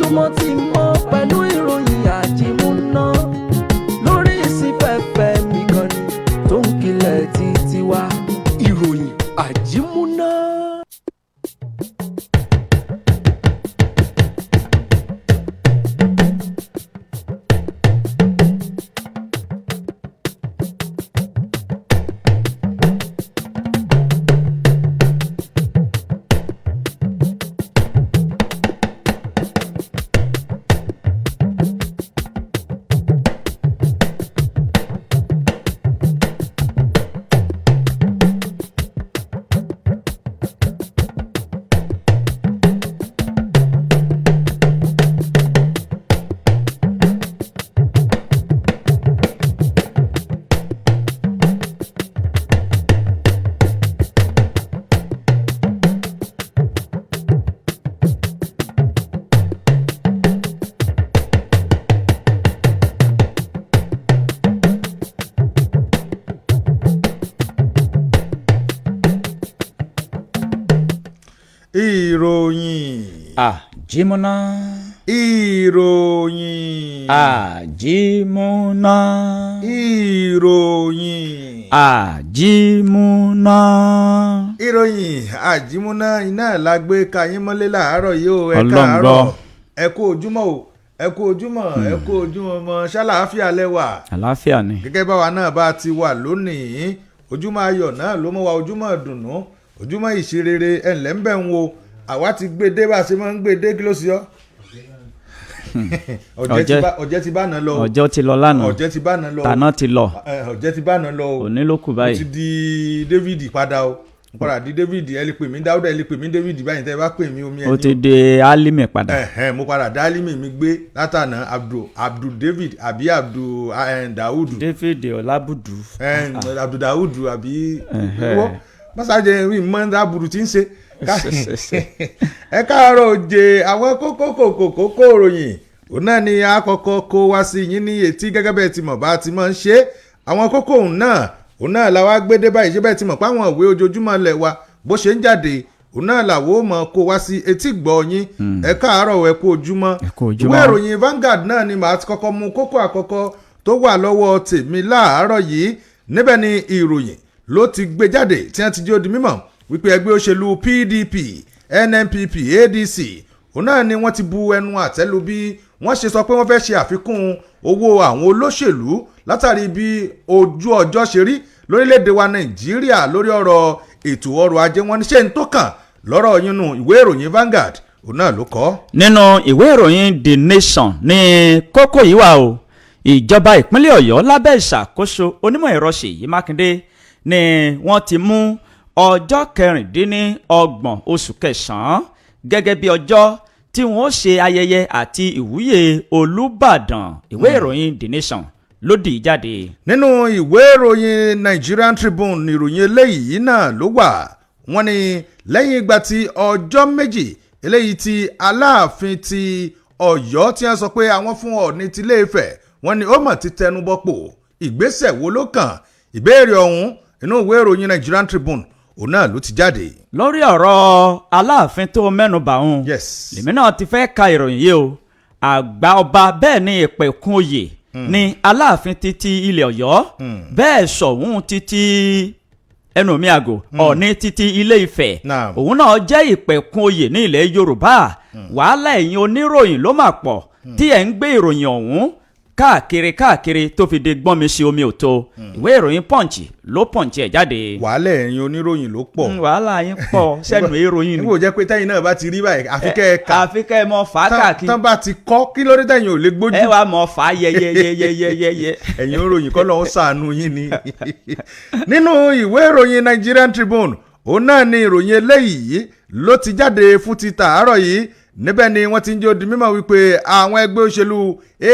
ojúmọ́ ti mọ́ pẹ̀lú ìròyìn àjímúná lórí ìsìnfẹ́fẹ́ nìkan ni tó ń kilẹ̀ títí wá ìròyìn àjímúná. Ìròyìn àjímúná. Ìròyìn àjímúná. Ìròyìn àjímúná. Ìròyìn àjímúná iná la gbé kayín mọ́lé láàárọ̀ yìí o. Ẹ káàárọ̀, ẹ kú ojúmọ́ o, ẹ kú ojúmọ́, ẹ kú ojúmọ́, ṣàlàáfíà lẹ́wà. Àlàáfíà ni. Gẹ́gẹ́ báwa náà bá ti wà lónìí, ojúmọ́ ayọ̀ náà ló mọ́ wa, ojúmọ́ dùnnú, ojúmọ́ ìṣerere ẹ̀ǹlẹ́ ń bẹ̀ ń wo. Àwa ti gbé dé bá a ṣe máa ń gbé dé, kí ló ṣe ọ́? Ọ̀jẹ̀ ti bá náà lọ. Ọjọ́ ti lọ lánàá. Ọ̀jẹ̀ ti bá náà lọ. Tàná ti lọ. Ọ̀jẹ̀ ti bá náà lọ o. Òní ló kù báyìí. Mo ti di David padà o. Mo padà di David, ẹ lè pè mí Dáúdà, ẹ lè pè mí David báyìí tẹ́ ẹ bá pè mí omi ẹni. O ti di Álímì padà. Mo padà dá Álímì mi gbé látànà Abdul David àbí Abdul Daudu. David Ọlábùdù. Abdul Daudu àbí wọ́n mọ́sáàjẹ́ rí mọ́ńdàbùrù tí ń ṣe. Ẹ káàárọ̀ òjè àwọn kókó ròyìn òun náà ni àkọ́kọ́ kó wá sí yín ní etí gẹ́gẹ́ bẹ́ẹ̀ ti mọ̀ bá ti máa ń ṣe àwọn kókó òun náà la wá gbé dé báyìí ṣé bẹ́ẹ̀ ti mọ̀ pé àwọn ìwé ojoojúmọ́ lẹ̀ wa bó ṣe ń jáde òun náà làwọ̀ ó mọ̀ kó wá sí etí gbọ́ yín. Ẹ káàárọ̀ ẹ kú ojúmọ́. Ìwé ìròyìn Vanguard náà ni màá ti kọ́kọ́ mú kókó àkọ́kọ́ tó wà lọ́wọ́ tèmi láàárọ̀ yìí. Níbẹ̀ ni ìròyìn ló ti gbé jáde tí wọ́n ti jẹ́ ó di mímọ̀ wípé ẹgbẹ́ òṣèlú PDP, NNPP, ADC òun náà ni wọ́n ti bu ẹnu àtẹ́lu bí wọ́n ṣe sọ pé wọ́n fẹ́ ṣe àfikún owó àwọn olóṣèlú látàrí bí ojú ọjọ́ ṣe rí lórílẹ̀‐èdè wa Nàìjíríà lórí ọ̀rọ̀ ètò ọrọ̀ ajé. wọn ní ṣé ń tó kàn lọ́rọ̀ yín nù ìwé ìròyìn Vanguard òun náà ló kọ. Nínú ìwé ìròyìn The Nation ní kókó yìí wà o. Ìjọba ìpínlẹ̀ Ọ̀yọ́ lábẹ́ ìṣàkóso onímọ̀ ẹ̀rọ Ṣèyí Mákindé ni wọ́n ti mú ọjọ́ 26 oṣù kẹsàn-án gẹ́gẹ́ bí ọjọ́ tí wọ́n ṣe ayẹyẹ àti ìwúyè Olúbàdàn. Ìwé ìròyìn The Nation ló dì jáde. Nínú ìwé ìròyìn Nigerian Tribune ìròyìn eléyìí náà ló wà. Wọ́n ní lẹ́yìn ìgbà tí ọjọ́ méjì eléyìí tí Aláàfin ti Ọ̀yọ́ tí wọ́n sọ pé àwọn fún Ọọ̀ni ti Ilé-Ifẹ̀ wọ́n ní ó mọ̀ ti tẹnubọ́pọ̀ ìgbésẹ̀ wo ló kàn. Ìbéèrè ọ̀hún inú ìwé ìròyìn Nigerian Tribune òun náà ló ti jáde. Lórí ọ̀rọ̀ Aláàfin tó mẹ́nubà òun. Yes. Lèmi náà ti fẹ́ ka ìròyìn yìí o. Àgbà ọba bẹ́ẹ̀ ni ìpẹ̀kun oyè ni Aláàfin títí ilẹ̀ Ọ̀yọ́ bẹ́ẹ̀ Ṣọ̀ún títí ẹnu mi àgò Ọọ̀ni títí Ilé Ifẹ̀ òun náà jẹ́ ìpẹ̀kun oyè ní ilẹ̀ Yorùbá. Wàhálà ẹ̀yin oníròyìn ló mà pọ̀ tí ẹ̀ ń gbé ìròyìn ọ̀hún káàkiri tó fi de gbọ́n mi sí omi òtó. Ìwé ìròyìn Punch ló Punch ẹ̀ jáde. wàhálà ẹ̀yin oníròyìn ló pọ̀. wàhálà yín pọ̀ sẹ́nu ìròyìn ni. níbo jẹ́ pé tẹ́yìn náà bá ti rí báyìí àfikẹ́ ẹ̀ka. àfikẹ́ mọ fà á káàkiri. tán bá ti kọ́ kí ló dé tẹ́yìn ò lè gbójú. ẹ wàá mọ fà á yẹyẹyẹyẹyẹ. ẹ̀yin oníròyìn kọ́ lọ́wọ́ ṣàánú yín ni. nínú ìwé ìròyìn Nigerian Tribune òun náà ni ìròyìn eléyìí ló ti jáde fún ti tàárọ̀ yìí. níbẹ̀ ni wọ́n ti ń jẹ́ ó di mímọ̀ wípé àwọn ẹgbẹ́ òṣèlú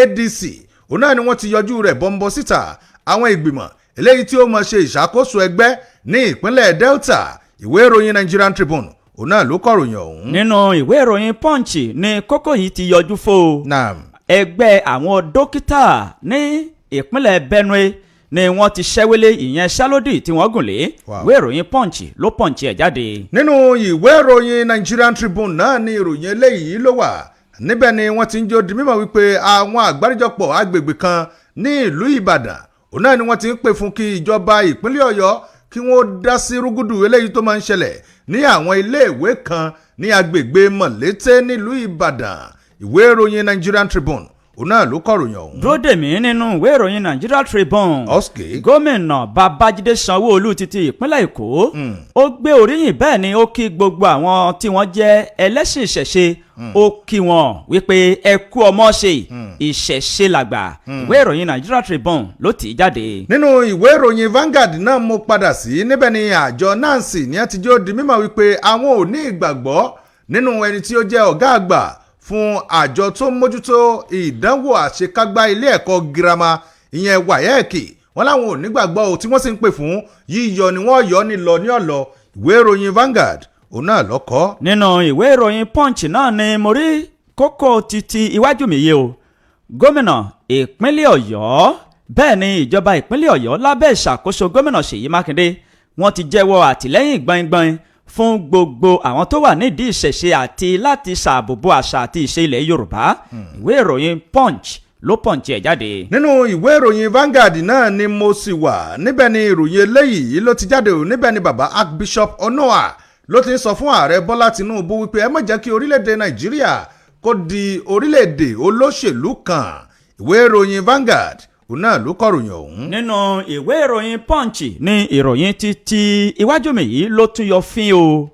ADC òun náà ni wọ́n ti yọjú rẹ̀ bọ́ńbọ́ síta àwọn ìgbìmọ̀ eléyìí tí ó mọ̀ ṣe ìṣàkóso ẹgbẹ́ ní ìpínlẹ̀ Delta. Ìwé ìròyìn Nigerian Tribune òun náà ló kọ̀ròyìn ọ̀hún. Nínú ìwé ìròyìn Punch ni kókó yìí ti yọjú fó. Ẹgbẹ́ àwọn dókítà ní ìpínlẹ̀ Benue ni wọ́n ti ṣẹ́wélé ìyẹn ṣálódì tí wọ́n gùn lé. Ìwé ìròyìn Punch ló Punch ẹ̀ jáde. Nínú ìwé ìròyìn Nigerian Tribune náà ni ìròyìn eléyìí ló wà. níbẹ̀ ni wọ́n ti ń jó di mímọ̀ wípé àwọn àgbáríjọpọ̀ agbègbè kan ní ìlú Ìbàdàn òun náà ni wọ́n ti ń pè fún kí ìjọba ìpínlẹ̀ Ọ̀yọ́ kí wọ́n dá sí rúgúdù eléyìí tó máa ń ṣẹlẹ̀ ní àwọn iléèwé kan ní agbègbè Mọ̀lété nílùú Ìbàdàn. ìwé ìròyìn Nigerian Tribune òun náà ló kọ̀ròyìn ọ̀hún. dúró dè mí nínú ìwé ìròyìn Nigeria Tribune. gómìnà Babájídé Sanwó-Olú títí ìpínlẹ̀ Èkó ó gbé oríyìn bẹ́ẹ̀ ni ó kí gbogbo àwọn tí wọ́n jẹ́ ẹlẹ́sìn ìṣẹ̀ṣe ó kí wọn wípé ẹ kú ọmọ ṣe ìṣẹ̀ṣe làgbà. ìwé ìròyìn Nigeria Tribune ló tì í jáde. nínú ìwé ìròyìn Vanguard náà mo padà sí níbẹ̀ ni àjọ nancy ní ẹ ti jó di mímọ̀ wípé àwọn ò ní ìgbàgbọ́ nínú ẹni tí ó jẹ́ ọ̀gá àgbà fún àjọ tó ń mójútó ìdánwò àṣekágbá ilé ẹ̀kọ́ girama ìyẹn wáyẹ́ẹ̀kì wọn láwọn ò nígbàgbọ́ ò tí wọ́n sì ń pè fún yíyọ ni wọ́n yọ ní lọ ní ọ̀lọ́. ìwé ìròyìn Vanguard òun náà lọ́kọ́. nínú ìwé ìròyìn Punch náà ni mo rí kókó títí iwájú mi yìí o. gómìnà ìpínlẹ̀ Ọ̀yọ́ bẹ́ẹ̀ ni ìjọba ìpínlẹ̀ Ọ̀yọ́ lábẹ́ ìṣàkóso gómìnà Ṣèyí Mákindé wọ́n ti jẹ́wọ́ àtìlẹ́yìn gbọ̀ngbọ̀n fún gbogbo àwọn tó wà nídìí ìṣẹ̀ṣe àti láti ṣàbòbò àṣà àti ìṣe ilẹ̀ Yorùbá. ìwé ìròyìn Punch ló Punch ẹ̀ jáde. nínú ìwé ìròyìn Vanguard náà ni mo sì wà níbẹ̀ ni ìròyìn eléyìí ló ti jáde níbẹ̀ ni bàbá Archbishop Onoa ló ti ń sọ fún ààrẹ Bọ́lá Tinubu wípé ẹ má jẹ́ kí orílẹ̀-èdè Nàìjíríà kó di orílẹ̀-èdè olóṣèlú kan. ìwé ìròyìn Vanguard òun náà ló kọ̀ròyìn ọ̀hún. nínú ìwé ìròyìn Punch ní ìròyìn títí iwájú mi yìí ló tún yọ fín o.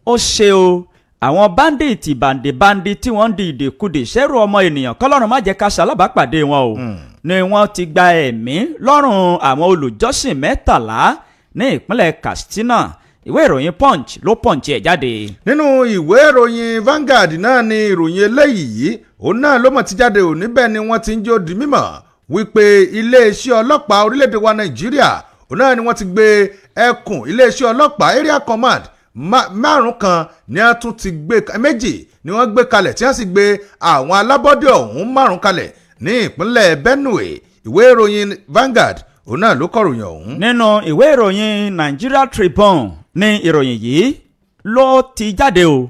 ó ṣe o àwọn báńdíìtì bàǹdìbàǹdì tí wọ́n ń di ìdèkudè ṣẹ́rù ọmọ ènìyàn kọ́lọ́run má jẹ́ ká ṣalábàápàdé wọn o. ni wọ́n ti gba ẹ̀mí lọ́rùn àwọn olùjọ́sìn 13 ní ìpínlẹ̀ Katsina. ìwé ìròyìn Punch ló Punch ẹ̀ jáde. nínú ìwé ìròyìn Vanguard náà ni ìròyìn eléyìí òun náà ló mọ̀ ti jáde ò níbẹ̀ ni wọ́n ti ń jó di mímọ̀ wípé iléeṣẹ́ ọlọ́pàá orílẹ̀-èdè wa Nàìjíríà òun náà ni wọ́n ti gbé ẹkùn iléeṣẹ́ ọlọ́pàá area command márùn kan ní a tún ti gbé méjì ni wọ́n gbé kalẹ̀ tí wọ́n sì gbé àwọn alábọ́dé ọ̀hún 5 kalẹ̀ ní ìpínlẹ̀ Benue. ìwé ìròyìn Vanguard òun náà ló kọ̀ròyìn ọ̀hún. nínú ìwé ìròyìn Nigeria Tribune ní ìròyìn yìí ló ti jáde o.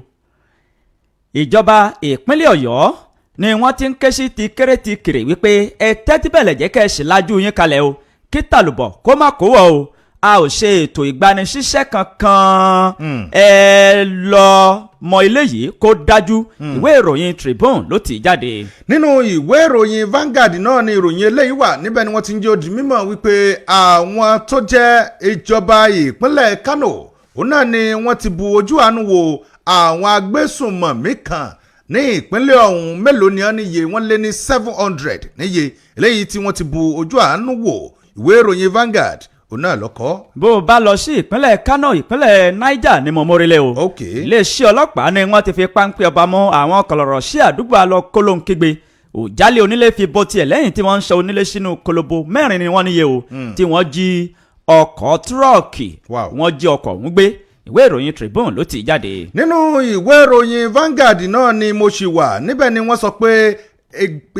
ìjọba ìpínlẹ̀ Ọ̀yọ́ ni wọ́n ti ń ké sí ti kéré ti kéré wípé ẹ tẹ́tí bẹ̀lẹ̀ jẹ́ kẹ́ ẹ sì lajú yín kalẹ̀ o kí tàlùbọ̀ kó má kó wọ̀ o a ò ṣe ètò ìgbanisíṣẹ́ kankan ẹ lọ mọ ilé yìí kó dájú. ìwé ìròyìn Tribune ló ti jáde. nínú ìwé ìròyìn Vanguard náà ni ìròyìn eléyìí wà níbẹ̀ ni wọ́n ti ń jẹ́ odi mímọ̀ wípé àwọn tó jẹ́ ìjọba ìpínlẹ̀ Kano òun náà ni wọ́n ti bu ojú àánú wo àwọn agbésùnmọ̀mí kan ní ìpínlẹ̀ ọ̀hún. mélòó ni wọ́n níye wọ́n lé ní 700 níye eléyìí tí wọ́n ti bu ojú àánú wò. ìwé ìròyìn Vanguard òun náà lọ́kọ́. bó o bá lọ sí ìpínlẹ̀ Kano ìpínlẹ̀ Niger ni mo mórílẹ̀ o. iléeṣẹ́ ọlọ́pàá ni wọ́n ti fi páńpẹ́ ọba mú àwọn kọlọ̀rọ̀ sí àdúgbò alọ kólóńkígbe òjálẹ̀ onílé fi bó tiẹ̀ lẹ́yìn tí wọ́n ń ṣe onílé sínú kolobo 4 ni wọ́n níye o tí wọ́n jí ọkọ̀ tírọ̀kì wọ́n jí ọkọ̀ ọ̀hún gbé. ìwé ìròyìn Tribune ló ti jáde. nínú ìwé ìròyìn Vanguard náà ni mo ṣì wà níbẹ̀ ni wọ́n sọ pé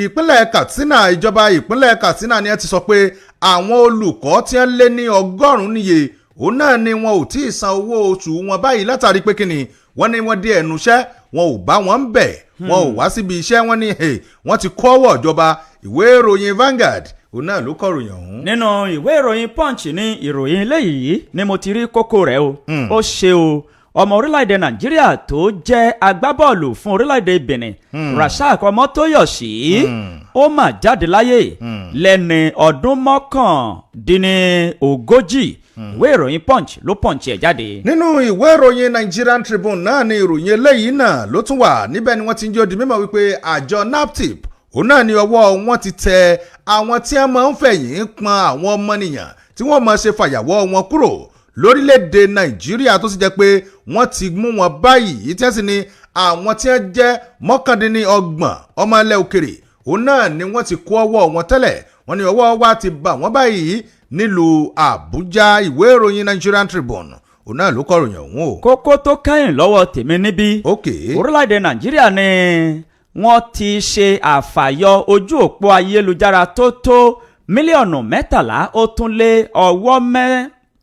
ìpínlẹ̀ Katsina ìjọba ìpínlẹ̀ Katsina ni ẹ ti sọ pé àwọn olùkọ́ tí wọ́n lé ní 100 níye òun náà ni wọn ò tí ì san owó oṣù wọn báyìí látàrí pé kíni wọ́n ní wọ́n dé ẹnu iṣẹ́ wọn ò bá wọn bẹ̀ wọn ò wá síbi iṣẹ́ wọn ní wọ́n ti kọ́ ọwọ́ ìjọba. ìwé ìròyìn Vanguard òun náà ló kọ̀ròyìn ọ̀hún. nínú ìwé ìròyìn Punch ní ìròyìn eléyìí ni mo ti rí kókó rẹ̀ o. ó ṣe o ọmọ orílẹ̀-èdè Nàìjíríà tó jẹ́ agbábọ́ọ̀lù fún orílẹ̀-èdè Benin Rasaq Ọmọ́tóyọ̀sí ó mà jáde láyé lẹ́ni ọdún 39. ìwé ìròyìn Punch ló Punch ẹ̀ jáde. nínú ìwé ìròyìn Nigerian Tribune náà ni ìròyìn eléyìí náà ló tún wà níbẹ̀ ni wọ́n ti ń jẹ́ odi mímọ̀ wípé àjọ NAPTIP òun náà ni ọwọ́ wọn ti tẹ àwọn tí wọ́n máa ń fẹ̀yìn pọn àwọn ọmọnìyàn tí wọ́n máa ṣe fàyàwọ́ wọn kúrò lórílẹ̀‐èdè Nàìjíríà tó sì jẹ́ pé wọ́n ti mú wọn báyìí tí wọ́n sì ní àwọn tí wọ́n jẹ́ 29 ọmọ ilẹ̀ òkèrè òun náà ni wọ́n ti kó ọwọ́ wọn tẹ́lẹ̀ wọ́n ní ọwọ́ wa ti bà wọ́n báyìí nílùú Àbújá. ìwé ìròyìn Nigerian Tribune òun náà ló kọ̀ròyìn ọ̀hún o. kókó tó kẹ́yìn lọ́wọ́ tèmi níbí orílẹ̀-èdè Nàìjíríà ni wọ́n ti ṣe àfàyọ ojú òpó ayélujára tó tó mílíọ̀nù 13 ó tún lé ọwọ́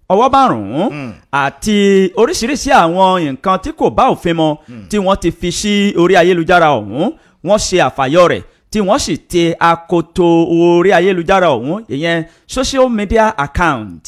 5 àti oríṣiríṣi àwọn nǹkan tí kò bá òfin mu tí wọ́n ti fi sí orí ayélujára ọ̀hún wọ́n ṣe àfàyọ rẹ̀ tí wọ́n sì tẹ akoto orí ayélujára ọ̀hún ìyẹn social media account.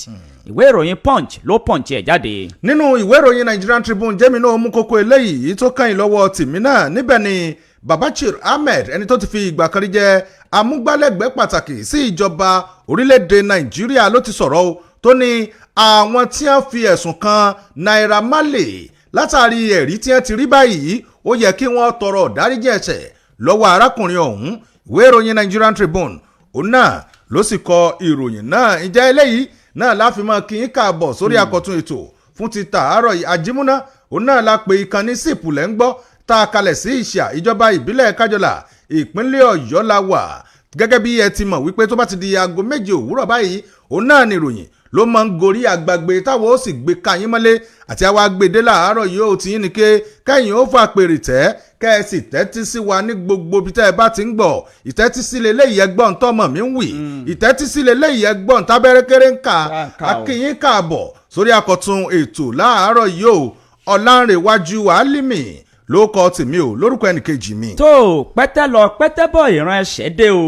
ìwé ìròyìn punch ló punch ẹ̀ jáde. nínú ìwé ìròyìn Nigerian Tribune jẹ́mi náà mú kókó eléyìí tó kàn yín lọ́wọ́ tèmi náà níbẹ̀ ni Babachir Ahmed ẹni tó ti fi ìgbà kan rí jẹ́ amúgbálẹ́gbẹ̀ẹ́ pàtàkì sí ìjọba orílẹ̀-èdè Nàìjíríà ló ti sọ̀rọ̀ o tó ní àwọn tí wọ́n fi ẹ̀sùn kan Naira Marley látàrí ẹ̀rí tí wọ́n ti rí báyìí ó yẹ kí wọ́n tọrọ ìdáríjì ẹ̀ṣẹ̀ lọ́wọ́ arákùnrin ọ̀hún. ìwé ìròyìn Nigerian Tribune òun náà ló sì kọ ìròyìn náà. ìjẹ́ eléyìí náà láfi máa kí n káàbọ̀ sórí àkọ́tún ètò fún ti tàárọ̀ àjímúná òun náà la pè ìkànnì sípù lẹ́ ń gbọ́ tá a kalẹ̀ sí ìṣà ìjọba ìbílẹ̀ Kájọlà ìpínlẹ̀ Ọ̀yọ́ la wà. gẹ́gẹ́ bí ẹ ti mọ̀ wípé tó bá ti di aago 7 òwúrọ̀ báyìí òun náà ni ìròyìn ló máa ń gorí àgbàgbé táwọn ó sì gbé káyín mọ́lé àti àwọn agbèdé làárọ̀ yìí ó ti yín ni ké kẹ́yìn ó fà pèrè tẹ́ kẹ́ ẹ sì tẹ́tí sí wa ní gbogbo ibi tẹ́ ẹ bá ti ń gbọ́. ìtẹ́tí sí leléyìí ẹgbọ́n tọ́mọ̀ mi ń wì ìtẹ́tí sí leléyìí ẹgbọ́n tábẹ́rẹ́ kéré ń kà akínyín káàbọ̀ sórí àkọ́tún ètò láàárọ̀ yìí ó Ọlánrewájú Àlímì ló kọ tèmi o lórúkọ ẹnìkejì mi. tó pẹ́tẹ́ lọ pẹ́tẹ́ bọ̀ ìran ẹsẹ̀ dé o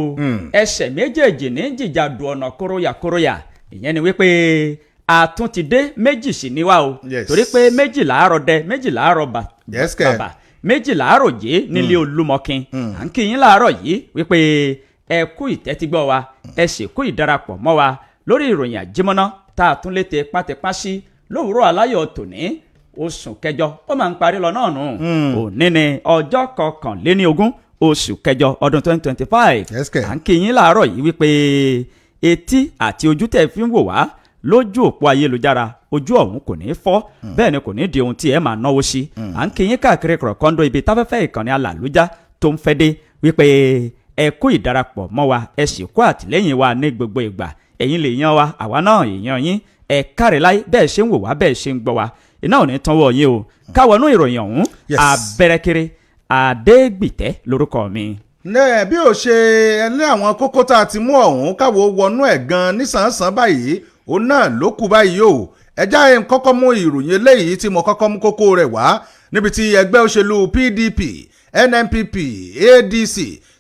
ẹsẹ̀ méjèèjì ní jìjàdù ọ̀nà kóróyàkóróyà ìyẹn ni wípé àtúntìdé méjì sì ní wa o torí pé méjì làárọ̀ dẹ méjì làárọ̀ bàbà méjì làárọ̀ jẹ́ nílé Olúmọkin à ń kí yín làárọ̀ yìí wípé ẹ kú ìtẹ́tígbọ́ wa ẹ sì kú ìdarapọ̀ mọ́ wa lórí ìròyìn àjímọ́ná tá a tún létè pátipá sí lówùúrọ̀ aláyọ̀ tòní oṣù kẹjọ ó máa ń parí lọ náà nù òní ni ọjọ́ 21 oṣù kẹjọ ọdún 2025 à ń kí yín làárọ̀ yìí wípé etí àti ojú tẹ̀ fi ń wò wá lójú òpó ayélujára ojú ọ̀hún kò ní í fọ́ bẹ́ẹ̀ ni kò ní í di ohun tí ẹ máa náwó sí à ń kí yín káàkiri kọ̀rọ̀kọ́ńdọ́ ibi táfẹ́fẹ́ ìkànnì alàlújá tó ń fẹ́ dé wípé ẹ kú ìdarapọ̀ mọ́ wa ẹ sì kú àtìlẹ́yìn wa ní gbogbo ìgbà ẹ̀yin lè yan wa àwa náà èèyàn yín ẹ káre láyé bẹ́ẹ̀ ṣe ń wò wá bẹ́ẹ̀ ṣe ń gbọ́ wa iná ò ní tán wọ̀ yín o káwọnú ìròyìn ọ̀hún abẹ́rẹ́kẹ́rẹ́ Adégbìtẹ́ lórúkọ mi. bí ó ṣe ẹni àwọn kókó tá a ti mú ọ̀hún káwọ́ wọnú ẹ̀ gan nísànsán báyìí òun náà ló kù báyìí o ẹjá ẹ̀ ń kọ́kọ́ mú ìròyìn eléyìí tí mo kọ́kọ́ mú kókó rẹ̀ wá níbi tí ẹgbẹ́ òṣèlú PDP NNPP ADC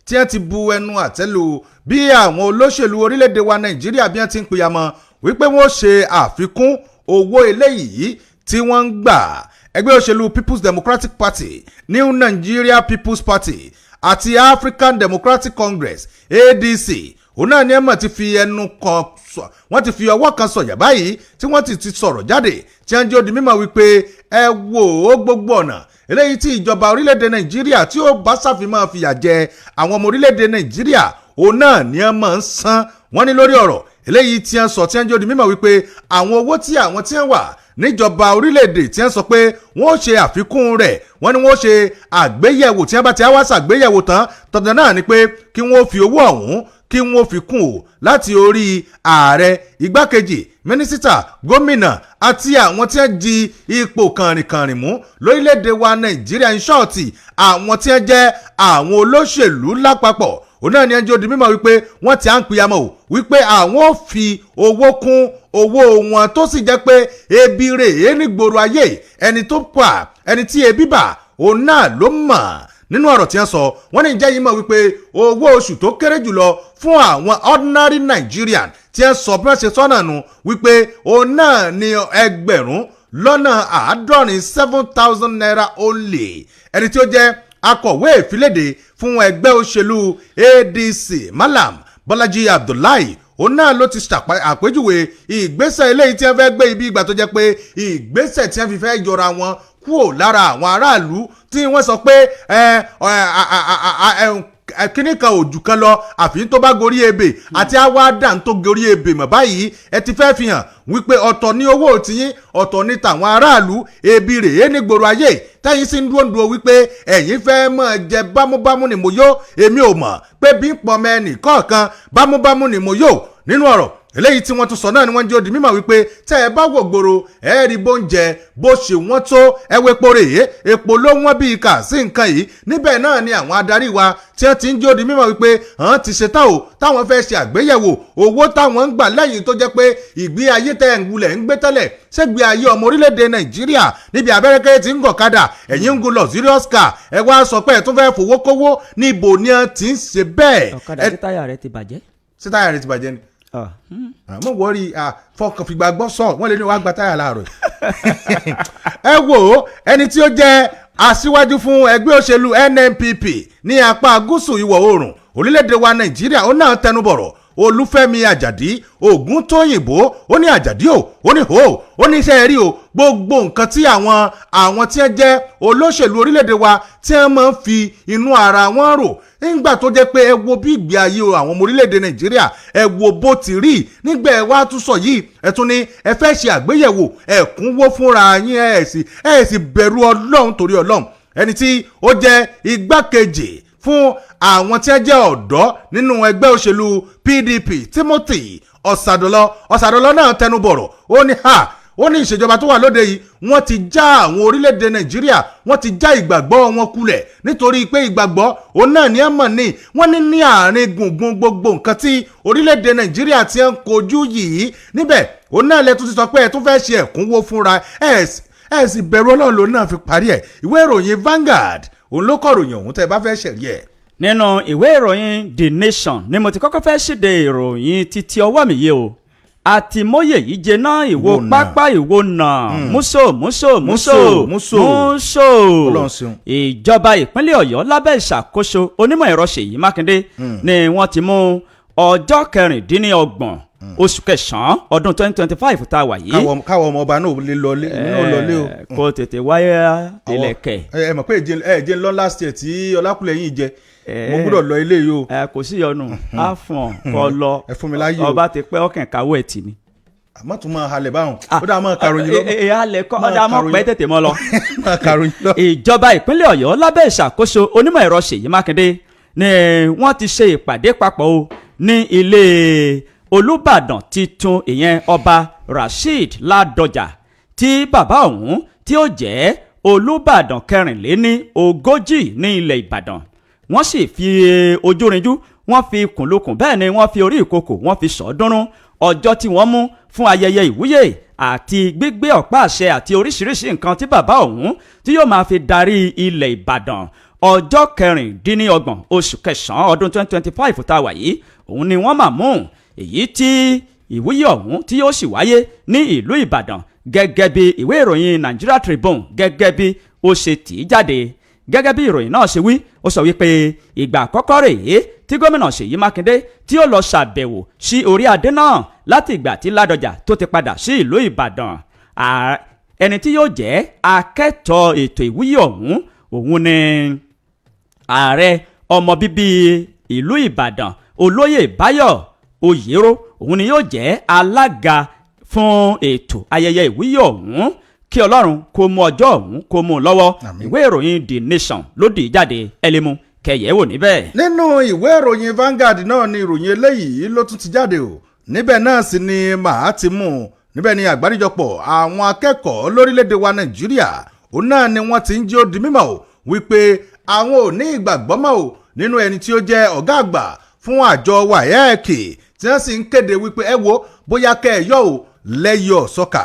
tí wọ́n ti bu ẹnu àtẹ́lù bí àwọn olóṣèlú orílẹ̀-èdè wa Nàìjíríà bí wọ́n ti ń pìyàmọ́ wípé wọ́n ṣe àfikún owó eléyìí tí wọ́n ń gbà. ẹgbẹ́ òṣèlú People's Democratic Party New Nigeria People's Party àti African Democratic Congress ADC òun náà ni ẹ̀ mọ̀ ti fi ẹnu kan wọ́n ti fi ọwọ́ kan sọ̀yà báyìí tí wọ́n ti sọ̀rọ̀ jáde tí wọ́n jẹ́ ó di mímọ̀ wípé ẹ wò ó gbogbo ọ̀nà eléyìí tí ìjọba orílẹ̀-èdè Nàìjíríà tí ó bá ṣàfihàn fìyà jẹ àwọn ọmọ orílẹ̀-èdè Nàìjíríà òun náà ni ẹ̀ mọ̀ ń san wọ́n ní lórí ọ̀rọ̀ eléyìí tí wọ́n sọ tí wọ́n jẹ́ ó di mímọ̀ wípé àwọn owó tí àwọn tí wọ́n wà níjọba orílẹ̀-èdè tí wọ́n sọ pé wọ́n ṣe àfikún rẹ̀ wọ́n ní wọ́n ṣe àgbéyẹ̀wò tí wọ́n bá ti wá ṣàgbéyẹ̀wò tán tọ̀dọ̀ náà ni pé kí wọ́n fi owó ọ̀hún kí wọ́n fi kún o láti orí ààrẹ igbákejì mínísítà gómìnà àti àwọn tí wọ́n di ipò kànrìnkànrìn mú lórílẹ̀-èdè wa Nàìjíríà ní ṣọ́ọ̀tì àwọn tí wọ́n jẹ́ àwọn olóṣèlú lápapọ̀ òun náà ni ẹjọ́ di mímọ̀ wípé wọ́n ti à ń pìyàmọ̀ o wípé àwọn ò fi owó kún owó wọn tó sì jẹ́ pé ebi rèé nígboro ayé ẹni tó pa ẹni tí ebi bà òun náà ló mọ̀ nínú ọ̀rọ̀ tí wọ́n sọ wọ́n ní ìjẹ́ yìí mọ̀ wípé owó oṣù tó kéré jùlọ fún àwọn ordinary Nigerian tí wọ́n sọ bí wọ́n ṣe sọ́nà nù wípé òun náà ní 70,000 7,000 naira only ẹni tí ó jẹ́ akọ̀wé ìfiléde fún ẹgbẹ́ òṣèlú ADC Malam Bọ́lájí Abdullahi òun náà ló ti àpèjúwe ìgbésẹ̀ eléyìí tí wọ́n fẹ́ gbé ibi ìgbà tó jẹ́ pé ìgbésẹ̀ tí wọ́n fi fẹ́ yọra wọn kúrò lára àwọn aráàlú tí wọ́n sọ pé kíní kan òjù kan lọ àfi tó bá gorí ebè àti awádàn tó gorí ebè mọ̀ báyìí ẹ ti fẹ́ fi hàn wípé ọ̀tọ̀ ní owó tiyín ọ̀tọ̀ ní tàwọn aráàlú ebi rèé nígboro ayé tẹ́yìn sí ń dúró wípé ẹ̀yin fẹ́ mọ̀ jẹ bámúbámú ni mo yó èmi ò mọ̀ pé bí ń pọnmọ ẹnì kọ̀ọ̀kan bámúbámú ni mo yó nínú ọ̀rọ̀ eléyìí tí wọ́n tún sọ náà ni wọ́n jẹ́ ó di mímọ̀ wípé tẹ́ ẹ bá wò gbòòrò ẹ rí bóúnjẹ bó ṣe wọ́n tó ẹwẹ́ pòrè epo ló wọ́n bí ìkà sí nǹkan yìí níbẹ̀ náà ni àwọn adarí wa tí wọ́n ti ń jẹ́ ó di mímọ̀ wípé àwọn ti ṣetán o táwọn fẹ́ ṣe àgbéyẹ̀wò owó táwọn ń gbà lẹ́yìn tó jẹ́ pé ìgbé ayé tẹ́ ẹ̀ ń wulẹ̀ ń gbé tẹ́lẹ̀ ṣégbé ayé ọmọ orílẹ̀-èdè Nàìjíríà níbi abẹ́rẹ́kẹ́ ti ń gọ̀kadà ẹ̀yìn ń gun luxurious car ẹ wá sọ pé ẹ̀ tún fẹ́ fowó kówó níbo ni ẹ ti ń ṣe bẹ́ẹ̀. ọ̀kadà tí táyà rẹ̀ ti bàjẹ́. ṣé táyà rẹ̀ ti bàjẹ́ ni. mo wọrí fọkàn fìgbà gbọ́ sọ wọ́n lè ní wàá gba táyà láàárọ̀. ẹ wo ẹni tí ó jẹ́ aṣíwájú fún ẹgbẹ́ òṣèlú NNPP ní apá gúúsù ìwọ̀ oòrùn orílẹ̀-èdè wa Nàìjíríà ó náà tẹnubọ̀rọ̀ Olúfẹ́mi Àjàdí Ògúntóyìnbó ó ní Àjàdí ó ní ó ní iṣẹ́ rí o gbogbo nǹkan tí àwọn tí wọ́n jẹ́ olóṣèlú orílẹ̀-èdè wa tí wọ́n máa ń fi inú ara wọn rò nígbà tó jẹ́ pé ẹ wo bí ìgbé ayé àwọn ọmọ orílẹ̀-èdè Nàìjíríà ẹ wo bó ti rí nígbà ẹ wá tún sọ yìí ẹ tún ní ẹ fẹ́ ṣe àgbéyẹ̀wò ẹ̀kúnwó fúnra yín ẹ sì bẹ̀rù Ọlọ́run torí Ọlọ́run ẹni tí ó jẹ́ igbákejì fún àwọn tí wọ́n jẹ́ ọ̀dọ́ nínú ẹgbẹ́ òṣèlú PDP Timothy Ọ̀sàdọ́lọ́ náà tẹnubọ̀rọ̀ ó ní ìṣèjọba tó wà lóde yìí wọ́n ti já àwọn orílẹ̀-èdè Nàìjíríà wọ́n ti já ìgbàgbọ́ wọn kulẹ̀ nítorí pé ìgbàgbọ́ òun náà ní ẹ̀mọ̀ ní wọ́n ní àárín gbùngbùn gbogbo nǹkan tí orílẹ̀-èdè Nàìjíríà ti ń kojú yìí níbẹ̀ òun náà lẹ́tún ti sọ pé ẹ̀ tún fẹ́ ṣe ẹ̀kúnwó fúnra ẹ̀ sì bẹ̀rù Ọlọ́run lòun náà fi parí ẹ̀ ìwé ìròyìn Vanguard òun ló kọ ròyìn ọ̀hún tẹ́ ẹ bá fẹ́ ṣẹ̀rí ẹ̀. nínú ìwé ìròyìn The Nation ni mo ti kọ́kọ́ fẹ́ ṣíde ìròyìn títí ọwọ́ mi yìí o àtìmọ́yè yìí jẹ náà ìwo pápá ìwo nà múso ìjọba ìpínlẹ̀ Ọ̀yọ́ lábẹ́ ìṣàkóso onímọ̀ ẹ̀rọ Ṣèyí Mákindé ni wọ́n ti mú ọjọ́ 26 oṣù kẹsàn-án ọdún 2025 tá a wà yìí. káwọn ọmọ ọba náà lè lọlé o. kò tètè wáyé ilẹ̀kẹ̀. ẹ mọ̀ pé ẹ̀jẹ̀ ń lọ last year tí Ọlákùlẹ̀yìn jẹ mo gbọ́dọ̀ lọ ilé yìí o. kò sí yọnu àfọ̀n kọ lọ ọba ti pẹ́ ọkàn káwọ́ ẹ̀ tì ní. àmọ́ tún máa halẹ̀ báwọn ó dáa máa karòyìn lọ. halẹ̀ kọ́ ọ̀dà mọ́ pẹ́ tètè mọ́ lọ. ìjọba ìpínlẹ̀ Ọ̀yọ́ lábẹ́ ìṣàkóso onímọ̀ ẹ̀rọ Ṣèyí Mákindé ni wọ́n ti ṣe ìpàdé papọ̀ o ní ilé Olúbàdàn titun ìyẹn ọba Rasheed Ládọjà tí bàbá ọ̀hún tí ó jẹ́ Olúbàdàn 44 ní ilẹ̀ Ìbàdàn wọ́n sì fi ojúrinjú wọ́n fi kùnlùkùn bẹ́ẹ̀ ni wọ́n fi orí ìkòkò wọ́n fi sọ̀ọ́dúnrún ọjọ́ tí wọ́n mú fún ayẹyẹ ìwúyè àti gbígbé ọ̀pá àṣẹ àti oríṣiríṣi nǹkan tí bàbá ọ̀hún tí yóò máa fi darí ilẹ̀ Ìbàdàn ọjọ́ 26 oṣù kẹsàn-án ọdún 2025 tá a wà yìí òun ni wọ́n máa mú èyí tí ìwúyè ọ̀hún tí yóò sì wáyé ní ìlú Ìbàdàn gẹ́gẹ́ bí ìwé ìròyìn Nigeria Tribune gẹ́gẹ́ bí ó ṣe tì í jáde gẹ́gẹ́ bí ìròyìn náà ṣe wí ó sọ wípé ìgbà àkọ́kọ́ rèé tí gómìnà Ṣèyí Mákindé tí ó lọ ṣàbẹ̀wò sí orí adé náà láti ìgbà tí Ládọjà tó ti padà sí ìlú Ìbàdàn ẹni tí yóò jẹ́ akẹ́tọ̀ọ́ ètò ìwúyè ọ̀hún òun ni ààrẹ ọmọ bíbí ìlú Ìbàdàn Olóyè Báyọ̀ Oyèrò òun ni yóò jẹ́ alága fún ètò ayẹyẹ ìwúyè ọ̀hún kí Ọlọ́run kó mú ọjọ́ ọ̀hún kó mú un lọ́wọ́ ìwé ìròyìn The Nation ló dì í jáde ẹlẹ́mu kẹyẹ̀wò níbẹ̀. nínú ìwé ìròyìn Vanguard náà ni ìròyìn eléyìí ló tún ti jáde o níbẹ̀ náà sì ni màá ti mú un níbẹ̀ ni àgbáríjọpọ̀ àwọn akẹ́kọ̀ọ́ lórílẹ̀‐èdè wa Nàìjíríà òun náà ni wọ́n ti ń jẹ́ ó di mímọ̀ o wípé àwọn ò ní ìgbàgbọ́ mọ́ o nínú ẹni tí ó jẹ́ ọ̀gá àgbà fún àjọ WAEC tí wọ́n sì ń kéde wípé ẹ wo bóyá kẹ́ ẹ yọ ò lẹ́yọ̀ sọ́kà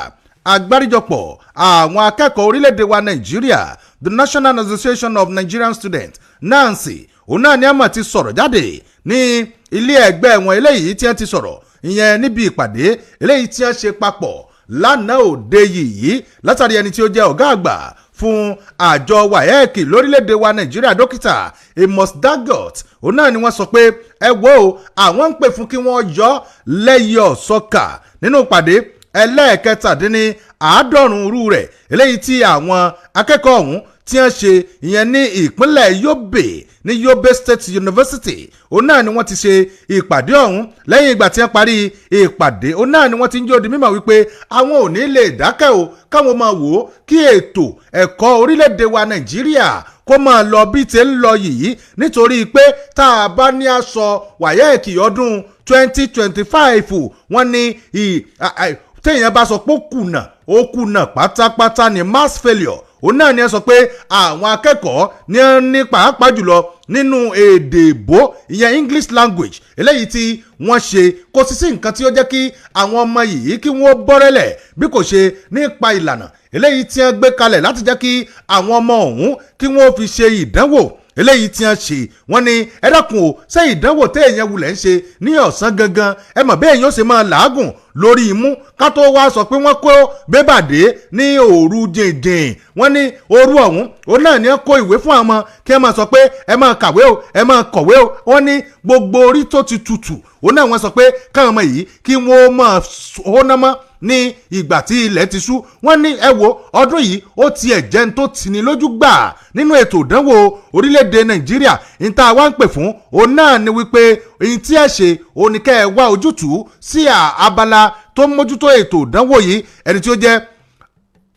àgbáríjọpọ̀ àwọn akẹ́kọ̀ọ́ orílẹ̀-èdè wa Nàìjíríà the National Association of Nigerian Students NANSI òun náà ni àmọ̀ ti sọ̀rọ̀ jáde ní ilé ẹgbẹ́ wọn eléyìí tí wọ́n ti sọ̀rọ̀ ìyẹn níbi ìpàdé eléyìí tí wọ́n ṣe papọ̀ lánàá òde yìí látàrí ẹni tí ó jẹ́ ọ̀gá àgbà fún àjọ WAEC lórílẹ̀‐èdè wa Nàìjíríà dókítà Amos Dagot òun náà ni wọ́n sọ pé ẹ wo àwọn ń pè fún kí wọ́n yọ lẹ́yọ̀ sọ́kà nínú ìpàdé ẹlẹ́ẹ̀kẹtàdínní-àádọ́rùn-ún rú rẹ̀ eléyìí tí àwọn akẹ́kọ̀ọ́ ọ̀hún tí wọ́n ṣe ìyẹn ní ìpínlẹ̀ Yobe ní Yobe State University òun náà ni wọ́n ti ṣe ìpàdé ọ̀hún lẹ́yìn ìgbà tí wọ́n parí ìpàdé òun náà ni wọ́n ti ń jó di mímọ̀ wípé àwọn ò ní lè dákẹ́ o káwọn máa wò ó kí ètò ẹ̀kọ́ orílẹ̀-èdè wa Nàìjíríà kó máa lọ bí ti ń lọ yìí nítorí pé tá a bá ní aṣọ WAEC ọdún 2025 wọ́n ní téèyàn bá sọ pé ó kùnà pátápátá ní mass failure òun náà ni ẹ sọ pé àwọn akẹ́kọ̀ọ́ ní pàápàá jùlọ nínú èdè ìbò ìyẹn English language eléyìí tí wọ́n ṣe kò sí nǹkan tí ó jẹ́ kí àwọn ọmọ yìí kí wọ́n bọ́rẹ́lẹ̀ bí kò ṣe nípa ìlànà eléyìí tí wọ́n gbé kalẹ̀ láti jẹ́ kí àwọn ọmọ ọ̀hún kí wọ́n fi ṣe ìdánwò eléyìí tí wọ́n ṣe wọ́n ní ẹ dákun o ṣé ìdánwò téèyàn wulẹ̀ ń ṣe ní ọ̀sán gangan ẹ mọ̀ bẹ́ẹ̀ yóò ṣe máa làágùn lórí imú ká tó wá sọ pé wọ́n kó bébàdé ní òru jìnjìn wọ́n ní òru ọ̀hún òun náà ni wọ́n kó ìwé fún àwọn kí ẹ máa sọ pé ẹ máa kàwé o ẹ máa kọ̀wé o wọ́n ní gbogbo orí tó ti tutù òun náà wọ́n sọ pé káwọn ọmọ yìí kí wọ́n máa hóná mọ́ ní ìgbà tí ilẹ̀ ti ṣú wọ́n ní ẹ wo ọdún yìí ó tiẹ̀ jẹ́ ní tó tì ní lójú gbà nínú ètò ìdánwò orílẹ̀-èdè Nàìjíríà níta wá ń pè fún òun náà ni wípé èyí tí ẹ ṣe òun ni kẹ́ ẹ wá ojútùú sí abala tó mójútó ètò ìdánwò yìí ẹni tí ó jẹ́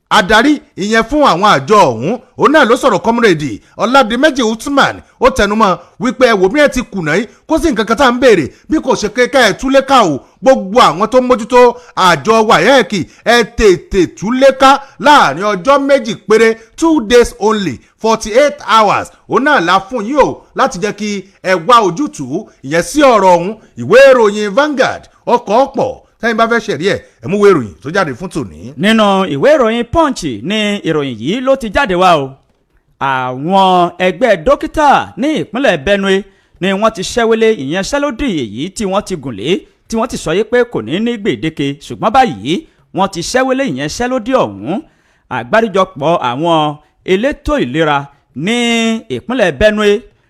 adarí ìyẹn fún àwọn àjọ ọ̀hún òun náà ló sọ̀rọ̀ kọ́múrèdì Ọládìméjì Usman ó tẹnumọ́ wípé ẹ̀wò bí ẹ ti kùnà yìí kó sí nǹkan kan tá à ń béèrè bí kò ṣe kéka ẹ̀ túlékà o gbogbo àwọn tó mójútó àjọ wáyẹ́ẹ̀kì ẹ tètè túlékà láàrin ọjọ́ méjì péré 2 days only 48 hours òun náà la fún yìí o láti jẹ́ kí ẹ wá ojútùú ìyẹn sí ọ̀rọ̀ ọ̀hún ìwé ìròyìn Vanguard ọkọ̀ ọ̀pọ̀ tẹ́yìn bá fẹ́ ṣẹ̀rí ẹ̀ ẹ̀ mú ìwé ìròyìn tó jáde fún tòní. nínú ìwé ìròyìn Punch ní ìròyìn yìí ló ti jáde wá o àwọn ẹgbẹ́ dókítà ní ìpínlẹ̀ Benue ni wọ́n ti ṣẹ́wélé ìyanṣẹ́lódì èyí tí wọ́n ti gùn lé tí wọ́n ti sọ yé pé kò ní gbèdéke ṣùgbọ́n báyìí wọ́n ti ṣẹ́wélé ìyanṣẹ́lódì ọ̀hún àgbáríjọpọ̀ àwọn elétò ìlera ní ìpínlẹ̀ Benue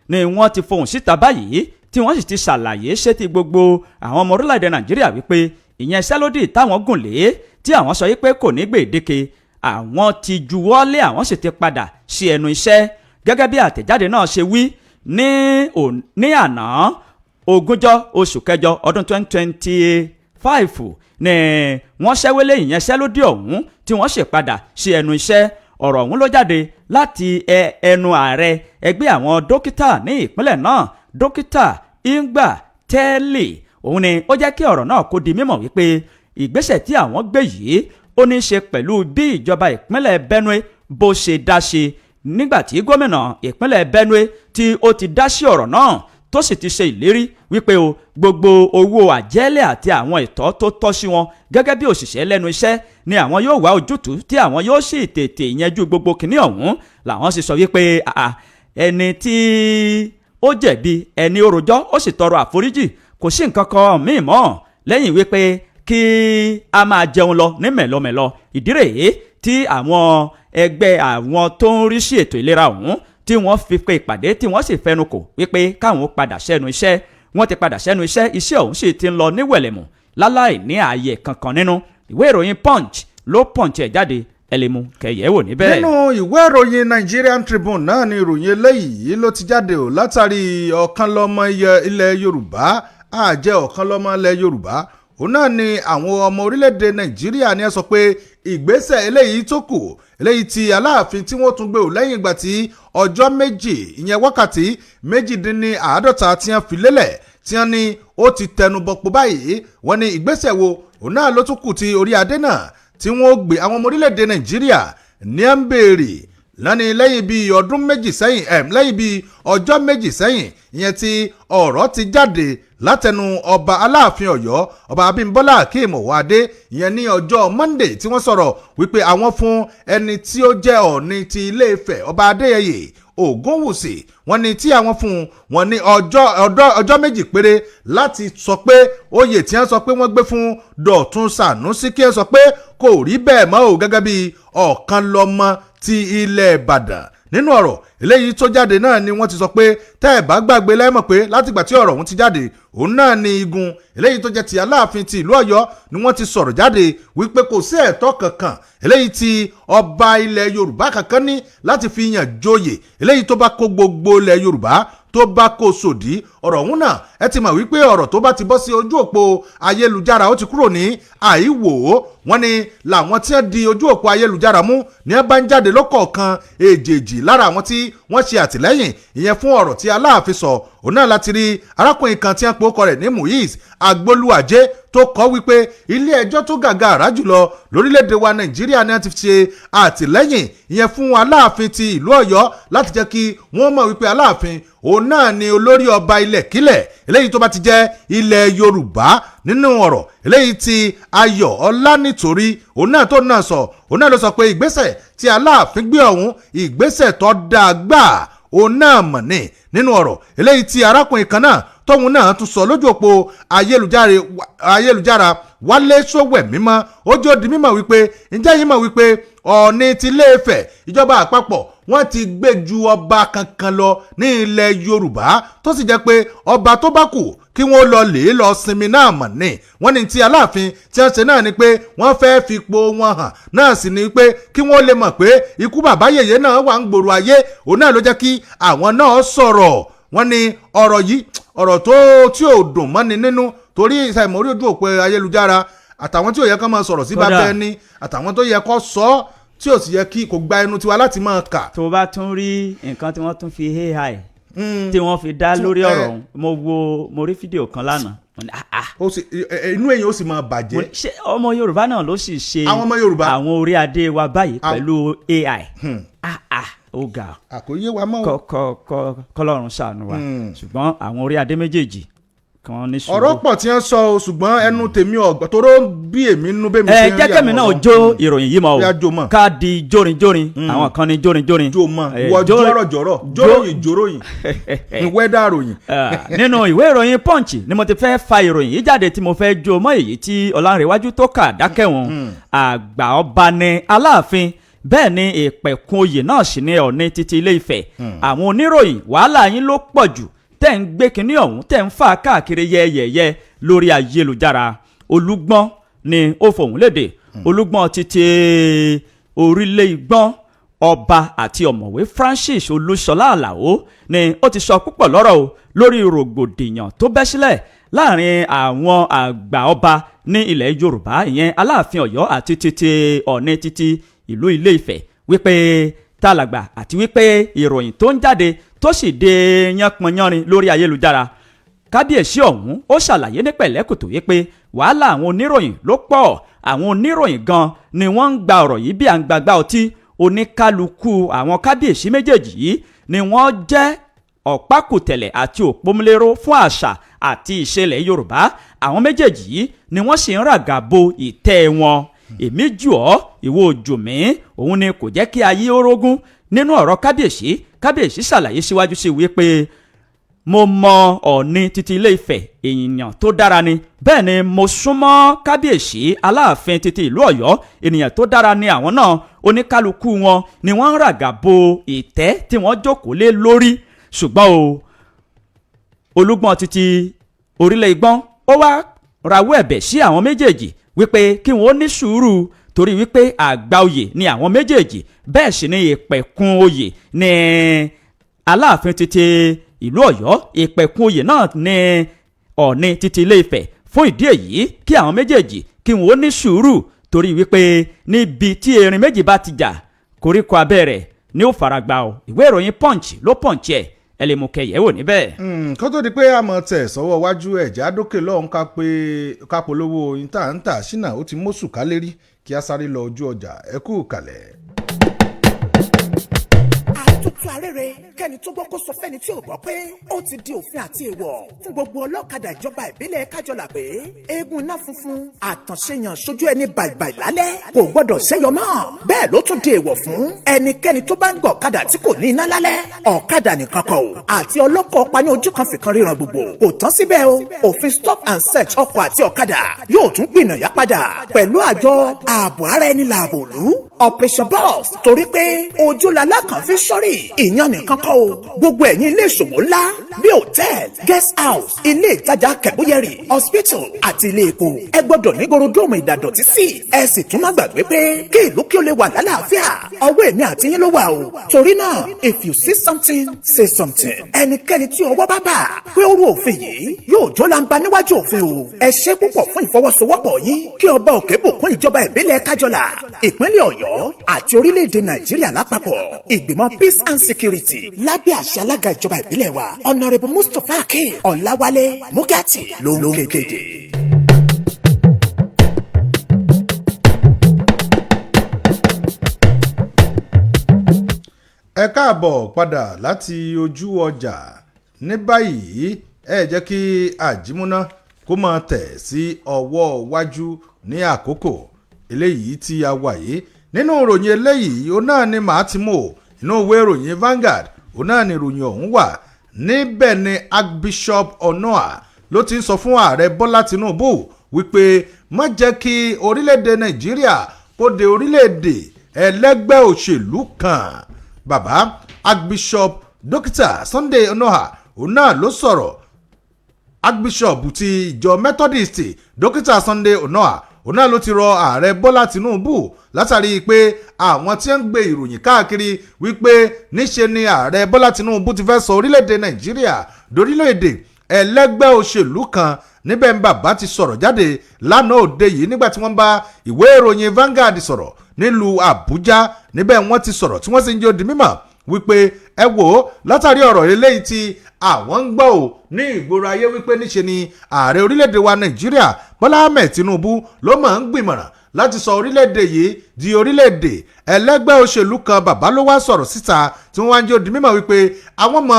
ni wọ́n ti fohùn síta báyìí tí wọ́n sì ti ṣàlàyé sétí gbogbo àwọn ọmọ orílẹ̀-èdè Nàìjíríà wípé ìyanṣẹ́lódì táwọn gùn lé tí àwọn sọ yí pé kò ní gbèdéke àwọn ti juwọ́lé àwọn sì ti padà sí ẹnu iṣẹ́ gẹ́gẹ́ bí àtẹ̀jáde náà ṣe wí ní àná 20 oṣù kẹjọ ọdún 2025 ni wọ́n ṣẹ́wélé ìyanṣẹ́lódì ọ̀hún tí wọ́n sì padà sí ẹnu iṣẹ́ ọ̀rọ̀ ọ̀hún ló jáde láti ẹnu ààrẹ ẹgbẹ́ àwọn dókítà ní ìpínlẹ̀ náà dókítà Igbá tẹ́lẹ̀ òun ni ó jẹ́ kí ọ̀rọ̀ náà kó di mímọ̀ wípé ìgbésẹ̀ tí àwọn gbé yìí ó ní í ṣe pẹ̀lú bí ìjọba ìpínlẹ̀ Benue bó ṣe dá ṣe nígbàtí gómìnà ìpínlẹ̀ Benue tí ó ti dá sí ọ̀rọ̀ náà tó sì ti ṣe ìlérí wípé o gbogbo owó àjẹ́lẹ̀ àti àwọn ìtọ́ tó tọ́ sí wọn gẹ́gẹ́ bí òṣìṣẹ́ lẹ́nu iṣẹ́ ni àwọn yóò wá ojútùú tí àwọn yóò sì tètè yanjú gbogbo kìíní ọ̀hún làwọn sì sọ wípé ẹni tí ó jẹ̀bi ẹni ó rojọ́ ó sì tọrọ àforíjì kò sí nǹkan kan míì mọ́ lẹ́yìn wípé kí a máa jẹun lọ ní mẹ̀lọmẹ̀lọ ìdí rèé tí àwọn ẹgbẹ́ àwọn tó ń rí sí ètò ìlera ọ̀hún tí wọ́n fi pe ìpàdé tí wọ́n sì fẹnu kò wípé káwọn padà sẹ́nu iṣẹ́ wọ́n ti padà sẹ́nu iṣẹ́ ọ̀hún sì ti ń lọ ní wẹ̀lẹ̀mù láláì ní ààyè kankan nínú ìwé ìròyìn Punch ló Punch ẹ̀ jáde ẹlẹ́mu kẹyẹ̀wò níbẹ̀. nínú ìwé ìròyìn Nigerian Tribune náà ni ìròyìn eléyìí ló ti jáde o látàrí ọ̀kan lọ́mọ ilẹ̀ Yorùbá àjẹ́ ọ̀kan lọ́mọ ilẹ̀ Yorùbá òun náà ni àwọn ọmọ orílẹ̀-èdè Nàìjíríà ni ẹ sọ pé ìgbésẹ̀ eléyìí tó kù eléyìí tí Aláàfin tí wọ́n tún gbé ò lẹ́yìn ìgbà tí ọjọ́ méjì ìyẹn wákàtí 48 tí wọ́n fi lélẹ̀ tí wọ́n ní ó ti tẹnu bọ̀pọ̀ báyìí wọ́n ní ìgbésẹ̀ wo òun náà ló tún kù tí orí adé náà tí wọ́n gbé àwọn ọmọ orílẹ̀-èdè Nàìjíríà ní à ń béèrè lánìí lẹ́yìn bíi ọdún méjì sẹ́yìn lẹ́yìn bíi ọjọ́ méjì sẹ́yìn ìyẹn tí ọ̀rọ̀ ti jáde látẹnu ọba Aláàfin Ọ̀yọ́ ọba Abímbọ́lá Akeem Ọ̀wádé ìyẹn ní ọjọ́ Monday tí wọ́n sọ̀rọ̀ wípé àwọn fún ẹni tí ó jẹ́ Ọọ̀ni ti Ilé Ifẹ̀ ọba Adéyẹyè Ògúnwùsì wọ́n ní tí àwọn fún wọn ní ọjọ́ méjì péré láti sọ pé oyè tí wọ́n sọ pé wọ́n gbé fún Dọ̀tun Sànúsí kí wọ́n sọ pé kò rí bẹ́ẹ̀ mọ́ o gẹ́gẹ́ bí ọ̀kan lọ́mọ ti ilẹ̀ Ìbàdàn nínú ọ̀rọ̀ eléyìí tó jáde náà ni wọ́n ti sọ pé tẹ́ ẹ̀ bá gbàgbé lẹ́mọ̀ pé látìgbà tí ọ̀rọ̀ ọ̀hún ti jáde òun náà ni igun eléyìí tó jẹ́ ti Aláàfin ti ìlú Ọ̀yọ́ ni wọ́n ti sọ̀rọ̀ jáde wípé kò sí ẹ̀tọ́ kankan eléyìí tí ọba ilẹ̀ Yorùbá kankan ní láti fi yàn joyè eléyìí tó bá kó gbogbo ilẹ̀ Yorùbá tó bá kó sòdí ọ̀rọ̀ ọ̀hún náà ẹ ti mọ̀ wípé ọ̀rọ̀ tó bá ti bọ́ sí ojú òpó ayélujára ó ti kúrò ní àìwò wọ́n ní làwọn tí wọ́n di ojú òpó ayélujára mú ní wọ́n bá ń jáde lọ́kọ̀ọ̀kan èjèèjì lára àwọn tí wọ́n ṣe àtìlẹ́yìn ìyẹn fún ọ̀rọ̀ tí Aláàfin sọ òun náà láti rí arákùnrin kan tí wọ́n pe orúkọ rẹ̀ ní Muiz Agbolúwàjé tó kọ́ wípé ilé ẹjọ́ tó gàgàrà jùlọ lórílẹ̀‐èdè wa Nàìjíríà ni wọ́n ti ṣe àtìlẹ́yìn ìyẹn fún Aláàfin ti ìlú Ọ̀yọ́ láti jẹ́ kí wọ́n mọ̀ wípé Aláàfin òun náà ni olórí ọba ilẹ̀kílẹ̀ eléyìí tó bá ti jẹ́ ilẹ̀ Yorùbá nínú ọ̀rọ̀ eléyìí tí Ayọ̀ Ọlánítorí òun náà tó náà sọ òun náà ló sọ pé ìgbésẹ̀ tí Aláàfin gbé ọ̀hún ìgbésẹ̀ tó dáa gbà òun náà mọ̀ ní nínú ọ̀rọ̀ eléyìí tí arákùnrin kan náà tóun náà tún sọ lójú òpó ayélujára Wálé Sówẹ̀mímọ́ ó jẹ́ di mímọ̀ wípé ǹjẹ́ yìí mọ̀ wípé Ọọ̀ni ti Ilé-Ifẹ̀ ìjọba àpapọ̀ wọ́n ti gbé ju ọba kankan lọ ní ilẹ̀ Yorùbá tó sì jẹ́ pé ọba tó bá kù kí wọ́n lọ sinmi náà mọ̀ ní wọ́n ní ti Aláàfin tí wọ́n ṣe náà ni pé wọ́n fẹ́ fipò wọn hàn náà sì ni pé kí wọ́n lè mọ̀ pé ikú bàbá yèyé náà wà ń gbòòrò ayé òun náà ló jẹ́ kí àwọn náà sọ̀rọ̀ wọ́n ní ọ̀rọ̀ yìí ọ̀rọ̀ tí ò dùn mọ́ni nínú torí ìsàìmọ̀ orí ojú òpó ayélujára àtàwọn tí ò yẹ kán máa sọ̀rọ̀ sí bàbá ẹni àtàwọn tó yẹ kó sọ tí ò sì yẹ kí kò gba ẹnu tiwa láti máa kà. tó bá tún rí nǹkan tí wọ́n tún fi AI tí wọ́n fi dá lórí ọ̀rọ̀ mo rí fídíò kan lánàá inú èyàn ó sì máa bàjẹ́. ṣé ọmọ Yorùbá náà ló sì ṣe àwọn ọmọ Yorùbá àwọn orí adé wa báyìí pẹ̀lú AI ó ga àkóyé wa mọ́ kọ́lọ́run ṣàánú wa ṣùgbọ́n àwọn orí adé méjèèjì kan ní sùúrù. ọ̀rọ̀ pọ̀ tí wọ́n sọ o ṣùgbọ́n ẹnu tèmi ọ̀gbọ́n tó bí èmi nínú bẹ́ẹ̀ mi ṣe ń rí àwọn jẹ́ kẹ́mi náà jó ìròyìn yìí mọ́ o ká di jórinjórin àwọn kan ní jórinjórin. jó mọ́ wọ jọ̀rọ̀jọ̀rọ̀ jóróyìn ní wẹ́dà ròyìn. nínú ìwé ìròyìn Punch ni mo ti fẹ́ fa ìròyìn yìí jáde tí mo fẹ́ jó mọ́ èyí tí Ọlánrewájú tó kà dákẹ́wọ̀n àgbà ọba ní Aláàfin bẹ́ẹ̀ ni ìpẹ̀kun oyè náà sì ní Ọọ̀ni títí Ilé-Ifẹ̀ àwọn oníròyìn wàhálà yín ló pọ̀ jù tẹ́ ń gbé kinní ọ̀hún tẹ́ ń fà káàkiri yẹ́yẹ́yẹ́ lórí ayélujára Olúgbọ́n ni ó fòun léde Olúgbọ́n títí orílẹ̀ Ìgbọ́n ọba àti ọ̀mọ̀wé Francis Olúṣọlá Àlàó ni ó ti sọ púpọ̀ lọ́rọ̀ o lórí rògbòdìyàn tó bẹ́ sílẹ̀ láàrin àwọn àgbà ọba ní ilẹ̀ Yorùbá ìyẹn Aláàfin Ọ̀yọ́ àti títí Ọọ̀ni títí ìlú Ilé-Ifẹ̀ wípé tálàgbà àti wípé ìròyìn tó ń jáde tó sì dé yánpọnyánrin lórí ayélujára kábíyèsí ọ̀hún ó ṣàlàyé ní pẹ̀lẹ́kùtù wípé wàhálà àwọn oníròyìn ló pọ̀ àwọn oníròyìn gan ni wọ́n ń gba ọ̀rọ̀ yìí bí à ń gbàgbá ọtí oníkálukú àwọn kábíyèsí méjèèjì yìí ni wọ́n jẹ́ ọ̀pákùtẹ̀lẹ̀ àti òpómúléró fún àṣà àti ìṣẹ̀lẹ̀ Yorùbá àwọn méjèèjì yìí ni wọ́n sì ń ràgàbo ìtẹ́ wọn èmi jù ọ́ ìwọ ojú mi òun ni kò jẹ́ kí ayé orógún nínú ọ̀rọ̀ kábíyèsí ṣàlàyé síwájú sí wípé mo mọ Ọọ̀ni títí Ilé-Ifẹ̀ èèyàn tó dára ni bẹ́ẹ̀ ni mo súnmọ́ kábíyèsí Aláàfin títí ìlú Ọ̀yọ́ ènìyàn tó dára ni àwọn náà oníkálukú wọn ni wọ́n ń ràgàbo ìtẹ́ tí wọ́n jókòó lé lórí ṣùgbọ́n o Olúgbọ́n títí orílẹ̀ Ìgbọ́n ó wá rawọ́ ẹ̀bẹ̀ sí àwọn méjèèjì wípé kí wọ́n ní sùúrù torí wípé àgbà oyè ni àwọn méjèèjì bẹ́ẹ̀ sì ni ìpẹ̀kun oyè ní Aláàfin títí ìlú Ọ̀yọ́ ìpẹ̀kun oyè náà ní Ọọ̀ni títí Ilé-Ifẹ̀ fún ìdí èyí kí àwọn méjèèjì kí wọ́n ní sùúrù torí wípé níbi tí erin méjì bá ti jà koríko abẹ́rẹ́ ni ó faragbá o ìwé ìròyìn Punch ló Punch ẹ̀ ẹ lè mú kẹyẹ̀wò níbẹ̀. kó tó di pé a mọ̀ tẹ̀ sọ́wọ́ wájú ẹ̀já dókè lọ́hún ká polówó ìntàǹtà ṣínà ó ti mọ́sù kálérí kí a sáré lọ ojú ọjà ẹ kú kalẹ̀. àtúntò arére kẹ́ni tó gbọ́ kó sọ fẹ́ni tí ò gbọ́ pé ó ti di òfin àti èèwọ̀ fún gbogbo ọlọ́kadà ìjọba ìbílẹ̀ kájọlà pé eégún iná funfun àtànṣeyàn sójú ẹni bàìbàì lálẹ́ kò gbọ́dọ̀ ṣẹ́yọ mọ́ bẹ́ẹ̀ ló tún di èèwọ̀ fún ẹnikẹ́ni tó bá ń gbọ́ ọ̀kadà tí kò ní iná lálẹ́ ọ̀kadà nìkan kọ́ o àti ọlọ́kọ̀ pani ojú kan fìkan ríran gbogbo kò tán síbẹ̀ o òfin stop and search ọkọ̀ àti ọ̀kadà yóò tún gbìnàyà padà pẹ̀lú àjọ ààbò ara ẹni làbò lú operation boss torí pé ojú làlá kan fi sọ́rí ìyẹn nìkan kọ́ o gbogbo ẹ̀yin ilé ìṣòwò ńlá bíi hotel guest house ilé ìtajà kẹ̀búyẹ̀rì hospital àti ilé epo ẹ gbọ́dọ̀ ní gorodomu ìdàdọ̀tí sí ẹ sì tún má gbàgbé pé kí ìlú kí ó lè wà lálàáfíà ọwọ́ èmi àti yín ló wà o torí náà if you see something say something ẹnikẹ́ni tí ọwọ́ bá bà pé ó rú òfin yìí yóò jó lamba níwájú òfin o ẹ ṣé púpọ̀ fún ìfọwọ́sowọ́pọ̀ yín kí ọba òkè bùkún ìjọba ìbílẹ̀ kájọlà ìpínlẹ̀ Ọ̀yọ́ Ọ̀yọ́ àti orílẹ̀-èdè Nàìjíríà lápapọ̀. Ìgbìmọ̀ Peace and Security lábẹ́ àṣẹ alága ìjọba ìbílẹ̀ wa Honourable Mustapha Akeem Ọláwálé Mugati ló ń kéde. Ẹ káàbọ̀ padà láti ojú ọjà. Ní báyìí ẹ jẹ́ kí àjímúná kó máa tẹ̀ sí ọwọ́ wájú ní àkókò eléyìí tí a wà yìí. Nínú ìròyìn eléyìí ó náà ni màá ti mú inú ìwé ìròyìn Vanguard ó náà ni ìròyìn ọ̀hún wà. Níbẹ̀ ni Archbishop Onoa ló ti ń sọ fún ààrẹ Bọ́lá Tinubu wípé má jẹ́ kí orílẹ̀-èdè Nàìjíríà kó de orílẹ̀-èdè ẹlẹ́gbẹ́ òṣèlú kan. Bàbá Archbishop Dókítà Sunday Onoha òun náà ló sọ̀rọ̀. Archbishop ti ìjọ Methodist Dókítà Sunday Onoha òun náà ló ti rọ ààrẹ Bọ́lá Tinubu látàrí pé àwọn tí ń gbé ìròyìn káàkiri wípé níṣe ni ààrẹ Bọ́lá Tinubu ti fẹ́ sọ orílẹ̀-èdè Nàìjíríà dorílẹ̀-èdè ẹlẹ́gbẹ́ òṣèlú kan. Níbẹ̀ ń bàbá ti sọ̀rọ̀ jáde lánàá òde yìí nígbà tí wọ́n bá ìwé ìròyìn Vanguard sọ̀rọ̀ nílùú Àbújá. Níbẹ̀ wọ́n ti sọ̀rọ̀ tí wọ́n sì ń jẹ́ ó di mímọ̀ wípé ẹ wò ó látàrí ọ̀rọ̀ eléyìí tí àwọn ń gbọ́ ò ní ìgboro ayé wípé níṣe ni ààrẹ orílẹ̀-èdè wa Nàìjíríà Bọ́lá Ahmed Tinubu ló máa ń gbìmọ̀ràn láti sọ orílẹ̀-èdè yìí di orílẹ̀-èdè ẹlẹ́gbẹ́ òṣèlú kan. Bàbá ló wá sọ̀rọ̀ síta tí wọ́n wá ń jẹ́ ó di mímọ̀ wípé àwọn mọ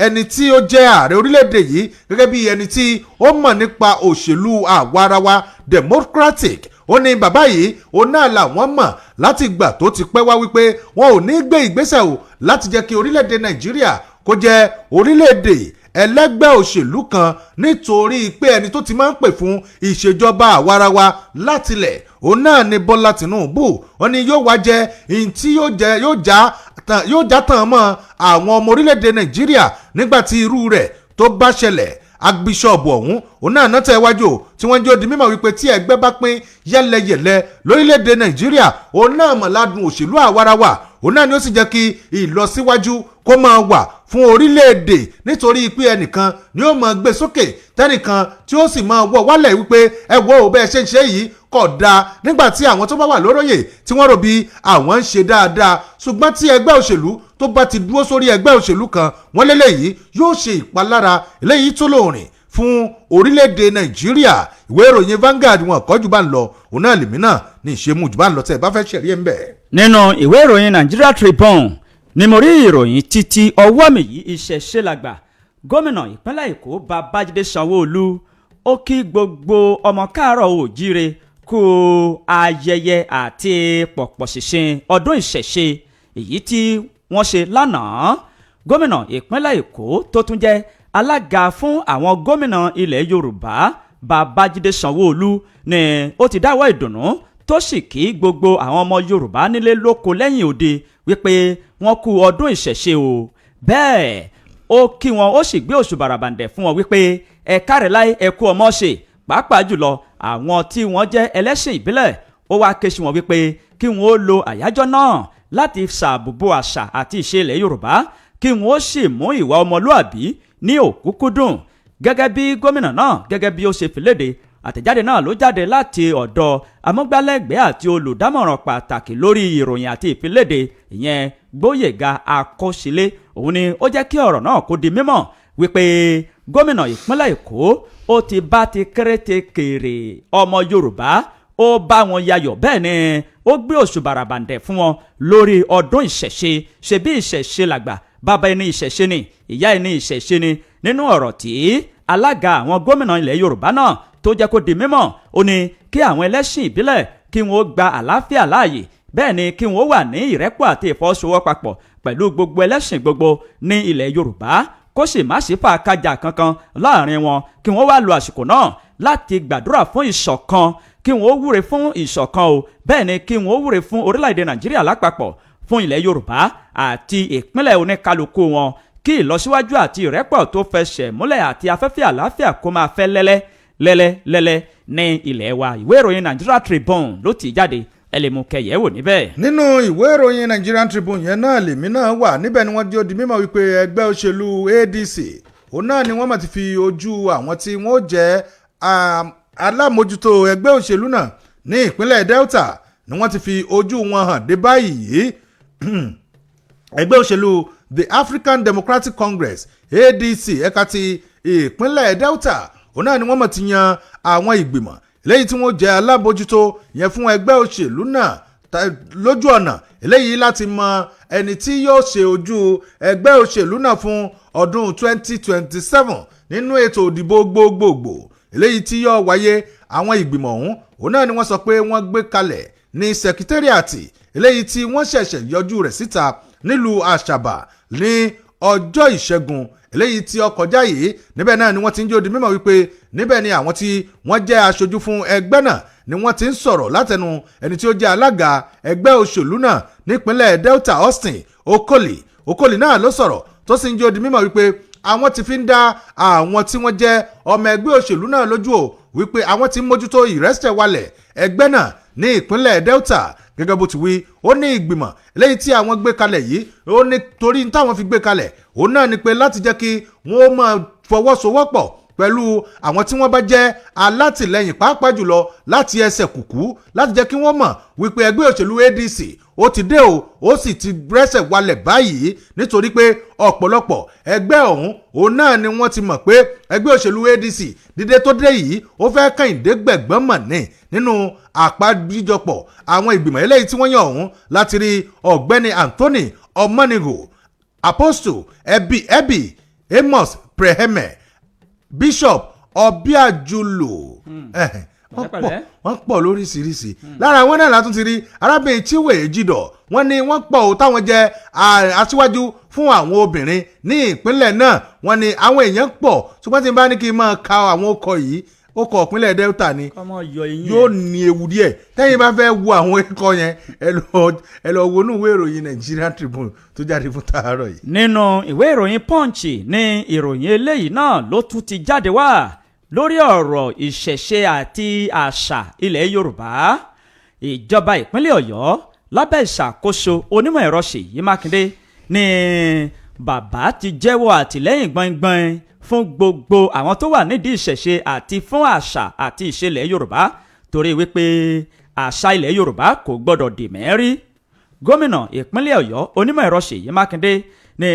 ẹni tí ó jẹ́ ààrẹ orílẹ̀-èdè yìí gẹ́gẹ́ bí ẹni tí ó mọ̀ nípa òṣèlú àwarawa democratic. Ó ní bàbá yìí òun náà làwọn mọ̀ láti gbà tó ti pẹ́ wá wípé wọn ò ní gbé ìgbésẹ̀ o láti jẹ́ kí orílẹ̀-èdè Nàìjíríà kó jẹ́ orílẹ̀-èdè ẹlẹ́gbẹ́ òṣèlú kan nítorí pé ẹni tó ti máa ń pè fún ìṣèjọba àwarawa látilẹ̀ òun náà ni Bọ́lá Tinubu. Ó ní yóò wá jẹ́ ìyìn tí yóò já tàn mọ́ àwọn ọmọ orílẹ̀-èdè Nàìjíríà nígbà tí irú rẹ̀ tó bá ṣẹlẹ̀. Archbishop ọ̀hún òun náà tẹ̀ wájú tí wọ́n jẹ́ ó di mímọ̀ wípé tí ẹgbẹ́ bá pín yẹ́lẹyẹ̀lẹ lórílẹ̀‐èdè Nàìjíríà òun náà mọ̀ ládùn òṣèlú àwarawa òun náà ni ó sì jẹ́ kí ìlọsíwájú kó máa wà fún orílẹ̀‐èdè nítorí pé ẹnìkan ni ó máa gbé sókè tẹ́nìkan tí ó sì máa wọ́ wálẹ̀ wípé ẹ wo ò bẹ́ẹ̀ ṣe ń ṣe yìí kò dáa nígbà tí àwọn tó bá wà lóróyè tí wọ́n rò bí àwọn ń ṣe dáadáa ṣùgbọ́n tí ẹgbẹ́ òṣèlú tó bá ti dúró sórí ẹgbẹ́ òṣèlú kan wọ́n lélẹ́yìí yóò ṣe ìpalára eléyìí tó lóòrìn fún orílẹ̀-èdè Nàìjíríà. Ìwé ìròyìn Vanguard wọn kọ́ jù bá ń lọ òun náà lèmi náà ní ìṣemú jù bá ń lọ tẹ́ ẹ bá fẹ́ ṣẹ̀rí ẹ̀ ń bẹ̀. nínú ìwé ìròyìn Nigeria Tribune ni mo rí ìròyìn títí ọwọ́ mi yìí ìṣẹ̀ṣe làgbà. Gómìnà ìpínlẹ̀ Èkó Babájídé Sanwó-Olú ó kí gbogbo ọmọ káàárọ̀ oòjíire kú ayẹyẹ àti pọ̀pọ̀ ṣìnṣìn ọdún ìṣẹ̀ṣe èyí tí wọ́n ṣe lánàá. Gómìnà ìpínlẹ̀ Èkó tó tún jẹ́ alága fún àwọn gómìnà ilẹ̀ Yorùbá Babájídé Sanwó-Olú ni ó ti dáwọ́ ìdùnnú tó sì kí gbogbo àwọn ọmọ Yorùbá nílé lóko lẹ́yìn òde wípé wọ́n kú ọdún ìṣẹ̀ṣe o. Bẹ́ẹ̀ ó kí wọn ó sì gbé òṣù bàràbàǹdẹ̀ fún wọn wípé ẹ káre láì ẹ kú ọmọ ṣe pàápàá jùlọ àwọn tí wọ́n jẹ́ ẹlẹ́sìn ìbílẹ̀. Ó wá ké sí wọn wípé kí wọn ó lo àyájọ́ náà láti ṣàbùbò àṣà àti ìṣe ilẹ̀ Yorùbá kí wọn ó sì mú ìwà ọmọlúàbí ní òkúkúdùn. Gẹ́gẹ́ bí gómìnà náà gẹ́gẹ́ bí ó ṣe fi léde àtẹ̀jáde náà ló jáde láti ọ̀dọ̀ amúgbálẹ́gbẹ̀ẹ́ àti olùdámọ̀ràn pàtàkì lórí ìròyìn àti ìfiléde ìyẹn Gbóyèga Akọ́ṣílé. Òun ni ó jẹ́ kí ọ̀rọ̀ náà kó di mímọ̀ wípé gómìnà ìpínlẹ̀ Èkó ó ti bá ti kéréte kèrè ọmọ Yorùbá ó bá wọn yayọ̀ bẹ́ẹ̀ ni ó gbé òṣù bàràbàǹdẹ̀ fún wọn lórí ọdún ìṣẹ̀ṣe. ṣe bí ìṣẹ̀ṣe làgbà bàbá ẹni ìṣẹ̀ṣe ni ìyá ẹni ìṣẹ̀ṣe ni. Nínú ọ̀rọ̀ tí alága àwọn gómìnà ilẹ̀ Yorùbá náà tó jẹ́ kó di mímọ̀ ó ní kí àwọn ẹlẹ́sìn ìbílẹ̀ kí wọ́n gba àlàáfíà láàyè bẹ́ẹ̀ ni kí wọ́n wà ní ìrẹ́pọ̀ àti ìfọwọ́sowọ́papọ̀ pẹ̀lú gbogbo ẹlẹ́sìn gbogbo ní ilẹ̀ Yorùbá kó sì má sí fàákàjà kankan láàrin wọn kí wọ́n wá lo àsìkò náà láti gbàdúrà fún ìṣọ̀kan kí wọ́n wúre fún ìṣọ̀kan o bẹ́ẹ̀ ni kí wọ́n wúre fún orílẹ̀-èdè Nàìjíríà lápapọ̀ fún ilẹ̀ Yorùbá àti ìpínlẹ̀ oníkálukú wọn kí ìlọsíwájú àti ìrẹ́pọ̀ tó fẹsẹ̀ múlẹ̀ àti afẹ́fẹ́ àlàáfíà kó máa fẹ́ lẹ́lẹ́ ní ilẹ̀ wa. Ìwé ìròyìn Nigeria Tribune ló ti jáde ẹ lè mú kẹyẹ̀wò níbẹ̀. Nínú ìwé ìròyìn Nigerian Tribune yẹn náà lèmi náà wà níbẹ̀ ni wọ́n di ó di mímọ̀ wípé ẹgbẹ́ òṣèlú ADC òun náà ni wọ́n máa ti fi ojú àwọn tí wọ́n jẹ́ alámòjútó ẹgbẹ́ òṣèlú náà ní ìpínlẹ̀ Delta ni wọ́n ti fi ojú wọn hàn dé báyìí. Ẹgbẹ́ òṣèlú the African Democratic Congress ADC ẹ̀ka ti ìpínlẹ̀ Delta òun náà ni wọ́n mọ̀ ti yan àwọn ìgbìmọ̀ eléyìí tí wọ́n jẹ́ alábòjútó yẹn fún ẹgbẹ́ òṣèlú náà lójú ọ̀nà eléyìí láti mọ ẹni tí yóò ṣe ojú ẹgbẹ́ òṣèlú náà fún ọdún 2027 nínú ètò òdìbò gbogbogbò eléyìí tí yóò wáyé. Àwọn ìgbìmọ̀ ọ̀hún òun náà ni wọ́n sọ pé wọ́n gbé kalẹ̀ ní sẹkítẹ́rìàtì eléyìí tí wọ́n ṣẹ̀ṣẹ̀ yọjú rẹ̀ síta nílùú Àṣàbà ní ọjọ́ ìṣẹ́gun eléyìí tí ó kọjá yìí. Níbẹ̀ náà ni wọ́n ti ń jó di mímọ̀ wípé níbẹ̀ ni àwọn tí wọ́n jẹ́ aṣojú fún ẹgbẹ́ náà ni wọ́n ti ń sọ̀rọ̀ látẹnu ẹni tí ó jẹ́ alága ẹgbẹ́ òṣèlú náà nípínlẹ̀ Delta Austin Okoli náà ló sọ̀rọ̀ tó sì ń jó di mímọ̀ wípé àwọn ti fi ń dá àwọn tí wọ́n jẹ́ ọmọ ẹgbẹ́ òṣèlú náà lójú o wípé àwọn ti ń mójútó ìrẹsẹ̀ walẹ̀ ẹgbẹ́ náà ní ìpínlẹ̀ Delta. Gẹ́gẹ́ bó ti wí ó ní ìgbìmọ̀ eléyìí tí àwọn gbé kalẹ̀ yìí ó ní torí táwọn fi gbé kalẹ̀ òun náà ni pé láti jẹ́ kí wọ́n máa fọwọ́sowọ́pọ̀ pẹ̀lú àwọn tí wọ́n bá jẹ́ alátìlẹyìn pàápàá jùlọ láti ẹsẹ̀ kùkú láti jẹ́ kí wọ́n mọ̀ wípé ẹgbẹ́ òṣèlú ADC ó ti dé o ó sì ti rẹ́sẹ̀ walẹ̀ báyìí nítorí pé ọ̀pọ̀lọpọ̀ ẹgbẹ́ ọ̀hún òun náà ni wọ́n ti mọ̀ pé ẹgbẹ́ òṣèlú ADC dídé tó dé yìí ó fẹ́ kẹ́hìndé gbẹ̀gbọ́n mọ̀ ní nínú àpájọpọ̀ àwọn ìgbìmọ̀ eléyìí tí wọ́n yàn ọ̀hún láti rí ọ̀gbẹ́ni Anthony Omonigo, Apostle Ebi Amos Preheme, Bishop Obiajulo. Wọ́n pọ̀ lóríṣiríṣi. Lára wọn náà látún ti rí arábìnrin Chiwe Ejidọ̀. Wọ́n ní wọ́n pọ̀ ó táwọn jẹ́ aṣíwájú fún àwọn obìnrin ní ìpínlẹ̀ náà. Wọ́n ní àwọn èèyàn pọ̀ ṣùgbọ́n tí n bá ní kí n máa ka àwọn ọkọ̀ yìí ó kọ ìpínlẹ̀ Delta ni yóò ní ewu díẹ̀. Tẹ́yìn bá fẹ́ wo àwọn ikọ̀ yẹn ẹ lọ wo inú ìwé ìròyìn Nigerian Tribune tó jáde fún tàárọ̀ yìí. Nínú ìwé ìròyìn Punch ní ìròyìn eléyìí náà ló tún ti jáde wá lórí ọ̀rọ̀ ìṣẹ̀ṣe àti àṣà ilẹ̀ Yorùbá. Ìjọba ìpínlẹ̀ Ọ̀yọ́ lábẹ́ ìṣàkóso onímọ̀ ẹ̀rọ Ṣèyí Mákindé ní bàbá ti jẹ́wọ́ àtìlẹ́yìn gbọ̀ngbọ̀n fún gbogbo àwọn tó wà nídìí ìṣẹ̀ṣe àti fún àṣà àti ìṣẹ̀lẹ̀ Yorùbá torí wípé àṣà ilẹ̀ Yorùbá kò gbọ́dọ̀ dì mẹ́rí. Gómìnà ìpínlẹ̀ Ọ̀yọ́ onímọ̀ ẹ̀rọ Ṣèyí Mákindé ni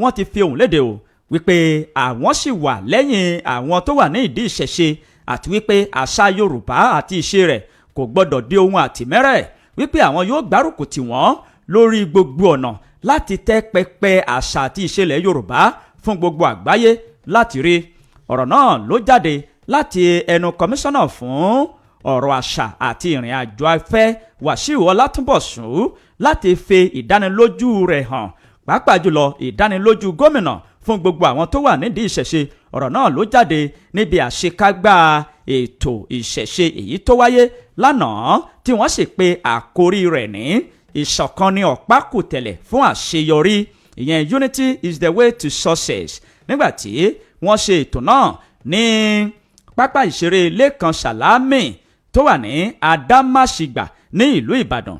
wọ́n ti fi ohùn léde o wípé àwọn sì wà lẹ́yìn àwọn tó wà ní ìdí ìṣẹ̀ṣe àti wípé àṣà Yorùbá àti ìṣe rẹ̀ kò gbọ́dọ̀ di ohun àtìmẹ́rẹ̀ wípé àwọn yóò gbárùkù tì wọ́n lórí gbogbo ọ̀nà láti tẹ́ pẹpẹ àṣà àti ìṣẹ̀lẹ̀ Yorùbá fún gbogbo àgbáyé láti rí. Ọ̀rọ̀ náà ló jáde láti ẹnu kọmíṣánná fún ọ̀rọ̀ àṣà àti ìrìn àjò afẹ́ Wàsíù Ọlátúnbọ̀sún láti fi ìdánilójú rẹ̀ hàn pàápàá jùlọ ìdánilójú gómìnà fún gbogbo àwọn tó wà nídìí ìṣẹ̀ṣe. Ọ̀rọ̀ náà ló jáde níbi àṣekágbá ètò ìṣẹ̀ṣe èyí tó wáyé lánàá tí wọ́n sì pe àkórí rẹ̀ ní ìṣọ̀kan ní ọ̀pákùtẹ̀lẹ̀ fún àṣeyọrí, ìyẹn Unity is the way to success. Nígbàtí wọ́n ṣe ètò náà ní pápá ìṣeré Lẹ́kan Sàlámì tó wà ní Adámáṣigbà ní ìlú Ìbàdàn.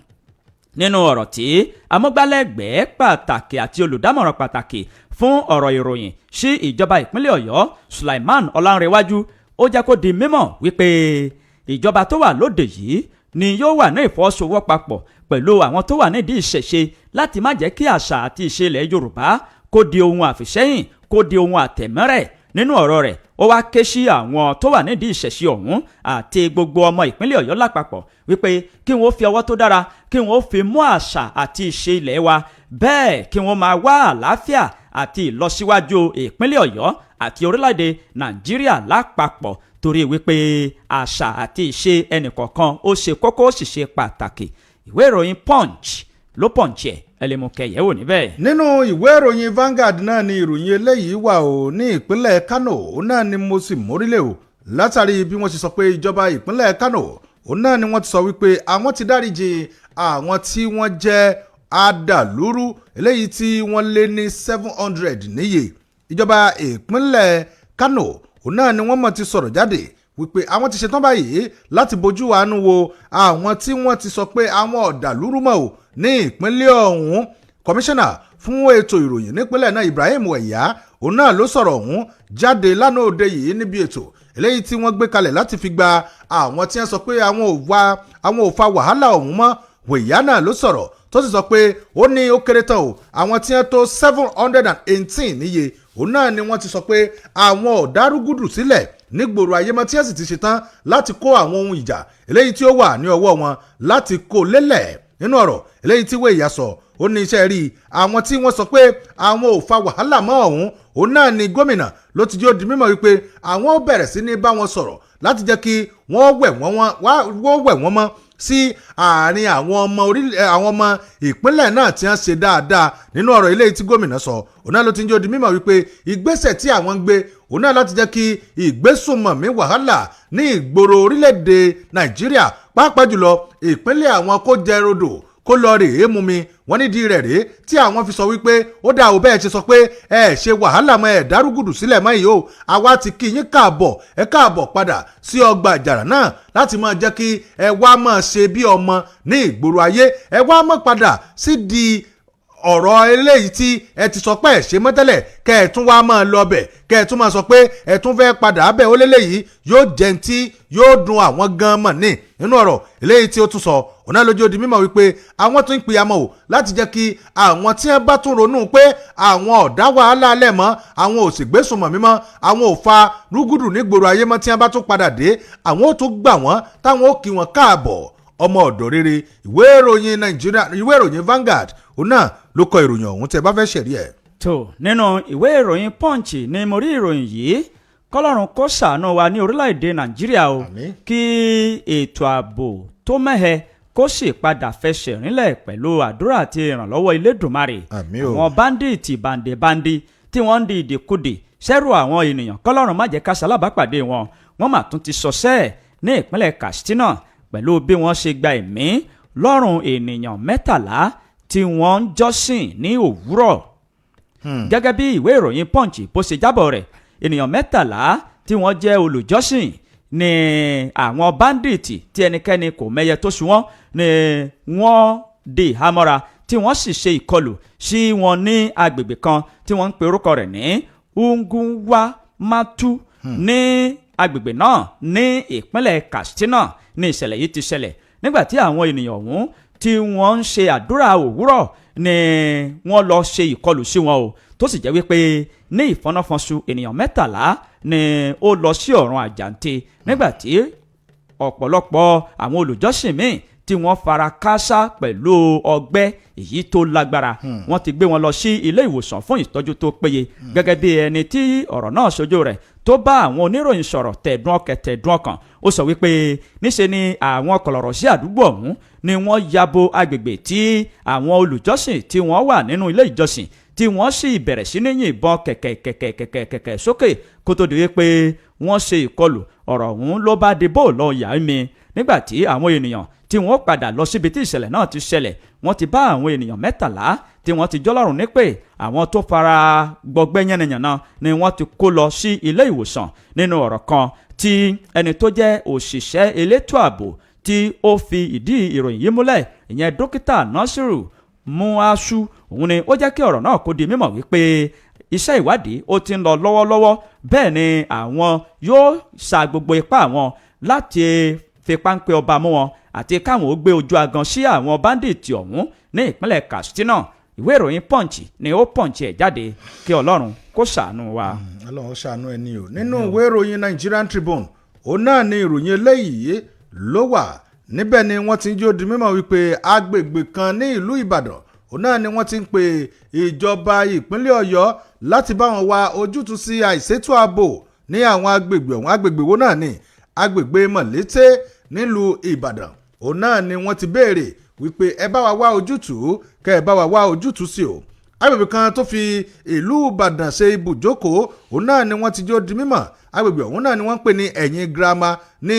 Nínú ọ̀rọ̀ tí amúgbálẹ́gbẹ̀ẹ́ pàtàkì àti olùdámọ̀ràn pàtàkì fún ọ̀rọ̀ ìròyìn sí ìjọba ìpínlẹ̀ Ọ̀yọ́ Sulaiman Ọlánrewájú ó jẹ́ kó di mímọ̀ wípé ìjọba tó wà lóde yìí ni yóò wà ní ìfọwọ́sowọ́papọ̀ pẹ̀lú àwọn tó wà nídìí ìṣẹ̀ṣe láti má jẹ́ kí àṣà àti ìṣẹ̀lẹ̀ Yorùbá kó di ohun àfìsẹ́yìn kó di ohun àtẹ̀mẹ́rẹ̀. Nínú ọ̀rọ̀ rẹ̀ ó wá ké sí àwọn tó wà nídìí ìṣẹ̀ṣe ọ̀hún àti gbogbo ọmọ ìpínlẹ̀ Ọ̀yọ́ lápapọ̀ wípé kí wọ́n fi ọwọ́ tó dára kí wọ́n fi mú àṣà àti ìṣe ilẹ̀ wa, bẹ́ẹ̀ kí wọ́n máa wá àlàáfíà àti ìlọsíwájú ìpínlẹ̀ Ọ̀yọ́ àti orílẹ̀-èdè Nàìjíríà lápapọ̀ torí wípé àṣà àti ìṣe ẹnìkọ̀ọ̀kan ó ṣe kókó ó sì ṣe pàtàkì. Ìwé ìròyìn Punch ló pọ̀nchì ẹ̀ ẹlẹ́mùkẹ́ yẹ̀wò níbẹ̀. Nínú ìwé ìròyìn Vanguard náà ni ìròyìn eléyìí wà ó ní ìpínlẹ̀ Kano náà ni mo sì mórílẹ̀ o látàrí bí wọ́n ti sọ pé ìjọba ìpínlẹ̀ Kano náà ni wọ́n ti sọ wípé àwọn ti dáríjì àwọn tí wọ́n jẹ́ adàlúrú eléyìí tí wọ́n lé ní 700 níye. Ìjọba ìpínlẹ̀ Kano náà ni wọ́n mọ̀ ti sọ̀rọ̀ jáde wípé àwọn ti ṣetán báyìí láti bójú àánú wo àwọn tí wọ́n ti sọ pé àwọn ọ̀dàlúrú mọ̀ ò ní ìpínlẹ̀ ọ̀hún. Kọmíṣánná fún ètò ìròyìn nípínlẹ̀ náà Ibrahim Wẹ̀yà òun náà ló sọ̀rọ̀ ọ̀hún jáde lánàá òde yìí níbi ètò eléyìí tí wọ́n gbé kalẹ̀ láti fi gba àwọn tí wọ́n sọ pé àwọn ò fa wàhálà ọ̀hún mọ́. Wèyánà ló sọ̀rọ̀ tó sì sọ pé ó ní ó kéré tán o àwọn tí wọ́n tó 718 níye òun náà ni wọ́n ti sọ pé àwọn ò dárúgúdù sílẹ̀ nígboro ayé mọ́ tí ẹ̀ sì ti ṣetán láti kó àwọn ohun ìjà eléyìí tí ó wà ní ọwọ́ wọn láti kó lélẹ̀. Nínú ọ̀rọ̀ eléyìí tí Wèyá sọ ó ní iṣẹ́ rí àwọn tí wọ́n sọ pé àwọn ò fa wàhálà mọ́ ọ̀hún òun náà ni gómìnà ló ti jẹ́ ó di mímọ̀ wípé àwọn ó bẹ̀rẹ̀ sí ní bá wọn sọ̀rọ̀ láti jẹ́ kí wọ́n wẹ̀ wọ́n mọ́ sí àárín àwọn ọmọ ìpínlẹ̀ náà tí wọ́n ṣe dáadáa. Nínú ọ̀rọ̀ ilé tí gómìnà sọ òun náà ló ti ń jẹ́ ó di mímọ̀ wípé ìgbésẹ̀ tí àwọn ń gbé òun náà láti jẹ́ kí ìgbésùnmọ̀mí wàhálà ní ìgboro orílẹ̀-èdè Nàìjíríà pàápàá jùlọ ìpínlẹ̀ àwọn kó jẹ rodò kó lọ rèé mú mi wọ́n nídìí rẹ̀ rèé tí àwọn fi sọ wípé ó dà ó bẹ́ẹ̀ ṣe sọ pé ẹ ṣe wàhálà mọ́ ẹ dárúgùdù sílẹ̀ mọ́ yìí o àwa ti kí yín káàbọ̀ padà sí ọgbà àjàrà náà láti máa jẹ́ kí ẹ wá máa ṣe bí ọmọ ní ìgboro ayé ẹ wá máa padà sí di ọ̀rọ̀ eléyìí tí ẹ ti sọ pé ẹ ṣe mọ́tẹ́lẹ̀ kẹ́ ẹ tún wá máa lọ bẹ̀ kẹ́ ẹ tún máa sọ pé ẹ tún fẹ́ padà bẹ̀ ó léléyìí yóò jẹ́ tí yóò dùn àwọn gan mọ̀ ní. Nínú ọ̀rọ̀ eléyìí tí ó tún sọ ọ̀nà lójú di mímọ̀ wípé àwọn tún ń pìyàmọ̀ o láti jẹ́ kí àwọn tí wọ́n bá tún ronú pé àwọn ọ̀dá wàhálà alẹ́ mọ́ àwọn ò sì gbésùnmọ̀ mímọ́ àwọn ò fa rúgùdù nígboro ayé mọ́ tí wọ́n bá tún padà dé àwọn ò tún gbà wọ́n táwọn ó kí wọn káàbọ̀. Ọmọ ọ̀dọ̀ rere ìwé ìròyìn Vanguard òun náà ló kọ ìròyìn ọ̀hún tẹ́ bá fẹ́ ṣẹ̀rí ẹ̀. tó nínú ìwé ìròyìn Punch ni mo rí ìròyìn yìí kọ́lọ́run kó ṣàánú wa ní orílẹ̀-èdè Nàìjíríà o kí ètò ààbò tó mẹ́hẹ kó sì padà fẹsẹ̀ rinlẹ̀ pẹ̀lú àdúrà àti ìrànlọ́wọ́ Elédùmarè. Àwọn báńdíìtì bàǹdẹ̀bàǹdẹ̀ tí wọ́n ń di ìdìkudì sẹ́rù àwọn ènìyàn kọ́lọ́run má jẹ́ ká ṣalábàápàdé wọn wọ́n mà tún ti sọsẹ́ ní ìpínlẹ̀ Katsina pẹ̀lú bí wọ́n ṣe gba ẹ̀mí lọ́rùn ènìyàn 13 tí wọ́n ń jọ́sìn ní òwúrọ̀. Gẹ́gẹ́ bí ìwé ìròyìn Punch bó ṣe jábọ̀ rẹ̀ ènìyàn 13 tí wọ́n jẹ́ olùjọ́sìn ní àwọn báńdíìtì tí ẹnikẹ́ni kò mẹ́yẹ tó ṣu wọ́n ni wọ́n dè hámọ́ra tí wọ́n sì ṣe ìkọlù sí wọn ní agbègbè kan tí wọ́n ń pe orúkọ rẹ̀ ní Ungwamatu ní agbègbè náà ní ìpínlẹ̀ Katsina ní ìṣẹ̀lẹ̀ yìí ti ṣẹlẹ̀ nígbà tí àwọn ènìyàn ọ̀hún tí wọ́n ń ṣe àdúrà òwúrọ̀ ni wọ́n lọ ṣe ìkọlù sí wọn o tó sì jẹ́ wípé ní ìfọ́náfọ́nṣu ènìyàn 13 ni ó lọ sí ọ̀run àjàǹtẹ̀ nígbà tí ọ̀pọ̀lọpọ̀ àwọn olùjọ́sìn míì tí wọ́n fara káásá pẹ̀lú ọgbẹ́ èyí tó lágbára wọ́n ti gbé wọn lọ sí ilé ìwòsàn fún ìtọ́jú tó péye gẹ́gẹ́ bí ẹni tí ọ̀rọ̀ náà ṣojú rẹ̀ tó bá àwọn oníròyìn sọ̀rọ̀ tẹ̀dùn ọkàn ó sọ wípé níṣe ni àwọn kọ̀lọ̀rọ̀ sí àdúgbò ọ̀hún ni wọ́n yabo agbègbè tí àwọn olùjọ́sìn tí wọ́n wà nínú ilé ìjọsìn tí wọ́n sì bẹ̀rẹ̀ sí ní yìnbọn kẹ̀kẹ́ sókè kó tó di wípé wọ́n ṣe ìkọlù ọ̀rọ̀ ọ̀hún ló bá di bó lọ yà mí nígbà tí àwọn ènìyàn tí wọ́n padà lọ síbi tí ìṣẹ̀lẹ̀ náà ti ṣẹlẹ̀ wọ́n ti bá àwọn ènìyàn 13 tí wọ́n ti jọ́lọ́rùn nípè àwọn tó fara gbọgbẹ́ yánnayànna ni wọ́n ti kó lọ sí ilé ìwòsàn nínú ọ̀rọ̀ kan tí ẹni tó jẹ́ òṣìṣẹ́ elétò ààbò tí ó fi ìdí ìròyìn yìí múlẹ̀ ìyẹn dókítà Nasiru Muasu òun ni ó jẹ́ kí ọ̀rọ̀ náà kó di mímọ̀ wípé iṣẹ́ ìwádìí ó ti ń lọ lọ́wọ́lọ́wọ́ bẹ́ẹ̀ ni àwọn yóò sa gbogbo ipá wọn láti fi páńpẹ́ ọba mú wọn àti káwọn ó gbé ojú agan sí àwọn báńdíìtì ọ̀hún ní ìpínlẹ̀ Katsina ìwé ìròyìn Punch ni ó Punch ẹ̀ jáde kí Ọlọ́run kó ṣàánú wa. Ọlọ́run ṣàánú ẹni o nínú ìwé ìròyìn Nigerian Tribune òun náà ni ìròyìn eléyìí ló wà níbẹ̀ ni wọ́n ti ń jó di mímọ̀ wípé agbègbè kan ní ìlú Ìbàdàn òun náà ni wọ́n ti ń pe ìjọba ìpínlẹ̀ Ọ̀yọ́ láti bá wọn wá ojútùú sí àìsétò ààbò ní àwọn agbègbè ọ̀hún agbègbè wo náà ni agbègbè Mọ̀lété nílùú Ìbàdàn òun náà ni wọ́n ti béèrè wípé ẹ bá wa wá ojútùú kẹ́ ẹ bá wa wá ojútùú sí o agbègbè kan tó fi ìlú Ìbàdàn ṣe ibùjókòó òun náà ni wọ́n ti jó di mímọ̀ agbègbè ọ̀hún náà ni wọ́n ń pè ní ẹ̀yìn girama ní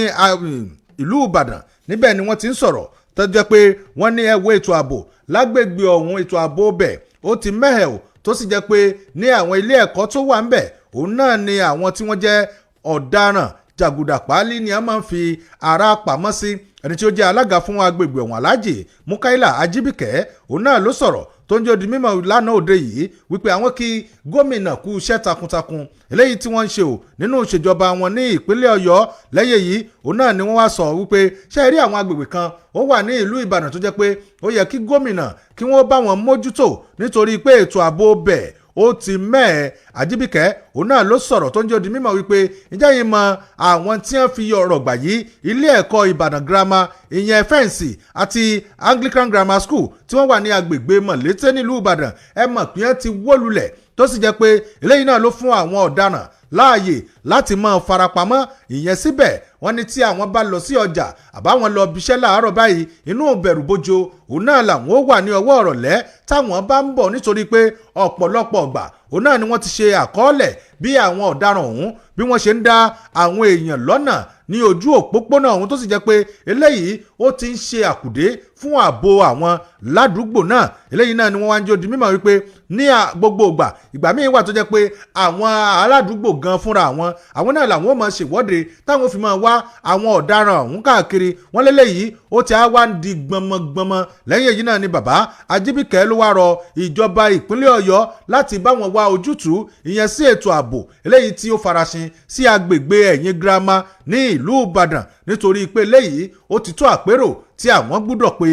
ìlú Ìbàdàn níbẹ̀ ni wọ́n ti ń sọ̀rọ̀ tó jẹ́ pé wọ́n ní ẹ wo ètò ààbò lágbègbè ọ̀hún ètò ààbò bẹ̀ ó ti mẹ́hẹ̀ o tó sì jẹ́ pé ní àwọn ilé ẹ̀kọ́ tó wà ń bẹ̀ òun náà ni àwọn tí wọ́n jẹ́ ọ̀daràn jàgùdà páálí ni a máa ń fi ara pamọ́ sí ẹni tí ó jẹ́ alága fún agbègbè ọ̀hún Alhaji Mukaila Ajibike òun náà ló sọ̀rọ̀ tó ń jẹ́ di mímọ̀ lánàá òde yìí wípé àwọn kí gómìnà kú iṣẹ́ takuntakun eléyìí tí wọ́n ń ṣe ò nínú ìṣèjọba wọn ní ìpínlẹ̀ Ọ̀yọ́ lẹ́yìn yìí òun náà ni wọ́n wá sọ wípé ṣé rí àwọn agbègbè kan ó wà ní ìlú Ìbàdàn tó jẹ́ pé ó yẹ kí gómìnà kí wọ́n bá wọn mójútó nítorí pé ètò ààbò bẹ̀ ó ti mẹ́ẹ̀. Àjíbíkẹ́ òun náà ló sọ̀rọ̀ tó ń jẹ́ di mímọ̀ wípé ìjẹ́ yìí mọ àwọn tí wọ́n fi ọ̀rọ̀ gbà yí ilé ẹ̀kọ́ Ìbàdàn girama ìyẹn fẹ́ǹsì àti Anglican Grammar School tí wọ́n wà ní agbègbè Mọ̀lété nílùú Ìbàdàn ẹ mọ̀ pé wọ́n ti wó lulẹ̀ tó sì jẹ́ pé eléyìí náà ló fún àwọn ọ̀daràn láàyè láti máa farapamọ́ ìyẹn síbẹ̀ wọ́n ní tí àwọn bá lọ sí ọjà àbáwọn lọ bíṣẹ́ láàárọ̀ báyìí inú bẹ̀rù bojo òun náà làwọn ó wà ní ọwọ́ ọ̀rọ̀lẹ́ táwọn bá ń bọ̀ nítorí pé ọ̀pọ̀lọpọ̀ ọgbà òun náà ni wọ́n ti ṣe àkọọ́lẹ̀ bí àwọn ọ̀daràn ọ̀hún bí wọ́n ṣe ń dá àwọn èèyàn lọ́nà ní ojú òpópónà ọ̀hún tó sì jẹ́ pé eléyìí ó ti ń ṣe àkùdé fún ààbò àwọn ládùúgbò náà eléyìí náà ni wọ́n wá ń jẹ́ di mímọ̀ wípé ní gbogbo ìgbà míì wà tó jẹ́ pé àwọn aládùúgbò gan fúnra àwọn náà làwọn ó máa ṣèwọ́de táwọn fi máa wá àwọn ọ̀daràn ọ̀hún káàkiri wọ́n lélẹ́yìí ó ti á wá ń di gbọmọgbọmọ lẹ́yìn èyí náà ni bàbá Ajíbíkẹ́ ló wá rọ ìjọba ìpínlẹ̀ Ọ̀yọ́ láti bá wọn wá ojútùú ìyẹn sí ètò ààbò eléyìí tí ó farasin sí agbègbè ẹ̀yìn girama ní ìlú Ìbàdàn nítorí pé eléyìí ó ti tó àpérò tí àwọn gbúdọ̀ pé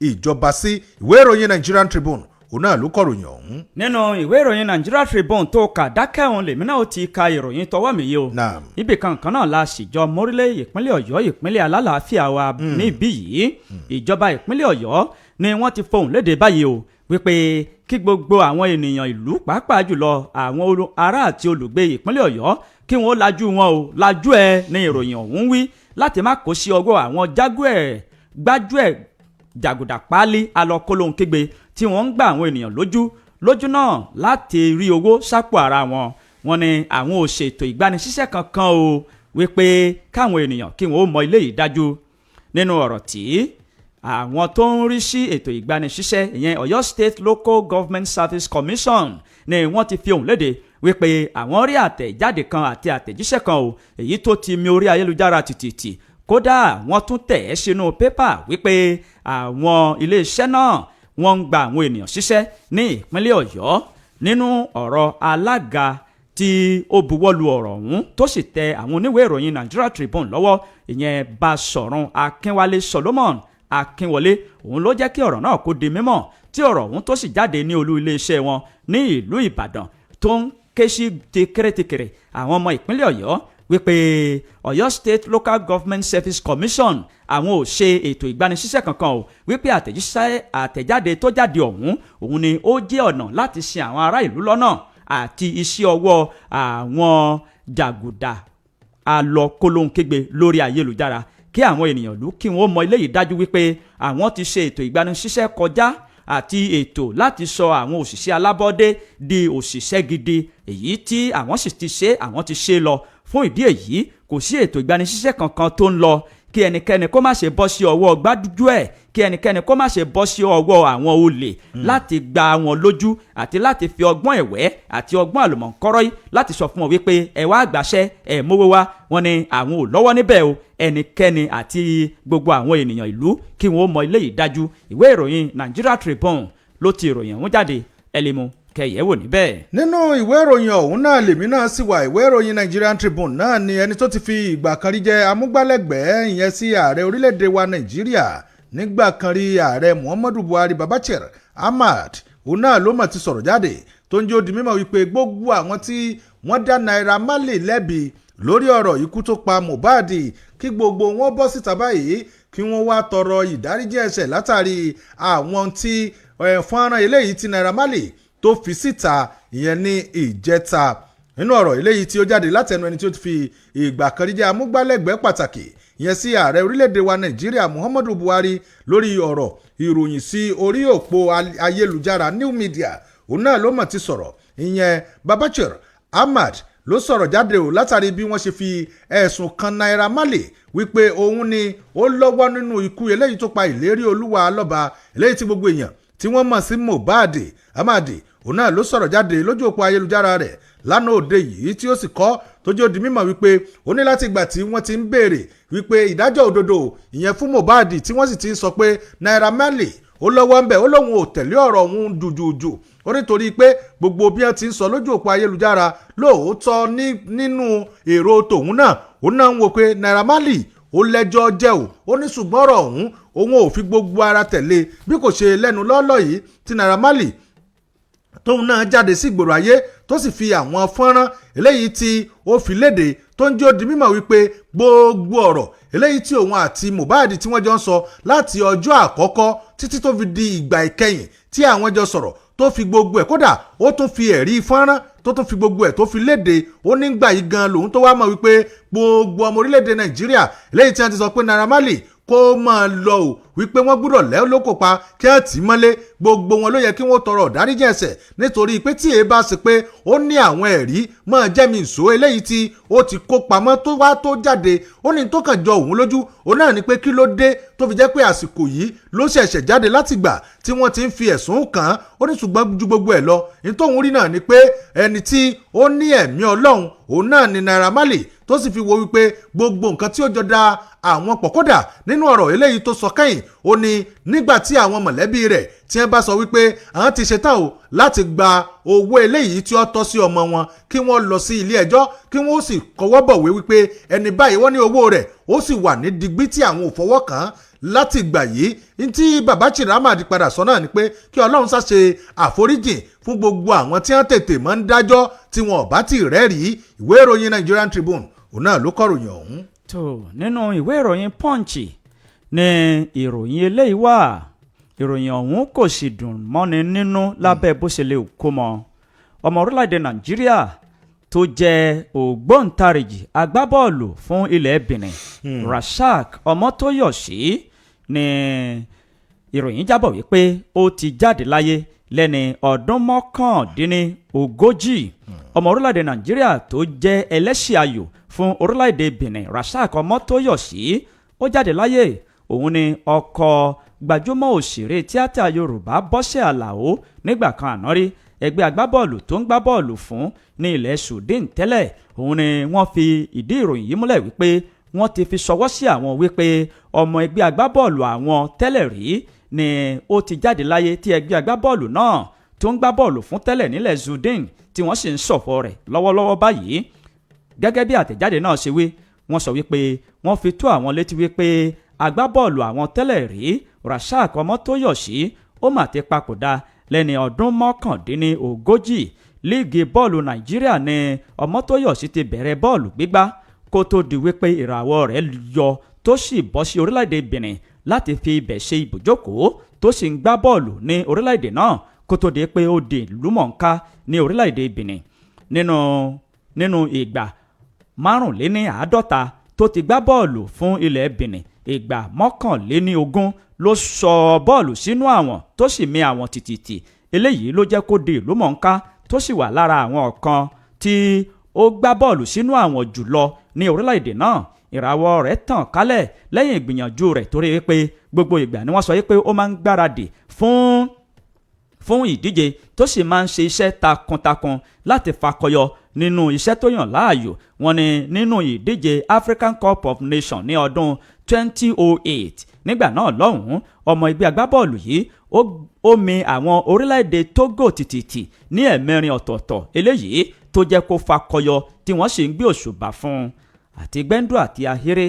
ìjọba sí. ìwé ìròyìn Nigerian Tribune òun náà ló kọ̀ròyìn ọ̀hún. nínú ìwé ìròyìn Nigeria Tribune tó kà dákẹ́hùn lèmi náà ó ti ka ìròyìn tọwọ́ mi yìí o. ibì kankan náà la ṣìjọ mórílẹ̀ ìpínlẹ̀ Ọ̀yọ́ ìpínlẹ̀ alálàáfíà wa níbí yìí ìjọba ìpínlẹ̀ Ọ̀yọ́ ni wọ́n ti fohùn léde báyìí o wípé kí gbogbo àwọn ènìyàn ìlú pàápàá jùlọ àwọn ará àti olùgbé ìpínlẹ̀ Ọ̀yọ́ kí wọ́n lajú wọn o lajú ẹ ní ìròyìn ọ̀hún wí láti má kó sí ọwọ́ àwọn gbájúẹ̀ jàgùdà páálí alọ́kólóhunkégbe tí wọ́n ń gba àwọn ènìyàn lójú náà láti rí owó sápò ara wọn. wọ́n ní àwọn ò ṣètò ìgbanisíṣẹ́ kankan o wípé káwọn ènìyàn kí wọ́n ó mọ ilé yìí dájú. nínú ọ̀rọ̀ tí àwọn tó ń rí sí ètò ìgbanisíṣẹ́ ìyẹn Ọ̀yọ́ State Local Government Service Commission ni wọ́n ti fi ohùn léde wípé àwọn rí àtẹ̀jáde kan àti àtẹ̀jíṣẹ́ kan o èyí tó ti mi orí ayélujára tìtìtì kódà wọ́n tún tẹ̀ ẹ́ sínú pépà wípé àwọn iléeṣẹ́ náà wọ́n ń gba àwọn ènìyàn ṣiṣẹ́ ní ìpínlẹ̀ Ọ̀yọ́. nínú ọ̀rọ̀ alága tí ó buwọ́lu ọ̀rọ̀ ọ̀hún tó sì tẹ àwọn oníwèé ìròyìn Nigeria Tribune lọ́wọ́ ìyẹn Basọ̀run Akínwálé Solomon Akínwọlé òun ló jẹ́ kí ọ̀rọ̀ náà kó di mímọ̀ tí ọ̀rọ̀ ọ̀hún tó sì jáde ní olú iléeṣẹ́ wọn ní ìlú Ìbàdàn tó ń ké sí tìkẹrẹtìkẹrẹ àwọn ọmọ ìpínlẹ̀ Ọ̀yọ́ wípé Ọ̀yọ́ State Local Government Service Commission àwọn ò ṣe ètò ìgbanisíṣẹ́ kankan o wípé àtẹ̀jáde tó jáde òun ni ó jẹ́ ọ̀nà láti ṣì àwọn ará ìlú lọ́nà àti iṣẹ́ ọwọ́ àwọn jàgùdà alọ́kólóhunkégbe lórí ayélujára kí àwọn ènìyàn ìlú kí wọ́n mọ eléyìí dájú wípé àwọn ti ṣe ètò ìgbanisíṣẹ́ kọjá àti ètò láti sọ àwọn òṣìṣẹ́ alábọ́dé di òṣìṣẹ́ gidi èyí tí àwọn sì ti ṣe lọ. fún ìdí èyí kò sí ètò ìgbanisíṣẹ́ kankan tó ń lọ kí ẹnikẹ́ni kó má ṣe bọ́ sí ọwọ́ gbájú ẹ̀ kí ẹnikẹ́ni kó má ṣe bọ́ sí ọwọ́ àwọn olè láti gba wọn lójú àti láti fi ọgbọ́n ẹ̀wẹ́ àti ọgbọ́n àlùmọ̀ǹkọ́rọ́ yìí láti sọ fún wọn wípé ẹ wá àgbàṣẹ́ ẹ mówó wá. wọn ni àwọn ò lọ́wọ́ níbẹ̀ o ẹnikẹ́ni àti gbogbo àwọn ènìyàn ìlú kí wọ́n mọ ilé yìí dájú. ìwé ìròyìn Nigeria Tribune ló ti ìròyìn ọ̀hún jáde ẹlẹ́mu kẹyẹ̀wò níbẹ̀. nínú ìwé ìròyìn ọ̀hún náà lèmi náà sì wà. ìwé ìròyìn Nigerian Tribune náà ni ẹni tó ti fi ìgbà kan rí jẹ́ amúgbálẹ́gbẹ̀ẹ́ ìyẹn sí ààrẹ orílẹ̀-èdè wa Nàìjíríà nígbà kan rí ààrẹ Muhammadu Buhari Babachir Ahmad òun náà ló mọ̀ ti sọ̀rọ̀ jáde tó ń jẹ́ ó di mímọ̀ wípé gbogbo àwọn tí wọ́n dá Naira Marley lẹ́bi lórí ọ̀rọ̀ ikú tó pa Mohbad kí gbogbo wọn bọ́ síta báyìí kí wọ́n wá tọrọ ìdáríjì ẹ̀ṣẹ̀ látàrí àwọn tí fọ́nrán eléyìí tí Naira Marley tó fi síta ìyẹn ní ìjẹta. nínú ọ̀rọ̀ eléyìí tí ó jáde látẹnu ẹni tí ó ti fi ìgbà kan rí jẹ́ amúgbálẹ́gbẹ̀ẹ́ pàtàkì ìyẹn sí ààrẹ orílẹ̀-èdè wa Nàìjíríà Muhammadu Buhari lórí ọ̀rọ̀ ìròyìn sí orí òpó ayélujára new media òun náà ló mọ̀ ti sọ̀rọ̀ ìyẹn Babachir Ahmad ló sọ̀rọ̀ jáde o látàrí bí wọ́n ṣe fi ẹ̀sùn kan Naira Marley wípé òun ni ó lọ́wọ́ nínú ikú eléyìí tó pa ìlérí olúwa lọ́ba eléyìí tí gbogbo èèyàn tí wọ́n mọ̀ sí Mohbad Ahmad òun náà ló sọ̀rọ̀ jáde lójú òpó ayélujára rẹ̀ lánàá òde yìí tí ó sì kọ tó jẹ́ ó di mímọ̀ wípé ó ní láti ìgbà tí wọ́n ti ń béèrè wípé ìdájọ́ òdodo ìyẹn fún Mohbad tí wọ́n sì ti ń sọ pé Naira Marley ó lọ́wọ́ ń bẹ̀ ó lóun ò tẹ̀lé ọ̀rọ̀ òun jùjùjù ó nítorí pé gbogbo bí wọ́n ti ń sọ lójú òpó ayélujára lóòótọ́ nínú èrò tòun náà ó náà ń wo pé Naira Marley ó lẹ́jọ́ jẹ́ ó ní ṣùgbọ́n ọ̀rọ̀ òun ò fi gbogbo ara tẹ̀lé bí kò ṣe lẹ́nu lọ́lọ́ yìí tí Naira Marley tóun náà jáde sí ìgboro ayé tó sì fi àwọn fọ́nrán eléyìí tí ó fi léde tó ń jẹ́ ó di mímọ̀ wípé gbogbo ọ̀rọ̀ eléyìí tí òun àti Mohbad tí wọ́n jọ ń sọ láti ọjọ́ àkọ́kọ́ títí tó fi di ìgbà ìkẹyìn tí àwọn jọ sọ̀rọ̀ tó fi gbogbo ẹ̀ kódà ó tún fi ẹ̀rí fọ́nrán tó tún fi gbogbo ẹ̀ tó fi léde ó nígbà yìí gan lòun tó wá mọ̀ wípé gbogbo ọmọ orílẹ̀-èdè Nàìjíríà eléyìí tí wọ́n ti sọ pé Naira Marley kó máa lọ ò wípé wọ́n gbúdọ̀ lẹ́ lóko pa kí ẹ̀ tì í mọ́lé gbogbo wọn ló yẹ kí wọ́n tọrọ ìdáríjì ẹ̀ṣẹ̀ nítorí pé tí èé bá ṣe pé ó ní àwọn ẹ̀rí máa jẹ́mi ìṣó eléyìí tí ó ti kó pamọ́ tó wá tó jáde ó ní tó kàn jọ òun lójú òun náà ni pé kí ló dé tó fi jẹ́ pé àsìkò yìí ló ṣẹ̀ṣẹ̀ jáde látìgbà tí wọ́n ti ń fi ẹ̀sùn kàn án ó ní ṣùgbọ́n ju gbogbo ẹ̀ lọ ní tóun rí náà ni pé ẹni tí ó ní ẹ̀mí Ọlọ́run òun náà ni Naira Marley tó sì fi wo wípé gbogbo nǹkan tí ó jọ da àwọn pọ̀ kódà nínú ọ̀rọ̀ eléyìí tó sọ kẹ́yìn ó ní nígbà tí àwọn mọ̀lẹ́bí rẹ̀ tí wọ́n bá sọ wípé àwọn ti ṣetán o láti gba owó eléyìí tí ó tọ́ sí ọmọ wọn kí wọ́n lọ sí ilé ẹjọ́ kí wọ́n sì kọwọ́ bọ̀wé wípé ẹni báyìí wọ́n ní owó rẹ̀ ó sì wà ní digbí tí àwọn ò fọwọ́ kàn án láti ìgbà yìí tí bàbá Chiramad padà sọ náà ni pé kí Ọlọ́run ṣàṣe àforíjìn fún gbogbo àwọn tí wọ́n tètè máa ń dájọ́ tí wọn ò bá ti rẹ́rìí ìwé ìròyìn Nigerian Tribune òun náà ló kọ̀ròyìn ọ̀hún. tó nínú ìwé ìròyìn Punch ní ìròyìn eléyìí wà ìròyìn ọ̀hún kò sì dùn mọ́ni nínú lábẹ́ bó ṣe lè kó mọ́ ọmọ orílẹ̀-èdè Nàìjíríà tó jẹ́ ògbóǹtarìgì agbábọ́ọ̀lù fún ilẹ̀ Benin Rasaq Ọmọ́tóyọ̀sí ní ìròyìn jábọ̀ wípé ó ti jáde láyé lẹ́ni ọdún mọ́kàndínlógójì ọmọ orílẹ̀-èdè Nàìjíríà tó jẹ́ ẹlẹ́ṣin ayò fún orílẹ̀-èdè Benin Rasaq Ọmọ́tóyọ̀sí ó jáde láyé òun ni ọkọ gbajúmọ̀ òṣèré tíátà Yorùbá Bọ́sẹ̀ Àlàó nígbà kan àná rí ẹgbẹ́ agbábọ́ọ̀lù tó ń gbá bọ́ọ̀lù fún ní ilẹ̀ Sudan tẹ́lẹ̀ òun ni wọ́n fi ìdí ìròyìn yìí múlẹ̀ wípé wọ́n ti fi ṣọwọ́ sí àwọn wípé ọmọ ẹgbẹ́ agbábọ́ọ̀lù àwọn tẹ́lẹ̀ rí ni ó ti jáde láyé tí ẹgbẹ́ agbábọ́ọ̀lù náà tó ń gbá bọ́ọ̀lù fún tẹ́lẹ̀ nílẹ̀ Sudan tí wọ́n sì ń ṣọ̀fọ̀ rẹ̀ lọ́wọ́lọ́wọ́ báyìí gẹ́gẹ́ bí àtẹ̀jáde náà ṣe wí wọ́n sọ wípé wọ́n fi tó àwọn létí wípé agbábọ́ọ̀lù àwọn tẹ́lẹ̀ rí Rasaq Ọmọ́tóyọ̀sí ó mà ti papòdà lẹ́ni ọdún mọ́kàndínlógójì líìgì bọ́ọ̀lù Nàìjíríà ni Ọmọ́tóyọ̀sí ti bẹ̀rẹ̀ bọ́ọ̀lù gbígbá kó tó di wípé ìràwọ̀ rẹ̀ yọ tó sì bọ́ sí orílẹ̀-èdè Benin láti fi ibẹ̀ ṣe ibùjókòó tó sì ń gbá bọ́ọ̀lù ní orílẹ̀-èdè náà kó tó di pé ó di ìlúmọ̀ọ́ká ní orílẹ̀-èdè Benin nínú ìgbà 55 tó ti gbá bọ́ọ̀lù fún ilẹ̀ Benin ìgbà 21 ló sọ bọ́ọ̀lù sínú àwọn tó sì mì àwọn tìtìtì eléyìí ló jẹ́ kó di ìlúmọ̀ọ́ká tó sì wà lára àwọn kan tí ó gbá bọ́ọ̀lù sínú àwọn jùlọ ní orílẹ̀-èdè náà ìràwọ̀ rẹ̀ tàn kálẹ̀ lẹ́yìn ìgbìyànjú rẹ̀ torí pé gbogbo ìgbà ni wọ́n sọ pé ó máa ń gbáradì fún ìdíje tó sì máa ń ṣe iṣẹ́ takuntakun láti fakọyọ nínú iṣẹ́ tó yàn láàyò wọ́n ní nínú ìdíje African Cup of Nations ní ọdún 2008 nígbà náà lọ́hùn-ún ọmọ ẹgbẹ́ agbábọ́ọ̀lù yìí ó mì àwọn orílẹ̀-èdè Togo tìtìtì ní ẹ̀mẹrin ọ̀tọ̀ọ̀tọ̀ eléyìí tó jẹ́ kó fakọyọ tí wọ́n sì ń gbé òṣùbà fún un àti gbẹ́ndú àti ahéré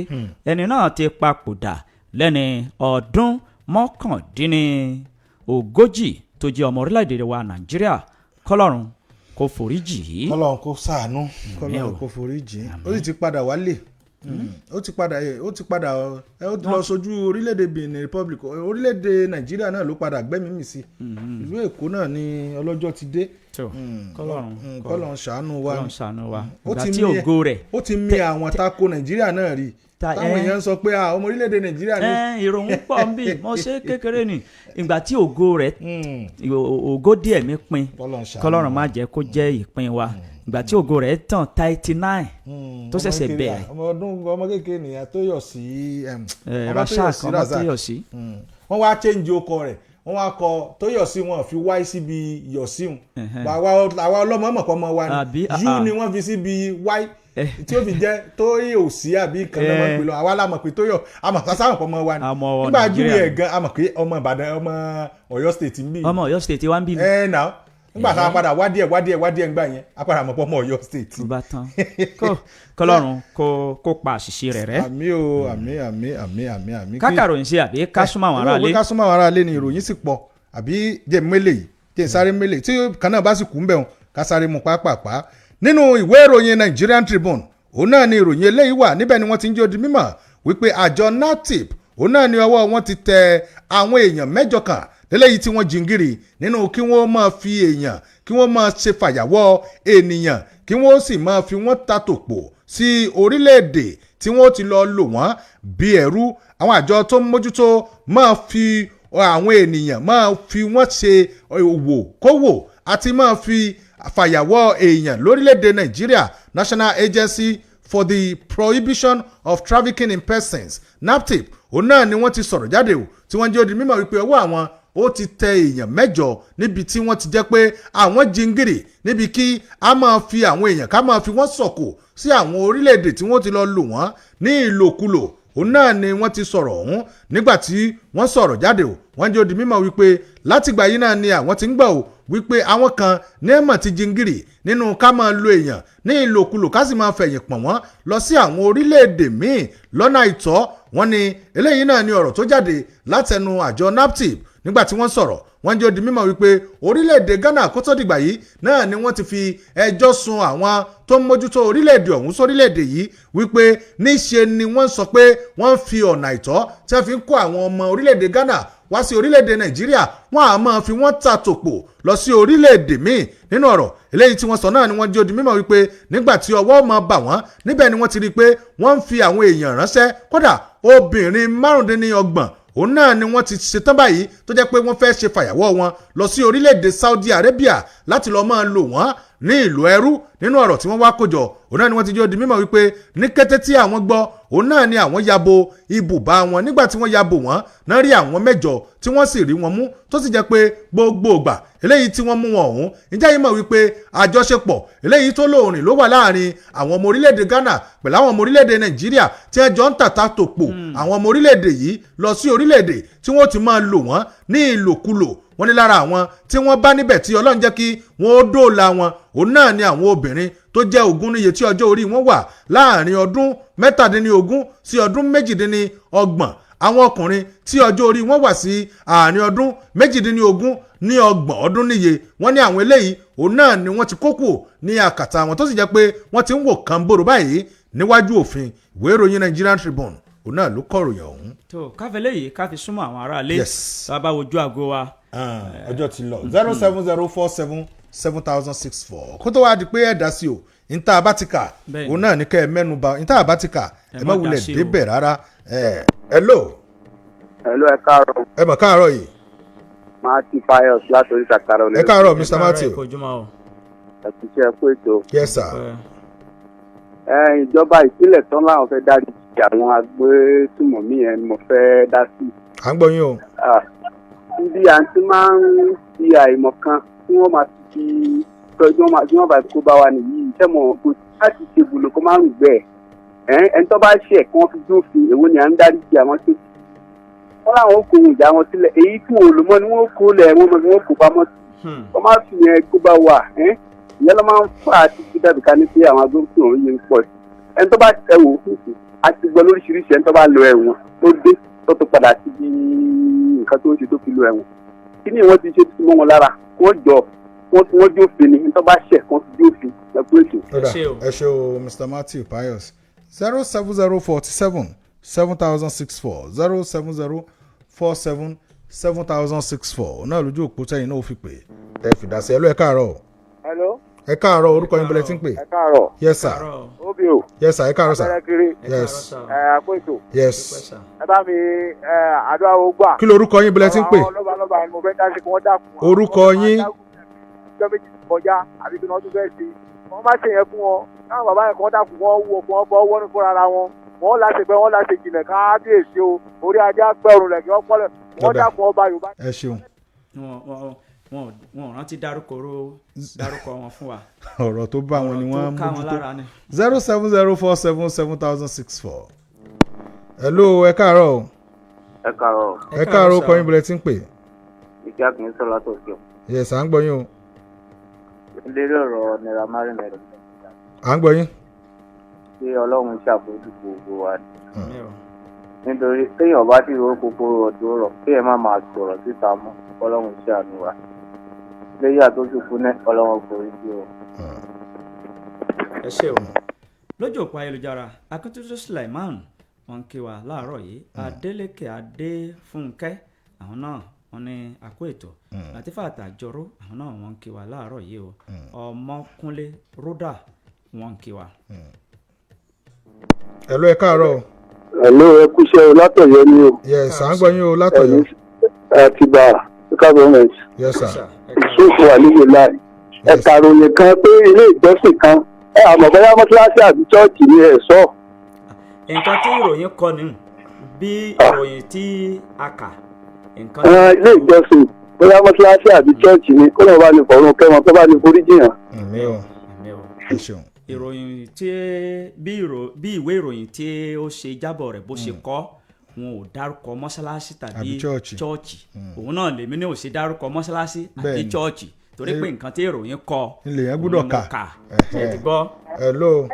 ẹni náà ti papòdà lẹ́ni ọdún mọ́kàndínlógójì tó jẹ́ ọmọ orílẹ̀-èdè wa Nàìjíríà kọ́lọ́run kó foríjì yìí. Kọ́lọ́run kó ṣàánú Kọ́lọ́run kó foríjì ó sì ti padà wálé ó ti padà lọ sójú orílẹ̀-èdè Benin Republic orílẹ̀-èdè Nàìjíríà náà ló padà gbẹ́mìí sí ìlú Èkó náà ni ọlọ́jọ́ ti dé Kọ́lọ́run ṣàánú wa ó ti mì àwọn tako Nàìjíríà náà rí táwọn èèyàn sọ pé ọmọ orílẹ̀-èdè Nàìjíríà ní. ìròyìn pọ̀ ń bì mọ́ ṣe kékeré ni ìgbà tí ògo díẹ̀ mi pin Kọ́lọ́run má jẹ́ kó jẹ́ ìpín wa ìgbà tí ògo rẹ̀ tàn 39 tó ṣẹ̀ṣẹ̀ bẹ̀rẹ̀. ọmọ kékeré nìyà tó yọ̀ sí Rasaq Ọmọ́tóyọ̀sí. wọ́n wá change ọkọ rẹ̀ wọ́n wá kọ Tóyọ̀sí wọn fi wáyé síbi Yọ̀síhùn àwa ọlọ́mọ mọ̀ pọ̀ mọ́ wa ni yú ni wọ́n fi síbi wáyé tí ó fi jẹ́ Tóyọ̀sí àbí kan náà wọ́n pè lọ àwa la mọ̀ pé Tóyọ̀ àmọ̀ sáwọn pọ̀ mọ́ wa ni nígbà júwe ẹ̀ gan àmọ̀ pé ọmọ Ìbàdàn ọmọ Ọ̀yọ́ state ń bí ọmọ Ọ̀yọ́ state wa ń bí mi. náà nígbà tá a padà wádìí ńgbà yẹn a padà mọ̀ pọ̀ mọ́ Ọ̀yọ́ state. tó bá tán kọlọ́run kó pa àṣìṣe rẹ̀ rẹ́. àmì o àmì. kákàròyìn ṣe àbí ká súnmọ́ àwọn aráalé. ká súnmọ́ àwọn aráalé ni ìròyìn sì pọ̀ àbí jẹ́ mélèé yìí jẹ́ sáré mélèé tí kan náà bá sì kú ń bẹ̀ wọn ká sáré mu pápápá. nínú ìwé ìròyìn Nigerian Tribune òun náà ni ìròyìn eléyìí wà níbẹ̀ ni wọ́n ti ń jẹ́ di mímọ̀ wípé àjọ NAPTIP òun náà ni ọwọ́ wọn ti tẹ àwọn èèyàn 8 kan lélẹ́yìí tí wọ́n jìngìrì nínú kí wọ́n máa fi èèyàn kí wọ́n máa ṣe fàyàwọ́ ènìyàn kí wọ́n sì máa fi wọ́n tatòpò sí orílẹ̀-èdè tí wọ́n ti lọ lò wọ́n bí ẹrú. àwọn àjọ tó ń mójútó máa fi àwọn ènìyàn máa fi wọ́n ṣe òwò kówò àti máa fi fàyàwọ́ èèyàn lórílẹ̀-èdè Nàìjíríà National Agency for the Prohibition of Trafficking in Persons NAPTIP òun náà ni wọ́n ti sọ̀rọ̀ jáde o tí wọ́n jẹ́ ó di mímọ̀ wípé ọwọ́ àwọn ó ti tẹ èèyàn 8 níbi tí wọ́n ti jẹ́ pé àwọn jingiri níbi kí a máa fi àwọn èèyàn ká máa fi wọ́n sọ̀kò sí àwọn orílẹ̀-èdè tí wọ́n ti lọ lò wọ́n ní ìlòkulò òun náà ni wọ́n ti sọ̀rọ̀ ọ̀hún nígbà tí wọ́n sọ̀rọ̀ jáde o wọ́n jẹ́ ó di mímọ̀ wípé látìgbà yìí náà ni àwọn ti ń gbọ́ o wípé àwọn kan ní ẹ̀mọ̀ ti jingiri nínú ká máa lo èèyàn ní ìlòkulò ká sì máa fẹ̀yìn pọ̀n wọ́n lọ sí àwọn orílẹ̀-èdè míì lọ́nà àìtọ́. wọ́n ní eléyìí náà ni ọ̀rọ̀ tó jáde látẹnu àjọ NAPTIP nígbà tí wọ́n sọ̀rọ̀ wọ́n jẹ́ ó di mímọ̀ wípé orílẹ̀-èdè Ghana kó tó dìgbà yìí náà ni wọ́n ti fi ẹjọ́ sun àwọn tó ń mójútó orílẹ̀-èdè ọ̀hún sórílẹ̀-èdè yìí wípé níṣe ni wọ́n sọ pé wọ́n fi ọ̀nà àìtọ́ tí wọ́n fi ń kó àwọn ọmọ orílẹ̀-èdè Ghana wá sí orílẹ̀-èdè Nàìjíríà wọ́n á máa fi wọ́n tàtòpò lọ sí orílẹ̀-èdè míì. nínú ọ̀rọ̀ eléyìí tí wọ́n sọ náà ni wọ́n jẹ́ ó di mímọ̀ wípé nígbà tí ọwọ́ máa bà wọ́n níbẹ̀ ni wọ́n ti rí i pé wọ́n ń fi àwọn èèyàn ránṣẹ́ kódà obìnrin 25 òun náà ni wọ́n ti ṣetán báyìí tó jẹ́ pé wọ́n fẹ́ ṣe fàyàwọ́ wọn lọ sí orílẹ̀-èdè Saudi Arabia láti lọ́ọ́ máa lò wọ́n ní ìlú ẹrú. nínú ọ̀rọ̀ tí wọ́n wá kójọ òun náà ni wọ́n ti jẹ́ ó di mímọ̀ wípé ní kété tí àwọn gbọ́ òun náà ni àwọn yabo ibùbá wọn nígbà tí wọ́n yabo wọn náà rí àwọn 8 tí wọ́n sì rí wọn mú tó sì jẹ́ pé gbogbo ìgbà eléyìí tí wọ́n mú wọn ọ̀hún ìjà yìí mọ̀ wípé àjọṣepọ̀ eléyìí tó lóòrìn ló wà láàrin àwọn ọmọ orílẹ̀-èdè Ghana pẹ̀lú àwọn ọmọ orílẹ̀-èdè Nàìjíríà tí wọ́n jọ ń tàta tòpò àwọn ọmọ orílẹ̀-èdè yìí lọ sí orílẹ̀-èdè tí wọ́n ti máa lò wọ́n ní ìlòkulò. wọ́n ní lára àwọn tí wọ́n bá níbẹ̀ tí Ọlọ́run jẹ́ kí wọ́n ó dóòlà wọn òun náà ni àwọn obìnrin tó jẹ́ 20 níye tí ọjọ́ orí wọn wà láàrin ọdún 17 sí ọdún 28. àwọn ọkùnrin tí ọjọ́ orí wọn wà sí àárín ọdún 18 ní 30 ọdún níye. wọ́n ní àwọn eléyìí òun náà ni wọ́n ti kókò ní àkàtà wọn tó sì jẹ́ pé wọ́n ti ń wò kànbòrò báyìí níwájú òfin. ìwé ìròyìn Nigerian Tribune òun náà ló kọ̀ròyìn ọ̀hún. tó káfílẹ̀ yìí ká fi súnmọ́ àwọn aráalé bàbá ojú àgọ́ wa. ọjọ́ ti lọ 070477064 kó tó wá di pé ẹ̀ dá sí o níta àbátíkà òun náà ní kẹ́ ẹ mẹ́nu bà níta àbátíkà ẹ má wulẹ̀ débẹ̀ rárá. hello. ẹ káàárọ̀. ẹ mọ̀ káàárọ̀ yìí. Matthew Pius láti oríta kárọ̀ lẹ́yìn. ẹ káàárọ̀ Mr. Matthew. ẹ ti ṣe ẹkú ètò. yes sir. ìjọba ìpínlẹ̀ tán láwọn fẹ́ dárí jì àwọn agbésùmọ̀mí yẹn ni mo fẹ́ dá sí. à ń gbọ́ yín o. ibi àǹtí máa ń fi àìmọ̀ kan tí wọ́n máa fi tọ́jú tí wọ́n bá kó bá wa nìyí iṣẹ́ mọ̀ kò láti ṣe bùlọ̀ kó máa ń gbẹ̀ ẹni tó bá ṣẹ̀ kí wọ́n fi dófin èwo ni à ń dárí jì àwọn tó ti. wọ́n láwọn kó ìjà wọn sílẹ̀ èyí tí wọn ò lò mọ́ ni wọ́n kó lẹ̀ wọ́n mọ̀ ni wọ́n kó pamọ́ sí. wọ́n máa fi yẹn kó bá wà ìyẹn ló máa ń fà á títí dàbí ká ní pé àwọn agbófinró yìí ń pọ̀ sí. ẹni tó bá tẹ wò fífi a ti gbọ́ lóríṣiríṣi ẹni tó bá lo ẹ̀wọ̀n tó dé tó padà sí bí nǹkan tó ń ṣe tó fi lo ẹ̀wọ̀n. kí ni wọ́n ti ṣe tí mọ́ wọn lára wọ́n jọ wọ́n jófin ni tó bá ṣẹ̀ wọ́n ti jófin ẹ̀kú ètò. ẹ ṣé o Mr. Matthew Pius 07047 7064 07047 7064 náà lójú òpó tẹ́yìn náà ó fi pè tẹ́ fi dá sí ẹ lọ ẹ káàárọ̀. hello. ẹ káàárọ̀ orúkọ yín bẹ̀rẹ̀ tí ń pè. ẹ káàárọ̀. yes sir. obi o. yes sir ẹ káàárọ̀ sir. abẹ́rẹ́ yes. àpètò. yes. ẹ bá mi àdúrà ó gbà. kí lorúkọ yín bẹ̀rẹ̀ tí ń pè. àwọn lọ́balọ́ba ni mo fẹ́ dá sí kí wọ́n dákun. orúkọ yín. ọjọ́ méjì kọjá àbí kí wọ́n tún fẹ́ ṣe wọ́n má ṣe yẹn fún wọn káwọn bàbá yẹn kan dákun wọ́n wọ fún wọn bọ́ wọ́n fúnra ara wọn wọ́n láṣẹ pé wọ́n láṣẹ jìnlẹ̀ kábíyèsí o orí ajá gbẹ̀rún rẹ̀ kí wọ́n pọ́lẹ̀ wọ́n dákun ọba Yorùbá. ẹ ṣeun wọn rántí dárúkọ wọn fún wa. ọ̀rọ̀ tó bá wọn ni wọ́n ká wọn lára ni. 07047771064. hello ẹ káàárọ̀ o. ẹ káàárọ̀. ẹ káàárọ̀ kọ́ yín bẹ̀rẹ̀ tí ń pè. ìjà kìí sọ látòkè. yes à ń gbọ́ yín o. lérí ọ̀rọ̀ Naira Marley mẹ́rin. à ń gbọ́ yín. ṣé Ọlọ́run ṣàbójú gbogbo wa ni. nítorí téèyàn bá ti ro kòkòrò ọ̀dọ́ rọ̀ kéèyàn má máa sọ̀rọ̀ síta mọ́ Ọlọ́run ṣàánú wa. léyà tó sì kú ní Ọlọ́run forí sí o. ẹ ṣé o lójú òpó ayélujára akíntúntún Sulaiman wọn kí wa láàárọ̀ yìí Adélékè Adéfúnkẹ́ àwọn náà wọn ní àkó ètò Latifat Àjọrò àwọn náà wọn kí wa láàárọ̀ yìí o Ọmọkúnlé Ródà wọn kí wa. hello ẹ káàárọ̀. hello ẹ kúṣẹ́ o látọ̀yọ́ ni o. yes à ń gbọ́ yín o látọ̀yọ́. Àtìbà local government. yes sir. ṣùkú àlejò láì. ẹ̀ka ròyìn kan pé ilé ìjọsìn kan àmọ́ bóyá mọ́tíláṣí àbí chọ́ọ̀chì ni ẹ̀ sọ. nǹkan tí ìròyìn kọ ni bí ìròyìn tí a kà. ilé ìjọsìn bóyá mọ́tíláṣí àbí chọ́ọ̀chì ni kó lọ́ọ́ bá ní fọ̀rùn kẹ́wọn tó bá ní forí jìyàn. ìròyìn tí bí ìwé ìròyìn tí ó ṣe jábọ̀ rẹ̀ bó ṣe kọ wọn ò dárúkọ mọ́ṣáláṣí tàbí chọ́ọ̀chì òun náà lèmi ní ò ṣe dárúkọ mọ́ṣáláṣí àti chọ́ọ̀chì torí pé nǹkan tí ìròyìn kọ ilẹ̀ yẹn gbọ́dọ̀ kà. ẹ ti gbọ́. hello.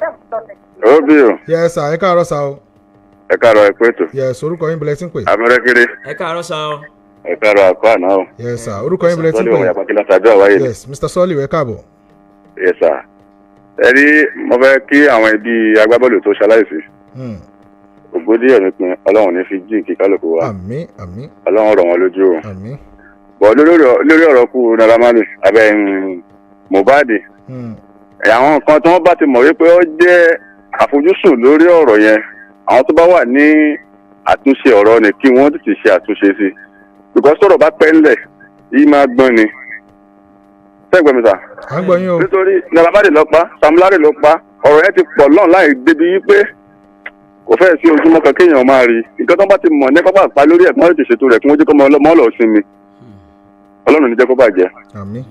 bí o. yes sir ẹ káàárọ̀ sá o. ẹ káàárọ̀ ẹ pé ètò. yes orúkọ yín bẹ̀rẹ̀ tí ń pè. amúrẹ́kiri. ẹ káàárọ̀ sá o. ẹ káàárọ̀ àkọ́ àná o. yes sir orúkọ yín bẹ̀rẹ̀ tí ń pè. sọ́ọ́lì ọ̀hún yàgbọ́n kí lọ́sàájú àwáyé ni. yes Mr. Sọ́ọ́lì ẹ káàbọ̀. yes sir. ẹ rí mo fẹ́ kí àwọn ẹbí agbábọ́ọ̀lù tó ṣaláìsí. ògbódì ẹ̀mí pin Ọlọ́run ní fi jí kí kálukú wa. àmín àmín. Ọlọ́run rọ̀ wọ́n lójú o. àmín. bọ̀ lórí ọ̀rọ̀ kú Naira Marley abẹ́ Mohbad. àwọn nǹkan tí wọ́n bá ti mọ̀ wípé ó jẹ́ àfojúsùn lórí ọ̀rọ̀ yẹn àwọn tó bá wà ní àtúnṣe ọ̀rọ̀ ni kí wọ́n tètè ṣe àtúnṣe sí i because sọ̀rọ̀ bá pẹ́ ńlẹ̀ yìí máa gbọ́n ni. sẹ́gbẹ̀ẹ́ mi sà. à ń gbọ́ yín o. nítorí Naira Marley ló pa Sam Larry ló pa ọ̀rọ̀ yẹn ti pọ̀ lọ́n láì débi wípé kò fẹ́ẹ̀ sí ojúmọ́ kan kéèyàn máa rí nǹkan tó bá ti mọ̀ ní pápá àpá lórí ẹ̀ kí wọ́n tètè ṣètò rẹ̀ kí wọ́n jẹ́ kó mọ́ lọ sinmi Ọlọ́run ní jẹ́ kó bàjẹ́. àmín.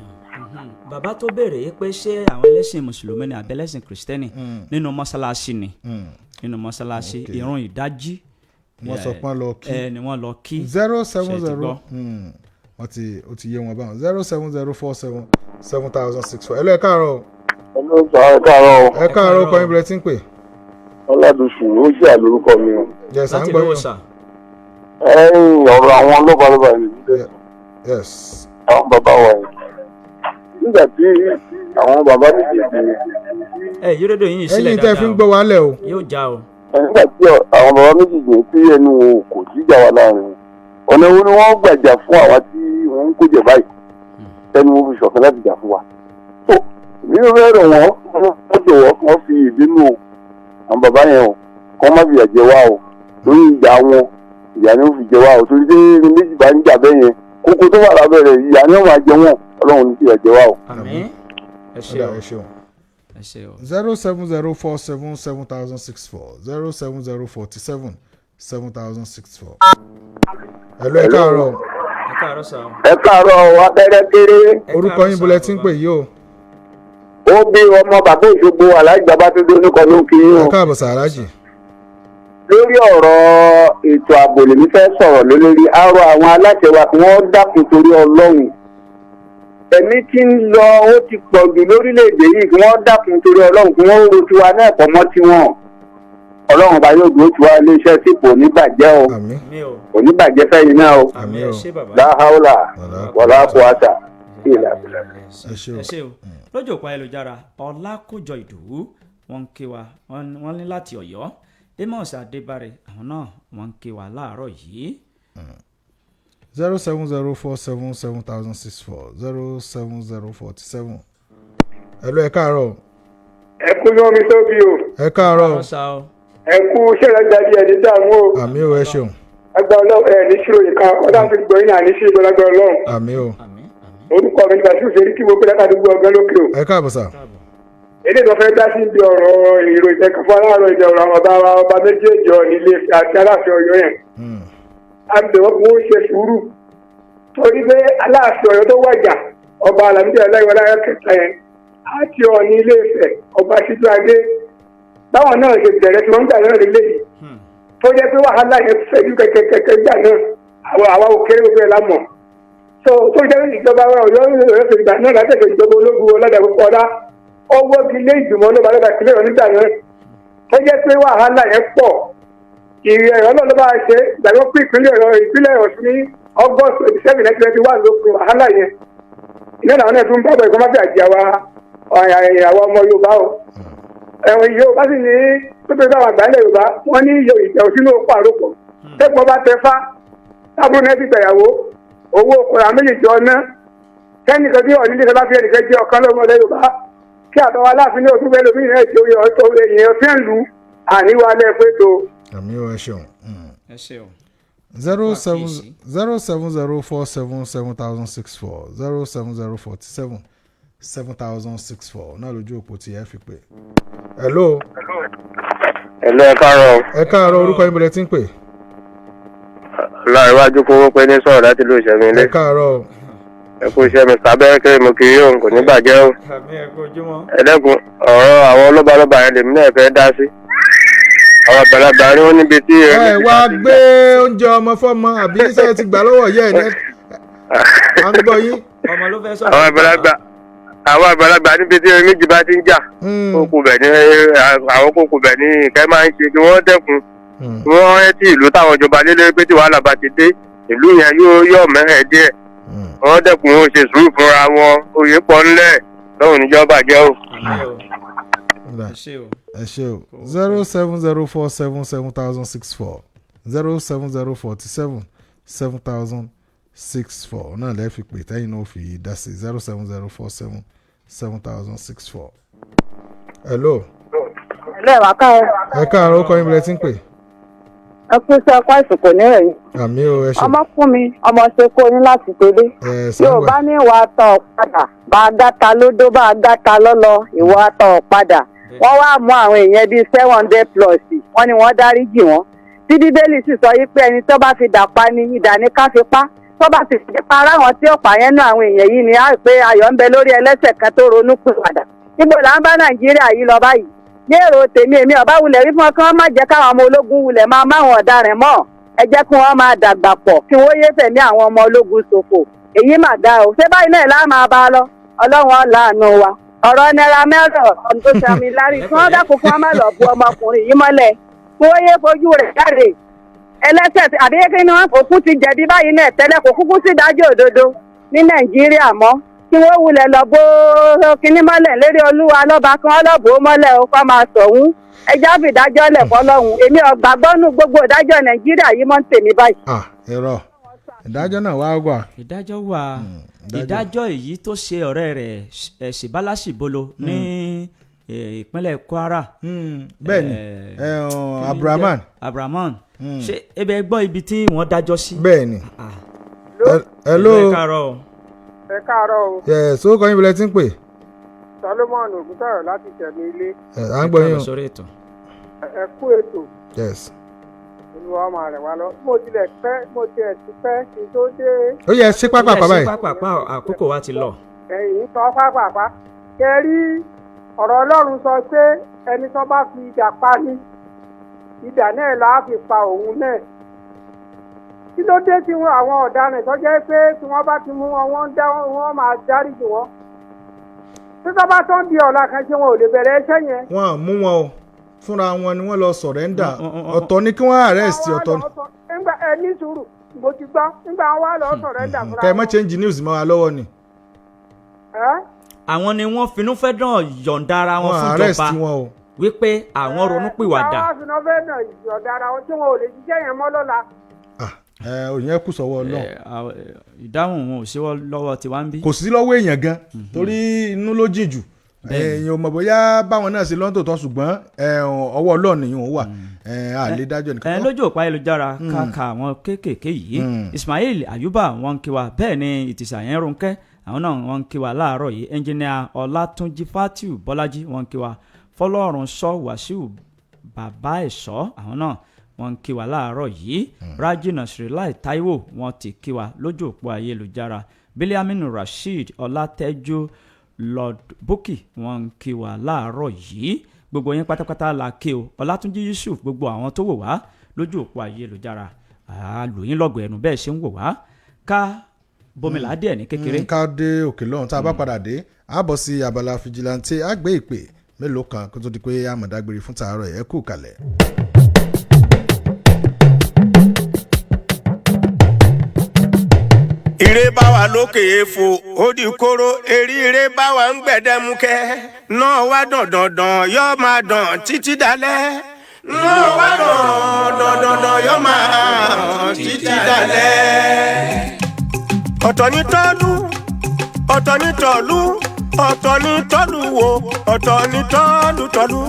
bàbá tó béèrè yìí pé ṣé àwọn ẹlẹ́sìn mùsùlùmí ni àbí ẹlẹ́sìn kìrìsìtẹ́nì nínú mọ́ṣáláṣí ni nínú mọ́ṣáláṣí ìrun ìdájí wọ́n sọ pé lọ kí ni wọ́n lọ kí 070 ó ti yé wọn báwọn 07047771064 ẹ lọ ẹ káàárọ̀. ẹ káàárọ̀ kọ́ yín bẹ̀rẹ̀ tí ń pè. Ọládùsù ó jẹ́ àlórúkọ mi o. yes à ń gbọ́ yín. ọ̀rọ̀ àwọn lọ́balọ́ba yìí. yes. àwọn bàbá wa yìí nígbà tí àwọn bàbá méjèèjì. yóò dédé yín sílẹ̀ ẹ̀yin dáadáa tẹ́ fi ń gbọ́ wálẹ̀ o. yóò já o. nígbà tí àwọn bàbá méjèèjì tí ẹnu kò síjà wà láàrin ọ̀nà wo ni wọ́n gbàjà fún àwa tí wọ́n ń kójẹ báyìí ẹnu wo fi ṣọ̀kan láti jà fún wa. tó nínú rẹ̀ wọ́n jọ̀wọ́ wọ́n fi ìbínú àwọn bàbá yẹn o kọ́ má fìyà jẹ wá o lórí ìjà wọn ìyá ni ó fi jẹ wá o torí pé ní méjì bá ń jà bẹ́ẹ̀ yẹn kókó tó wà lábẹ́ rẹ̀ ìyá ni ó máa jẹ wọ́n Ọlọ́run ní fìyà jẹ wá o. àmín. ẹ ṣé o. 07047771064 07047771064. hello ẹ káàárọ̀. ẹ káàárọ̀ sá o. ẹ káàárọ̀ abẹ́rẹ́ kéré. orúkọ yín bọ́lẹ̀ tí ń pè yìí o. ó bí ọmọ bàbá Òṣogbo Aláàjì Babátúndé oníkan ló ń kí yín o. ẹ káàbọ̀ sàrájì. lórí ọ̀rọ̀ ètò ààbò lèmi fẹ́ sọ̀rọ̀ lórí àrò àwọn aláṣẹ wa kí wọ́n dákun torí Ọlọ́run ẹ̀mí tí ń lọ ó ti pọ̀ jù lórílẹ̀‐èdè yìí kí wọ́n dákun torí Ọlọ́run kí wọ́n ro tiwa náà pọ̀ mọ́ tiwọn Ọlọ́run bá yóò dúró tiwa iléeṣẹ́ tí kò ní bàjẹ́ o kò ní bàjẹ́ fẹ́yìn náà o láhàólà wọlá kùwàtà ẹ ṣé o lójú òpó ayélujára Ọlákójọ Ìdòwú wọ́n ń ké wa wọ́n ní láti Ọ̀yọ́ Amos Adébárẹ̀ àwọn náà wọ́n ń ké wa láàárọ̀ yìí. 07047771064 07047. hello ẹ káàárọ̀. ẹ kú ní omi tó bí o. ẹ káàárọ̀. ẹ kú ṣẹlẹ̀ jáde ẹni dààmú o. àmín o ẹ ṣeun. ẹgbẹ́ ọlọ́run ẹ ní ṣírò yìí kan ọ̀dà fi gbọ́ yín àní sí ìgbọ́lágbọ́ ọlọ́run. àmín o. orúkọ mi nígbà tí ó ṣe rí kí mo pé látàdúgbò ọgbẹ́ lókè o. ẹ káàbọ̀ sà. èdè tó fẹ́ dá sí ibi ọ̀rọ̀ ìròyìn ẹ̀kan fún aláàárọ̀ ìjọ ọ̀rọ̀ àwọn ọba méjèèjì nílé àti Aláàfin Ọ̀yọ́ yẹn. a bẹ̀ wọ́n kó ṣe sùúrù torí torí pé Aláàfin Ọ̀yọ́ tó wàjà ọba Àlàmídì Aláìwọlá kẹta yẹn àti Ọọ̀ni Ilé Ifẹ̀ ọba Síjú Adé báwọn náà ṣe bẹ̀rẹ̀ tí wọ́n ń gbà náà lélẹ́yìí tó jẹ́ pé wàhálà yẹn fẹ́jú kẹ̀kẹ́ gbà náà àwa òkèrè gbogbo ẹ̀ lámọ̀ tó jẹ́ ìjọba Ọ̀yọ́ ìgbà náà látẹ̀sẹ̀ ìjọba ológun ọlọ́dàpọ̀ ọlá owó ilé ìgbìmọ̀ ọlọ́ba ìpínlẹ̀ Ọ̀yọ́ nígbà náà tó jẹ́ pé wàhálà yẹn pọ̀ ìrẹ̀rọ̀ náà ló bá ṣe ìgbàgbọ́ pé ìpínlẹ̀ Ọ̀ṣun ní August 27 1991 ló pin wàhálà yẹn iná làwọn náà tún bá bọ̀ ìkọ́mọ́sí àjẹ́ àwọn ọmọ Yorùbá o ẹ̀wọ̀n Yorùbá sì ní pípẹ́ bá wà gbálẹ̀ Yorùbá wọ́n ní ìjẹ́ òsínú òkú àròpọ̀ tẹ́gbọ́n bá tẹ fá tábùrù náà ti gbẹ̀yàwó owó okòrò méjèèjì ọ̀nà kẹ́nìkan tí Ọọ̀ni Ilé-Ifẹ̀ bá fi ẹnìkan jẹ́ ọ̀kan lọ́mọdé Yorùbá kí àtọwọ́ Aláàfin ní oṣù bẹ́ẹ̀ lómi náà ti oyè ọ̀tọ̀ èèyàn fi ń lu àníwá lẹ́ẹ̀pẹ́ tó. àmì ò ẹ ṣeun. ẹ ṣeun. 070477064 070477064 náà lójú òpó tí ẹ fi pè. hello. hello ẹ káàárọ̀. ẹ káàárọ̀ orúkọ yín bẹ̀rẹ̀ tí ń pè. láìwájú kówó pé ní sọ̀rọ̀ láti ló ṣẹ́mi ilé. ẹ káàárọ̀. ẹ kú iṣẹ́ Mr. Abẹ́rẹ́kẹ́ mo kì í yóò kò ní bàjẹ́ o. ẹ̀dẹ́kun ọ̀rọ̀ àwọn ọlọ́balọ́ba yẹn lèmi náà fẹ́ dá sí. àwọn àgbàlagbà ni wọ́n níbi tí. ẹ wá gbé oúnjẹ ọmọ fọmọ àbí iṣẹ́ ti gbà lọ́wọ́ yẹ́ ẹ̀ ní à ń gbọ́ yín. ọmọ ló fẹ́ sọ̀rọ̀. àwọn àgbàlagbà níbi tí méjì bá ti ń jà kókò bẹ̀ ní àwọn kókò bẹ̀ ní ìkẹ́ máa ń ṣe kí wọ́n dẹ́kun wọ́n rántí ìlú táwọn ìjọba lélẹ́ pé tí wàhálà bá ti dé ìlú yẹn yóò mẹ́rẹ̀ díẹ̀ wọ́n dẹ́kun ó ṣe sùúrù fúnra wọn oyè pọ̀ ńlẹ̀ lọ́hùn níjọba jẹ́ o. ẹ ṣe o 070477064 070477064 náà lẹ́ẹ̀ fi pè tẹ́yìn náà fi dá sí 070477064. hello. ẹ wá káàárọ̀. ẹ káàárọ̀ ó kọ́ yín bẹ̀rẹ̀ tí ń pè. ẹ kú sí ọkọ ìsìnkú níròyìn. àmì o ẹ ṣe. ọmọ fún mi ọmọ ṣe kó ní láti tẹ̀lé. Yorùbá ní ìwà àtọ̀ padà bá a dáta lódó bá a dáta lọ́lọ́ ìwà àtọ̀ padà. wọ́n wá mú àwọn èèyàn bíi 700 plus wọ́n ní wọ́n dáríjì wọ́n. tí Bíbélì sì sọ yí pé ẹni tó bá fi dà pa ni idà ní ká fi pa tó bá sì fi pa ara wọn tí ó pààyàn náà àwọn èèyàn yìí ni á pé ayọ̀ ń bẹ lórí ẹlẹ́ṣẹ̀ kan tó ronú pìwàdà. níbo là ń bá Nàìjíríà yìí lọ báyìí ní èrò tèmi èmi ọba wulẹ̀ wí fún ọ kí wọ́n má jẹ́ káwọn ọmọ ológun wulẹ̀ máa máwọn ọ̀daràn mọ́ ẹ jẹ́ kí wọ́n máa dàgbà pọ̀ kí wọ́n yé fẹ̀mí àwọn ọmọ ológun ṣòfò èyí mà dá o ṣé báyìí náà láà máa bá a lọ Ọlọ́run ọ̀làánú wa ọ̀rọ̀ Naira Marley ọ̀n tó ṣàmì lárí kí wọ́n dákun fún ọmọ lọ bu ọmọkùnrin yìí mọ́lẹ̀ kí wọ́n yé fojú rẹ̀ jáde ẹlẹ́ṣẹ̀ àbí kí ni wọ́n òkú ti jẹ̀bi báyìí náà tẹ́lẹ̀ kò kúkú sí ìdájọ́ òdodo ní Nàìjíríà mọ́ kí wọ́n wulẹ̀ lọ bó kíní mọ́lẹ̀ lérí Olúwa lọ́ba kí wọ́n lọ bò ó mọ́lẹ̀ ó kọ́ máa sọ̀hún ẹjọ́ fìdájọ́ lẹ̀ fọlọ́hún èmi ọ̀gbàgbọ́nù gbogbo ìdájọ́ Nàìjíríà yìí mọ́ ń tèmi báyìí. irọ́ ìdájọ́ náà wá wà. ìdájọ́ wà ìdájọ́ èyí tó ṣe ọ̀rẹ́ rẹ̀ ṣìbálàṣìbolo ní ìpínlẹ̀ Kwara. bẹ́ẹ̀ni Abrahaman ṣé ebe gbọ́ ibi tí wọ́n dájọ́ sí. bẹ́ẹ̀ni. hello. ẹ káàárọ̀ o. ẹ káàárọ̀ o. yes ó kọ́ yín bilẹ̀ tí ń pè. Solomon Ògúntàyọ̀ láti tẹ̀lé ilé. à ń gbọ́ yín o. ẹ kú ètò. yes. Olúwa máa rẹ̀ wá lọ. mo tiẹ̀ ti fẹ́ kí n tó dé. ó yẹ ṣé pápá báyìí. ṣé pápá àkókò wa ti lọ. ẹ̀yìn sọ pápá kẹ rí ọ̀rọ̀ Ọlọ́run sọ pé ẹni tó bá fi idà pa ni idà náà là á fi pa òun náà. kí ló dé tí àwọn ọ̀daràn tó jẹ́ pé tí wọ́n bá ti mú wọn wọ́n máa dáríjì wọn. tí tó bá tó ń di ọ̀la kan ṣé wọn ò lè bẹ̀rẹ̀ iṣẹ́ yẹn. wọn à mú wọn o fúnra wọn ni wọ́n lọ sọ̀rẹ́ńdà ọ̀tọ̀ ni kí wọ́n arrest ọ̀tọ̀ ni. nígbà ẹ ní sùúrù mo ti gbọ́ nígbà wọn wá lọ sọ̀rẹ́ńdà fúnra wọn. kẹ́ ẹ má change news mọ́ wa lọ́wọ́ ni. àwọn ni wọ́n finú fẹ́ dán yọ̀ǹda ara wọn fún ìjọba wípé àwọn ronúpìwàdà. àwọn finú fẹ́ dán yọ̀ǹda ara wọn tí wọn ò lè ṣiṣẹ́ yẹn mọ́ lọ́la. òyìn kù sọ́wọ́ Ọlọ́run. ìdáhùn wọn ò ṣe lọ́wọ́ tiwa ń bí. kò sí lọ́wọ́ èèyàn gan torí inú ló jìn jù èèyàn ò mọ̀ bóyá báwọn náà ṣe lọ́ńtò tọ́ ṣùgbọ́n ọwọ́ Ọlọ́run nìyẹn ò wà àlè dájọ́ nìkan. lójú òpá ayélujára kàkà àwọn kéékèèké yìí Ismail Ayuba wọn ń kí wa bẹ́ẹ̀ ni Ìtìsà yẹn Rónkẹ́ àwọn náà wọn ń kí wa láàárọ̀ yìí ẹnjìnìà Ọlátúnjí Fatiu Bọ́lájí wọn ń kí wa Fọlọ́run sọ Wàsíù bàbá ẹ̀ṣọ́ àwọn náà wọ́n ń kí wa láàárọ̀ yìí Raji Nasrilai Taiwo wọ́n ti kí wa lójú òpó ayélujára Biliaminu Rasheed Ọlátẹ́jú Lord Bukki wọ́n ń kí wa láàárọ̀ yìí gbogbo yín pátápátá la kí o Ọlátúnjí Yusuf gbogbo àwọn tó wò wá lójú òpó ayélujára àlòyìn lọ́gọ̀ ẹnu bẹ́ẹ̀ ṣe ń wò wá ká bomila díẹ̀ ní kékeré. ká dé òkè lọ́hùn tá a bá padà dé a bọ̀ sí abala fìjìláńtì á gbé ìpè mélòó kan kó tó di pé àmọ̀dágbére fún tàárọ̀ ẹ̀ kú kalẹ̀. ire bá wa lókè èèfò ó di kóró eríire bá wa ń gbẹ̀dẹ̀mukẹ́ náà wá dandandan yóò máa dàn títí dalẹ́ náà wá dandandan yóò máa dàn títí dalẹ́. ọ̀tọ̀ ní tọ́lú ọ̀tọ̀ ní tọ́lú ọ̀tọ̀ ní tọ́lú wo ọ̀tọ̀ ní tọ́lú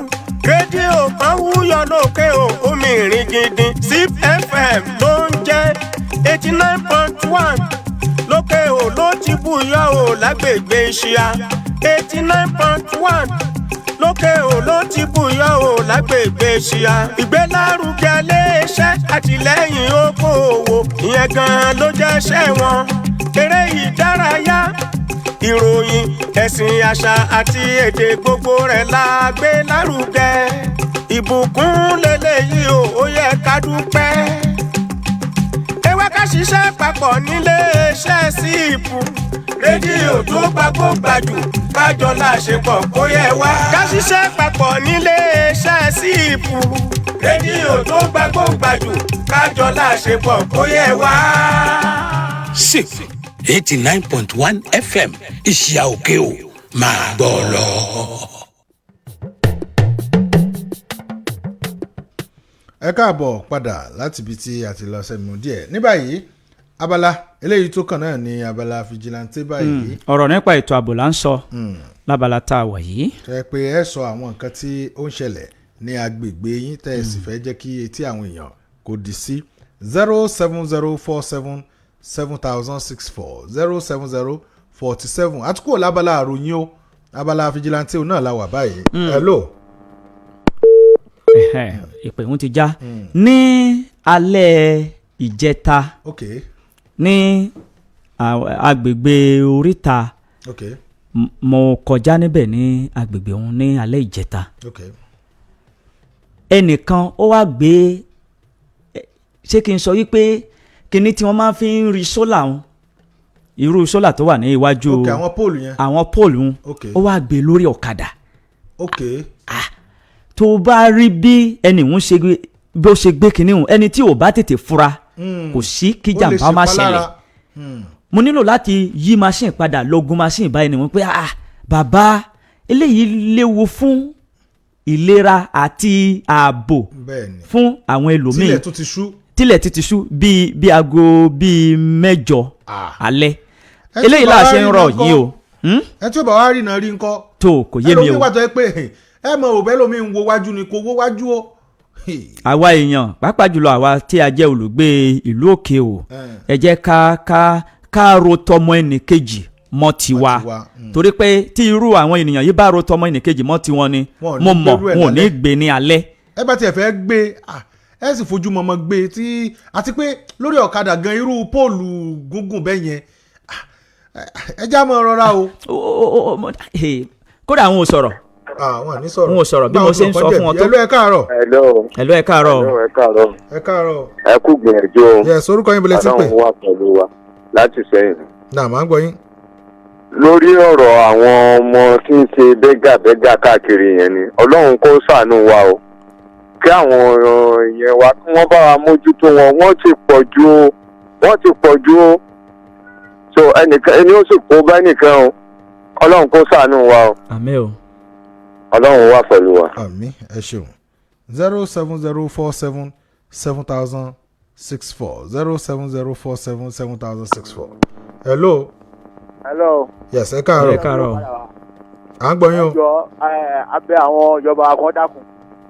rédíò kan wúyọ lókè o omi ìrìn gidi Zip FM ló ń jẹ́ 89.1 lókè o ló ti búyọ o lágbègbè ìṣíà 89.1 lókè o ló ti búyọ o lágbègbè ìṣíà ìgbélárugẹ iléeṣẹ́ àtìlẹ́yìn okòòwò ìyẹn gan ló jẹ́ iṣẹ́ wọn eré ìdárayá ìròyìn ẹ̀sìn àṣà àti èdè gbogbo rẹ̀ la gbé lárugẹ ìbùkún lélẹ́yìí o ó yẹ ká dúpẹ́ ewé ká ṣiṣẹ́ papọ̀ nílé iṣẹ́ síìpù rédíò tó gbàgbó gbàjù kájọ láṣepọ̀ kó yẹ wá ká ṣiṣẹ́ papọ̀ nílé iṣẹ́ síìpù rédíò tó gbàgbó gbàjù kájọ láṣepọ̀ kó yẹ wá. síìpù 89.1 FM ìṣìyà òkè o máa gbọ́ lọ. ẹ káàbọ̀ padà láti ibi tí a ti lọ sẹ́nu díẹ̀ ní báyìí abala eléyìí tó kàn náà ni abala fìjìláńtì báyìí. ọ̀rọ̀ nípa ètò ààbò là ń sọ lábala tá a wà yìí. ṣe pé ẹ sọ àwọn nǹkan tí ó ń ṣẹlẹ̀ ní agbègbè yín tẹ́ ẹ sì fẹ́ jẹ́ kí etí àwọn èèyàn kò dì sí 07047 7064 07047 àtúkò lábala àròyìn o abala fìjìláńtì náà la wà báyìí. hello. ìpè ń ti já ní alẹ́ ìjẹta ní agbègbè oríta mo kọjá níbẹ̀ ní agbègbè òun ní alẹ́ ìjẹta ẹnìkan ó wá gbé ṣé kí n sọ wípé kíní tí wọ́n máa fi ń rí sólà òun irú sólà tó wà ní iwájú àwọn póòlù òun ó wá gbé lórí ọ̀kadà. tó bá rí bí ẹni òun ṣe bí ó ṣe gbé kinní òun ẹni tí ò bá tètè fura kò sí kí jàǹbá má ṣẹlẹ̀ mo nílò láti yí machine padà lọ́gùn machine báyìí ni wọ́n pé bàbá eléyìí léwu fún ìlera àti ààbò fún àwọn ẹlòmíì tílẹ̀ tó ti ṣú bíi aago bíi 8 alẹ́ eléyìí láàṣẹ ń rọ̀ yìí o. ẹ tí ó bá wá rí iná rí ńkọ́ tó kò yé mi o. ẹ ló ń wájọ pé ẹ mọ òbẹ́ lómi ń wo wájú ni kò wo wájú o. àwa èèyàn pàápàá jùlọ àwa tí a jẹ́ olùgbé ìlú òkè o ẹ jẹ́ ká ro tọmọ ẹnìkejì mọ́ tiwa torí pé tí irú àwọn ènìyàn yìí bá ro tọmọ ẹnìkejì mọ́ tiwọn ni mo mọ̀ wọn ò ní gbé ní alẹ́. ẹ bá tiẹ̀ fẹ́ gbé ẹ sì fojú mọ́mọ́ gbé tí àti pé lórí ọ̀kadà gan irú póòlù gúngùn bẹ́ẹ̀ yẹn ẹ já mọ́ rọra o. kódà àwọn ò sọ̀rọ̀ wọn ò sọ̀rọ̀ bí mo ṣe ń sọ fún wọn tó. hello ẹ káàárọ̀. hello ẹ káàárọ̀. ẹ káàárọ̀. ẹ kú gbìyànjú o. yẹ sorúkọ yín bọ̀lẹ́ sí pé. Ọlọ́run wà pẹ̀lú wa láti sẹ́yìn. náà máa ń gbọ́ yín. lórí ọ̀rọ̀ àwọn ọmọ tí ń ṣe bẹ́gà káàkiri yẹn ni Ọlọ́run kó ṣàánú wa o kí àwọn yẹn wá kí wọ́n bá wa mójútó wọn wọ́n ti pọ̀ jù o so ẹni ó sì kó bá nìkan o Ọlọ́run kó ṣàánú wa o. àmín o. Ọlọ́run wà pẹ̀lú wa. àmín ẹ ṣeun 07047 7064 07047 7064. hello. hello. yes ẹ káàárọ̀. ẹ káàárọ̀. à ń gbọ́ yín o. ẹjọ́ abẹ́ àwọn ìjọba àkọ́dàkùn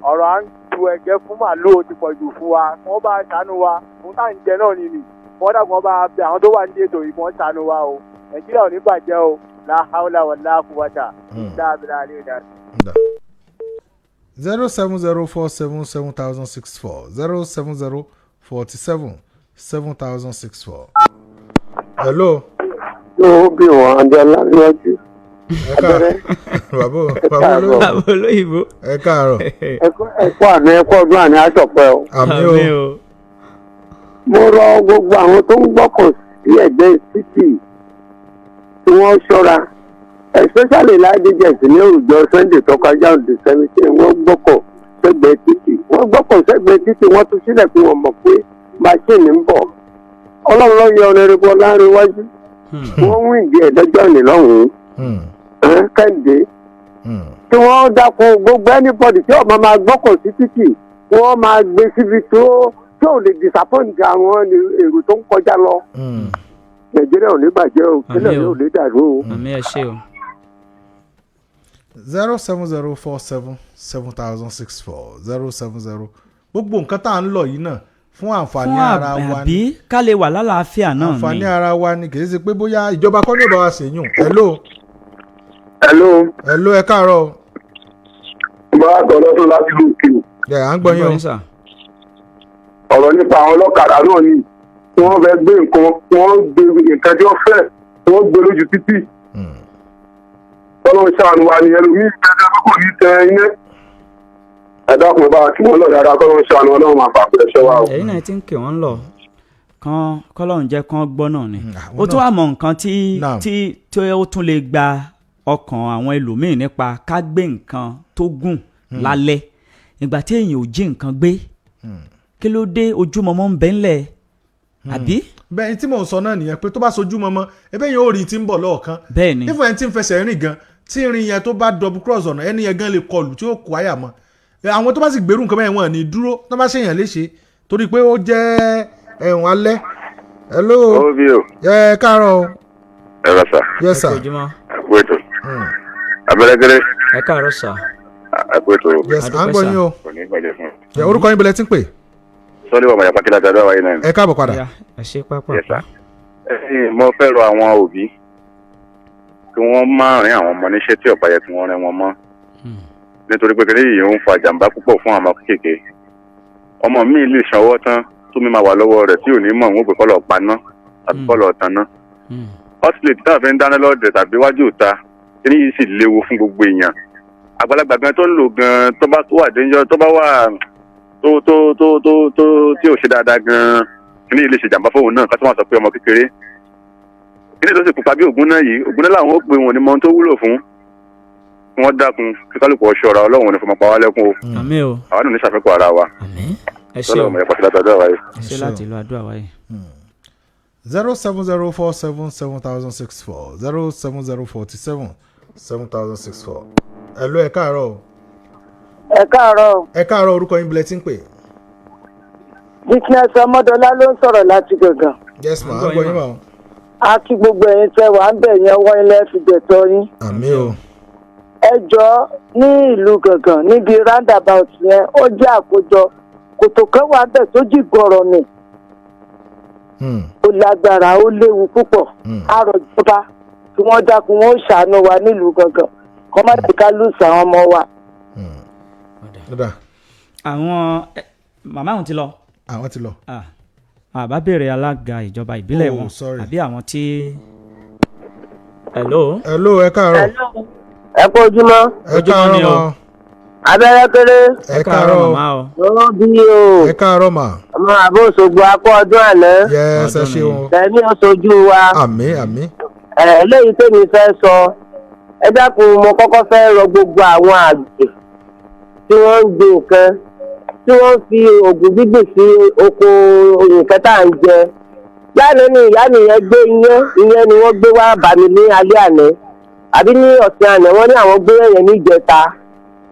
ọ̀rọ̀ à ń tu ẹ̀jẹ̀ fún màlúù ti pọ̀ jù fún wa wọ́n bá ṣàánú wa fún tá à ń jẹ náà nìyí wọ́n dàgbọ́n wọ́n bá bẹ àwọn tó wà ní ètò yìí wọ́n ṣàánú wa o Nàìjíríà ò ní bàjẹ́ o la hawla wala quwwata illa billahi. 070477064 070477064. Hello. Ó bí wọn Adéọlá níwájú. Ẹ káàárọ̀. Bàbá olóyìnbó. Ẹ káàárọ̀. Ẹ̀kọ́ àná ẹ̀kọ́ ọdún àná aṣọ̀pẹ́ o. Àmín o. Mo rọ gbogbo àwọn tó ń gbọ́kàn sí ẹ̀gbẹ́ títì tí wọ́n ṣọ́ra, especially ládìjẹ̀sì ní òrùjọ Sunday tó kọjá ọdún 17 wọ́n gbọ́kàn sẹ́gbẹ̀ẹ́ títì. Wọ́n gbọ́kàn sẹ́gbẹ̀ẹ́ títì wọ́n tún sílẹ̀ pé wọ́n mọ̀ pé máṣíìnì ń bọ̀. Ọlọ́run ló yọ ọ̀rẹ́ rẹ̀ láàrin iwájú. Wọ́n wí ìdí ẹ̀dọ́jọ́ ní lọ́hùn-ún. Kẹ́hìndé. Tí wọ́n dákun gbogbo anybody tí ọmọ máa gbọ́kàn sí títì wọ́n máa gbé síbi tó ò lè disappoint àwọn èrò tó ń kọjá lọ. Nàìjíríà ò ní bàjẹ́ o, kílẹ̀ ò ní dàrú o. Àmì ẹ ṣé o. 070477064 070. Gbogbo nǹkan tá à ń lọ yìí náà fún àǹfààní ara wa ni. àbí ká lè wà lálàáfíà náà ni. Àǹfààní ara wa ni kì í ṣe pé bóyá ìjọba kọ́ ní ìbára ṣèyún. Hello. Hello ẹ káàárọ̀. Bá a tọ̀dọ̀ tó láti lù kí. À ń gbọ́ yín o. Ọ̀rọ̀ nípa àwọn ọlọ́kadà náà ni wọ́n fẹ́ gbé nǹkan wọ́n gbé nǹkan tí wọ́n fẹ́ wọ́n gbé lójú títì. Ọlọ́run ṣàánú wa ni ẹlòmíì gbẹ́gbẹ́ pé kò ní tẹ iná. Ẹ dákun bá kí wọ́n lọ dáadáa kọ́lọ́run ṣàánú Ọlọ́run máa fà pẹ́ ṣẹ́ wa o. Ẹ̀yin náà ti ń kè wọ́n lọ kọ́lọ́run jẹ́ kán gbọ́ náà ni. Ó tún wà mọ̀ nǹkan tí ó tún lè gba ọkàn àwọn ẹlòmíì nípa ká gbé nǹkan tó gùn lálẹ́ ìgbà tí èèyàn ò jí nǹkan gbé kí ló dé ojúmọmọ ń bẹ ńlẹ̀ àbí. bẹ́ẹ̀ tí mò ń sọ náà nìyẹn pé tó bá sojú mọmọ ẹbẹ́ yẹn ò rí tí ń bọ̀ lọ́ọ̀kan. bẹ́ẹ̀ ni nífẹ̀ẹ́ tí ń fẹsẹ̀ rìn gan tí irin yẹn tó bá double cross ọ̀nà ẹni yẹn gan lè kọlù tí ó kó àyà mọ́. àwọn tó bá sì gbèrú nǹkan bẹ́ẹ̀ wọ́n ní dúró tó bá ṣèyàn léṣe torí pé ó jẹ́ ẹ̀wọ̀n alẹ́. Hello. Ẹ káàárọ̀. Ẹ rà sà. Yes sir. Wait. Abẹ́rẹ́gẹ́rẹ́. Ẹ káàárọ̀ sà. Yes, à ń gbọ́ yín o. Orúkọ yín bẹ̀rẹ̀ tí ń pè. Sọ́ọ́lì wà mọ̀yà pàkílà tàbí àwáyé náà. Ẹ káàbọ̀ padà. Ẹ ṣe pápá. Mo fẹ́ rọ àwọn òbí kí wọ́n máa rìn àwọn ọmọ níṣẹ́ tí ọ̀pá yẹ kí wọ́n rìn wọn mọ́. Nítorí pé kí yìí ń fa jàǹbá púpọ̀ fún àwọn kéékèèké. Ọmọ mi lè sanwó tán tó mi máa wà lọ́wọ́ rẹ̀ tí ò ní mọ̀ òun pé kọ́lọ̀ paná tàbí kọ́lọ̀ tanná. Hotplate tí wọ́n fi ń dáná lọ́dẹ̀ tàbí wájú ìta kí ni yìí sì léwu fún gbogbo èèyàn. Àgbàlagbà gan tó ń lò gan tó bá wà dénjọ́ tó bá wà tó tí ò ṣe dáadáa gan kí ni ilé ṣe jàǹbá fóun náà ká tó máa sọ pé ọmọ kékeré kí ni tó sì pupa bí ògùn náà yìí ògùn náà làwọn ó pe wọn ní mọ tó wúlò fún wọn dákun kí kálukú ọṣọra Ọlọ́run ní fọmọ pa wá lẹ́kún o àmín o àwọn náà ní ṣàfẹ́kọ̀ ara wa àmín ẹ ṣé o ẹ ṣé láti ìlú àdúrà wáyé. 070477064 070477064. Hello ẹ káàárọ̀. Ẹ káàárọ̀. Ẹ káàárọ̀ orúkọ yín bilẹ̀ tí ń pè. Business Ọmọdọ́lá ló ń sọ̀rọ̀ láti Gàngàn. Yes ma, gbọ́ yín ma. A kí gbogbo ẹ̀yin tẹ́ wà ń bẹ̀ yẹn wọ́n ilé fi gbẹ̀tọ́ yín. Àmín o. Ẹ jọ̀ọ́ ní ìlú Gàngàn níbi roundabout yẹn ó jẹ́ àkójọ kòtò kan wà bẹ̀ tó jì gbọ́rọ̀ ni. Ó lágbára ó léwu púpọ̀. Àrò ìjọba tí wọ́n dákun wọn ó ṣàánú wa nílùú Gàngàn kọ́ má ti ká lùsà àwọn ọmọ wa. Àwọn màmá àwọn ti lọ. Àwọn ti lọ. Àbá béèrè alága ìjọba ìbílẹ̀ wọn àbí àwọn tí. Hello. Hello ẹ káàárọ̀. Ẹ kú ojúmọ́. Ẹ káàárọ̀ ma. Abẹ́rẹ́ kéré. Ẹ káàárọ̀ màmá o. Ó bí o. Ẹ káàárọ̀ ma. Ọmọ àbó Òṣogbo akọ ọdún àná. Yes ẹ ṣé wọn. Tẹ̀mí oṣojú wa. Àmín àmín. Eléyìí tèmi fẹ́ sọ ẹ dákun mo kọ́kọ́ fẹ́ rọ gbogbo àwọn àgbẹ̀ tí wọ́n ń gbin nǹkan tí wọ́n fi oògùn gbígbìn sí oko nǹkan tá à ń jẹ. Lánàá ni ìyá nìyẹn gbé ìyẹn ni wọ́n gbé wá bà mí ní alẹ́ àná àbí ní ọ̀sẹ̀ àná wọ́n ní àwọn gbé yẹn ní ìjẹta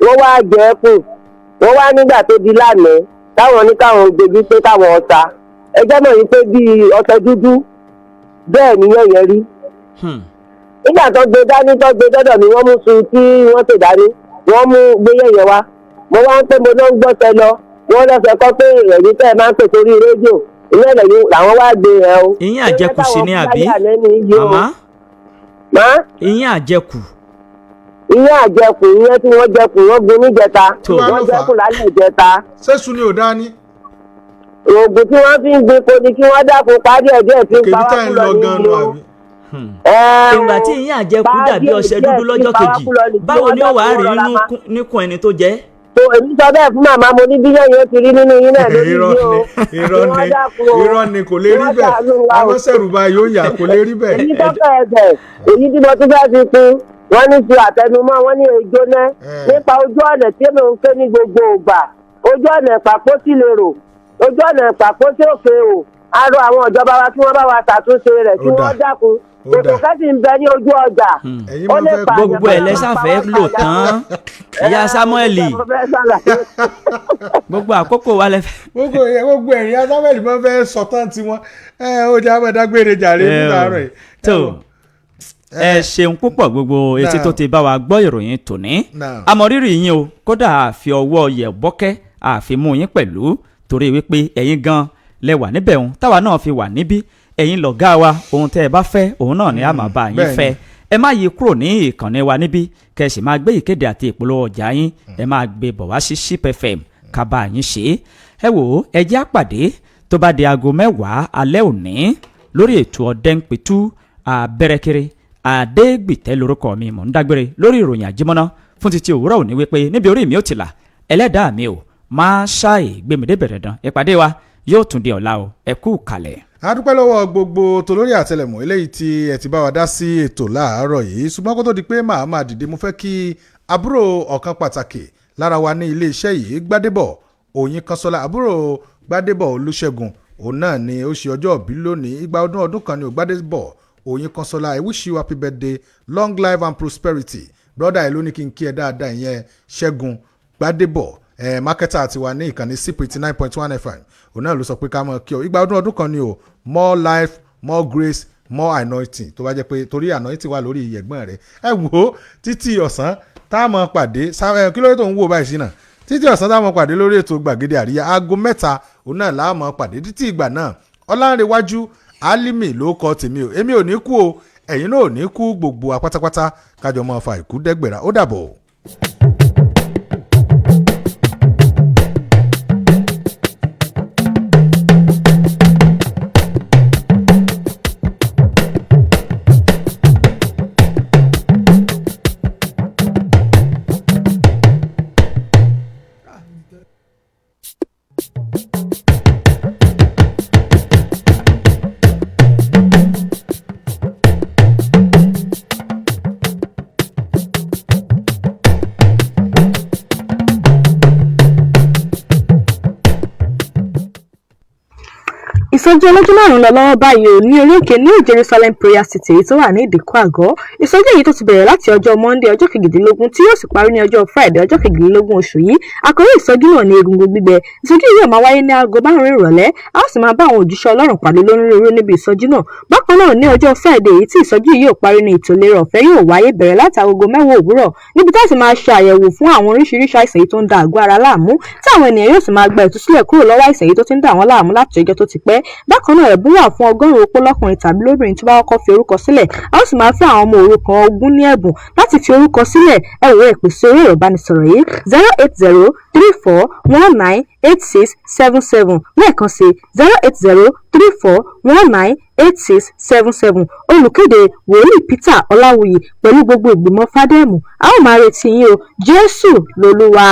wọ́n wá jẹ ẹ́ kù wọ́n wá nígbà tó di lánàá táwọn ní káwọn gbèbí pé káwọn ọ̀tá ẹjẹ́ mọ̀ yìí pé bíi ọ̀tẹ̀ dúdú bẹ́ẹ̀ ni yẹn rí. Nígbà tó gbé dání tó gbé dọ́dọ̀ ni wọ́n mú sun tí wọ́n tè dání wọ́n mú gbé yẹ̀yẹ̀ wá mo wá ń pé mo ló ń gbọ́sẹ̀ lọ wọ́n lọ́sẹ̀ kọ́ pé ẹ̀rí tẹ́ ẹ máa ń pè sórí rédíò ilé ẹ̀lẹ́yìn làwọn wá gbé ẹ o. Ìyín àjẹkù sí ni àbí màmá ìyín àjẹkù. ìyẹn àjẹkù ìyẹn tí wọ́n jẹkù wọ́n gbé níjẹta wọ́n jẹkù lálẹ́ ìjẹta. sẹ́sùn ni ò dá ní. oògùn tí wọ́n fi ń gbin ko ni kí wọ́n dákun parí ẹ̀jẹ̀ tí ń pa wá kú lọ nínú. ìgbà tí ìyẹn àjẹkù dàbí ọṣẹ dúdú lọ́jọ́ kejì báwo ni ó wàá rí níkùn ẹni tó jẹ́. èmi sọ bẹ́ẹ̀ fún màmá mo ní bí yẹn yóò ti rí nínú yín náà lórí yìí o. irọ́ ni kò lè rí bẹ́ẹ̀ àwọn sẹ́rùbá yóò yà kò lè rí bẹ́ẹ̀. èyí tó fẹ́ ẹ̀bẹ̀ èyí tí mo tún fẹ́ fi kún wọ́n ní ti àtẹnumọ́ wọ́n ní ejò náà nípa ojú ọ̀nà tí èmi ń pè ní gbogbo ògbà ojú ọ̀nà ìpàpọ̀ sí lèrò ojú ọ̀nà ìpàpọ̀ sí òkè o arọ àwọn ìjọba wa kí wọ́n bá wa ṣàtúnṣe rẹ̀ kí wọ́n dákun kòtò kẹ́sì ń bẹ ní ojú ọjà ó lè pa gbogbo ẹ̀ lẹ́sàfẹ́ lò tán ìyá Samueli gbogbo àkókò wa lẹ́fẹ̀. gbogbo ẹ̀yìn ìyá Samueli máa fẹ́ sọ̀tàn tiwọn ó jẹ́ àmọ́dágbére jàre nígbà rẹ̀. tó ẹ ṣeun púpọ̀ gbogbo etí tó ti bá wa gbọ́ ìròyìn tòní àmọ̀rírì yín o kódà àfi ọwọ́ yẹ̀bọ́kẹ́ àfimú yín pẹ̀lú torí wípé ẹ̀yin gan lẹ wà níbẹ̀ òun táwa náà fi wà níbí ẹ̀yin lọ̀gá wa ohun tẹ́ ẹ bá fẹ́ òun náà ni a máa bá yín fẹ́ ẹ má yí kúrò ní ìkànnì wa níbí kẹ́ ẹ sì máa gbé ìkéde àti ìpolówó ọjà yín ẹ máa gbé bọ̀ wá sí Ship FM ká bá yín ṣe ẹ wò ó ẹ jẹ́ àpàdé tó bá di aago 10 alẹ́ òní lórí ètò ọ̀dẹ́npẹ̀tù àbẹ̀rẹ̀kẹrẹ Adégbìtẹ́ lórúkọ mi mò ń dágbére lórí ìròyìn àjímọ́ná fún títí òwúrọ̀ òní wípé níbi orí mi ò tìlà ẹlẹ́dàá mi ò máa ṣàì gbèmídé bẹ̀rẹ̀ dán ìpàdé wa yóò tún di ọ̀la o ẹ kú kalẹ̀. a dúpẹ́ lọ́wọ́ gbogbo tolórí àtẹlẹ̀mú eléyìí tí ẹ ti bá wa dá sí ètò láàárọ̀ yìí ṣùgbọ́n kó tó di pé màá máa dìde mo fẹ́ kí àbúrò ọ̀kan pàtàkì lára wa ní iléeṣẹ́ yìí Gbádébọ̀ Òyìnkànsọ́lá àbúrò Gbádébọ̀ Olúṣẹ́gun òun náà ni ó ṣe ọjọ́ ìbí lónìí igba ọdún kan ni ò Gbádébọ̀ Òyìnkànsọ́lá I wish you happy birthday long life and prosperity brother ẹ ló ní kí n kí ẹ dáadáa ìyẹn Ṣẹ́gun Gbádébọ̀ mákẹ́tà àti wà ní ìkànnì CP 89.1 FM òun náà ló sọ pé ká mọ̀ kí ọ igba ọdún kan ni o more life more grace more anointing tó bá jẹ́ pé torí anointing wà lórí ẹ̀gbọ́n rẹ̀ ẹ wò ó títí ọ̀sán tá a mọ̀ pàdé kí ló dé tó ń wò báyìí sí náà títí ọ̀sán tá a mọ̀ pàdé lórí ètò gbàgede àríyá aago 3 òun náà là á mọ̀ pàdé títí ìgbà náà Ọlánrewájú Álímì ló kọ tèmi o èmi ò ní kú o ẹ̀yin náà ò ní kú gbogbo apátápátá kájọ máa fa ìkú dẹ́gbẹ̀rà ó dàbọ̀. ìsọjí ọlọ́jọ́ márùn-ún lọ lọ́wọ́ báyìí ò ní orí òkè New Jerusalem Prayer City èyí tó wà ní ìdíkọ̀ àgọ́ ìsọjí èyí tó ti bẹ̀rẹ̀ láti ọjọ́ Monday ọjọ́ 18 tí yóò sì parí ní ọjọ́ Friday ọjọ́ 22 oṣù yìí àkórí ìsọjí náà ní egungun gbígbẹ ìsọjí yìí yóò máa wáyé ní aago 5 ìrọ̀lẹ́ a ó sì máa bá àwọn òjíṣẹ́ Ọlọ́run pàdé lónírúurú níbi ìsọjí náà bákan náà ní ọjọ́ Friday èyí tí ìsọjí yìí yóò parí ní ètò ìlera ọ̀fẹ́ yóò wáyé bẹ̀rẹ̀ láti aago 10 òwúrọ̀ níbi tá a sì máa ṣe àyẹ̀wò fún àwọn oríṣiríṣi àìsàn yìí tó ń da àgọ́ ara láàmú tí àwọn ènìyàn yóò sì máa gba ìtúsílẹ̀ kúrò lọ́wọ́ àìsàn yìí tó ti ń dà wọ́n láàmú láti ọjọ́ tó ti pẹ́ bákan náà ẹ̀bùn wà fún 100 opó lọ́kùnrin tàbí lóbìnrin tó bá kọ́kọ́ fi orúkọ sílẹ̀ a ó sì máa fún àwọn ọmọ òrukàn 20 ní ẹ̀bùn láti fi orúkọ sílẹ̀ ẹ wò ẹ pè sí orí ẹ̀rọ ìbánisọ̀rọ̀ yìí 08034198677 lẹ́ẹ̀kan sí 08034198677 olùkéde wòlíì Peter Ọláwuyì pẹ̀lú gbogbo ìgbìmọ̀ fádẹ́ẹ̀mù a ó máa retí yín o Jésù lolúwa.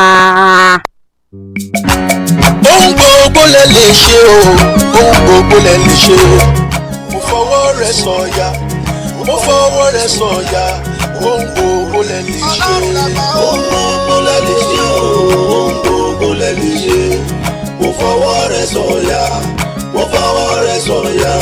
ohun gbogbo lẹ lè ṣe o ohun gbogbo lẹ lè ṣe mo fọwọ́ rẹ sọ̀yà mo fọwọ́ rẹ sọ̀yà ohun gbogbo lẹ lè ṣe ohun gbogbo lẹ lè ṣe ohun gbogbo lẹ lè ṣe mo fọwọ́ rẹ sọ̀yà mo fọwọ́ rẹ sọ̀yà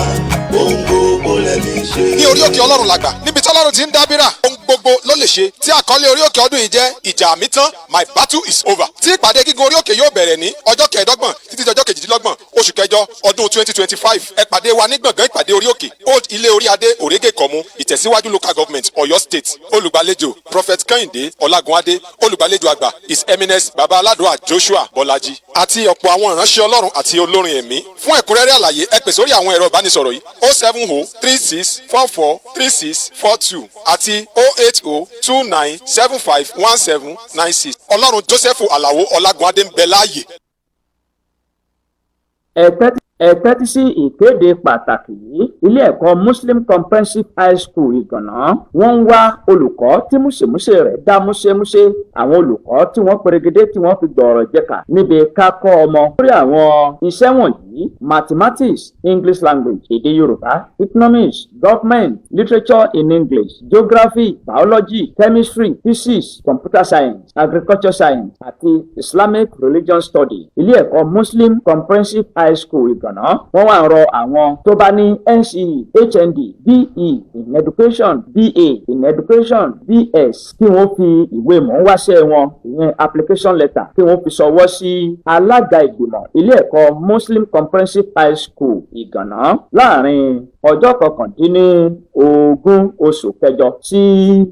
ohun gbogbo lẹ lè ṣe. ní orí òkè Ọlọ́run làgbà níbi tí Ọlọ́run ti ń dábìrà ohun gbogbo ló lè ṣe tí àkọlé orí òkè ọdún yìí jẹ́ ìjà mi tán my battle is over tí ìpàdé gígùn orí òkè yóò bẹ̀rẹ̀ ní ọjọ́ 25 títí di ọjọ́ 28 oṣù kẹjọ ọdún 2025 ẹ pàdé wa ní gbọ̀ngàn ìpàdé orí òkè old ilé orí adé òrégé kọ̀mú ìtẹ̀síwájú local government Ọ̀yọ́ state olùgbàlejò prophet Kẹ́hìndé Ọlágunadé olùgbàlejò àgbà his eminence baba aládùá Joshua Bọ́lájí àti ọ̀pọ̀ àwọn ìránṣẹ́ Ọlọ́run àti olórin ẹ̀mí fún ẹ̀kúnrẹ́rẹ́ àlàyé ẹ pè sórí àwọn ẹ̀rọ ìbánisọ̀rọ̀ yìí 07036443642 àti 080 08029751796. ọlọ́run joseph alao ọlágúnadé ń bẹ láàyè. ẹ tẹ́tí sí ìkéde pàtàkì yìí. ilé ẹ̀kọ́ muslim comprehensive high school ìgànná wọ́n ń wá olùkọ́ tí múṣemúṣe rẹ̀ dá múṣemúṣe, àwọn olùkọ́ tí wọ́n perégedé tí wọ́n fi gbọ̀ọ̀rọ̀ jẹ̀ka níbi ká kọ́ ọmọ lórí àwọn iṣẹ́ wọ̀nyí: mathematics, english language èdè yorùbá, economics, government, literature in english, geography, biology, chemistry, physics, computer science, agriculture science àti islamic religion study. ilé ẹ̀kọ́ muslim comprehensive high school ìgànná wọ́n wá ń rọ àwọn tó bá ní NCE, HND, BE in education, BA in education, BS kí wọ́n fi ìwé mọ̀ọ́wáṣẹ́ wọn ìyẹn application letter kí wọ́n fi ṣọwọ́ sí alága ìgbìmọ̀ ilé ẹ̀kọ́ muslim comprehensive high school ìgànná láàrin ọjọ́ 19 oṣù kẹjọ sí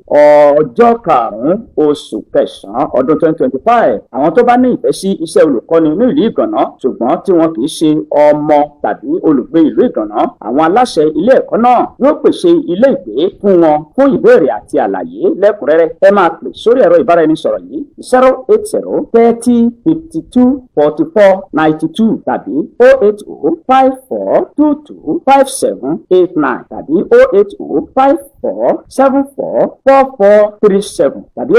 ọjọ́ 5 oṣù kẹsàn-án ọdún 2025. àwọn tó bá ní ìfẹ́ sí iṣẹ́ olùkọ́ni ní ìlú ìgànná ṣùgbọ́n tí wọn kì í ṣe ọmọ tàbí olùgbé ìlú ìgànná, àwọn aláṣẹ ilé ẹ̀kọ́ náà yóò pèsè ilé ìgbé fún wọn. fún ìbéèrè àti àlàyé lẹ́kùnrẹ́rẹ́ ẹ máa pè sórí ẹ̀rọ ìbáraẹnisọ̀rọ̀ yìí 08030544492 tàbí 08054225789 tàbí 08054744437 tàbí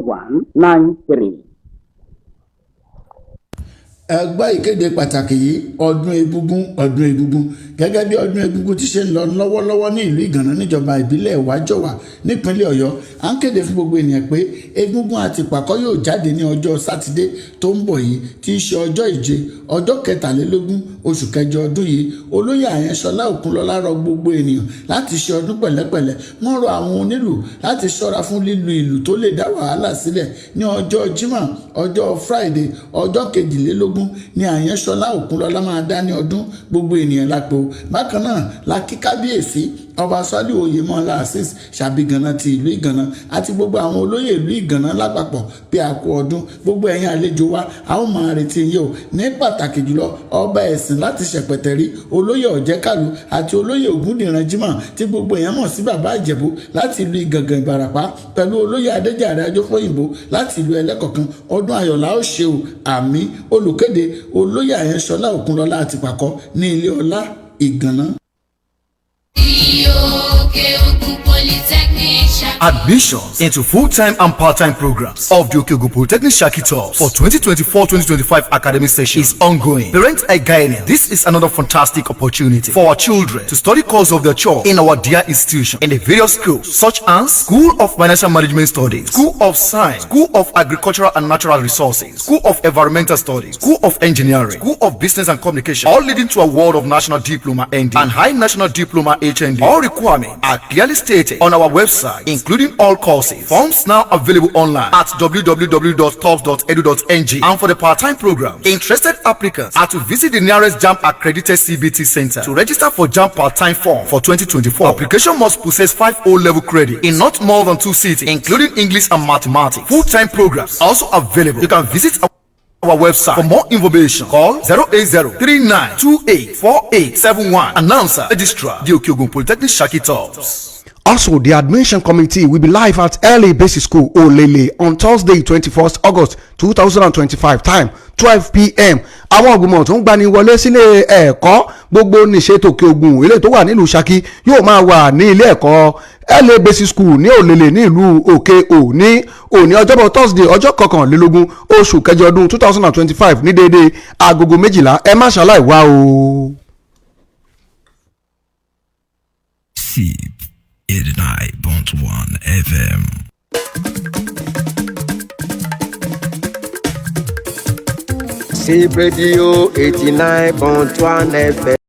09032420193. ẹ gbọ́ ìkéde pàtàkì yìí. ọdún egúngún gẹ́gẹ́ bí ọdún egúngún ti ṣe ń lọ lọ́wọ́lọ́wọ́ ní ìlú ìgànná níjọba ìbílẹ̀ ìwájọwà nípínlẹ̀ ọ̀yọ́. à ń kéde fún gbogbo ènìyàn pé egúngún àti ìpàkọ́ yóò jáde ní ọjọ́ sátidé tó ń bọ̀ yìí tí í ṣe ọjọ́ ìje ọjọ́ 23 oṣù kẹjọ ọdún yìí. olóyè àyẹ̀ṣọlá òkunlọ́lá rọ gbogbo ènìyàn láti ṣe ọdún pẹ̀lẹ́pẹ̀lẹ́. wọ́n rọ àwọn onílù láti ṣọ́ra fún lílu ìlù tó lè dá wàhálà sílẹ̀. ní ọjọ́ jímọ̀ ọjọ́ friday ọjọ́ 22 ní àyẹ̀ṣọlá òkunlọ́lá máa dá ní ọdún gbogbo ènìyàn lápò. bákan náà la kí kábíyèsí ọba sọ́lé oyèmọ́lá asis ṣàbígànná ti ìlú ìgànná àti gbogbo àwọn olóyè ìlú ìgànná lápapọ̀ pé a kú ọdún. gbogbo ẹ̀yin àlejò wa a ó máa retí yín o. ní pàtàkì jùlọ ọba ẹ̀sìn láti ṣẹ̀pẹ̀tẹ̀rí, olóyè ọ̀jẹ́kàlù àti olóyè ògúndìran jímọ̀ tí gbogbo èèyàn mọ̀ sí bàbá ìjẹ̀bú láti ìlú ìgàngàn ìbàràpá pẹ̀lú olóyè adéjàre ajófóyìnbó láti ìlú ẹlẹ́kọ̀kan. ọdún ayọ̀lá ó ṣe o. àmì olùkéde olóyè àyẹ̀ṣọlá òkunlọ́lá àtìpàkọ́ ní ilé ọlá ìgànná. Admissions into full-time and part-time programs of the Okeogun Polytechnic Shaki Tops for 2024-2025 academic session is ongoing. Parents are guiding. This is another fantastic opportunity for our children to study course of their choice in our dear institution in the various schools such as School of Financial Management Studies, School of Science, School of Agricultural and Natural Resources, School of Environmental Studies, School of Engineering, School of Business and Communication, all leading to a world of National Diploma ND and High National Diploma HND. All requirements are clearly stated on our website, including all courses. Forms now available online at www.tops.edu.ng. And for the part-time program, interested applicants are to visit the nearest JAMB accredited CBT center to register for JAMB part-time form for 2024. Application must possess 5 O-level credit in not more than 2 sittings, including English and Mathematics. Full-time programs also available. You can visit our website. For more information, call 08039284871. Announcer, Registrar, the Okeogun Polytechnic Shaki Tops. Also, the admission committee will be live at Early Basic School, Olele, on Thursday, 21st August 2025, time 12 p.m. àwọn ògbìmọ̀ tó ń gbani wọlé sílé ẹ̀kọ́ gbogbo níṣètò Òkè-Ògùn ilé tó wà nílùú Ṣakí yóò máa wà ní ilé ẹ̀kọ́ Early Basic School ní Olele ní ìlú Òkè-Òní òní ọjọ́bọ̀ Thursday ọjọ́ 21 oṣù kẹjọ ọdún 2025 ní déédéé agogo 12 ẹ má ṣàlàyé wá o. 89.1 FM. Sip Radio 89.1 FM.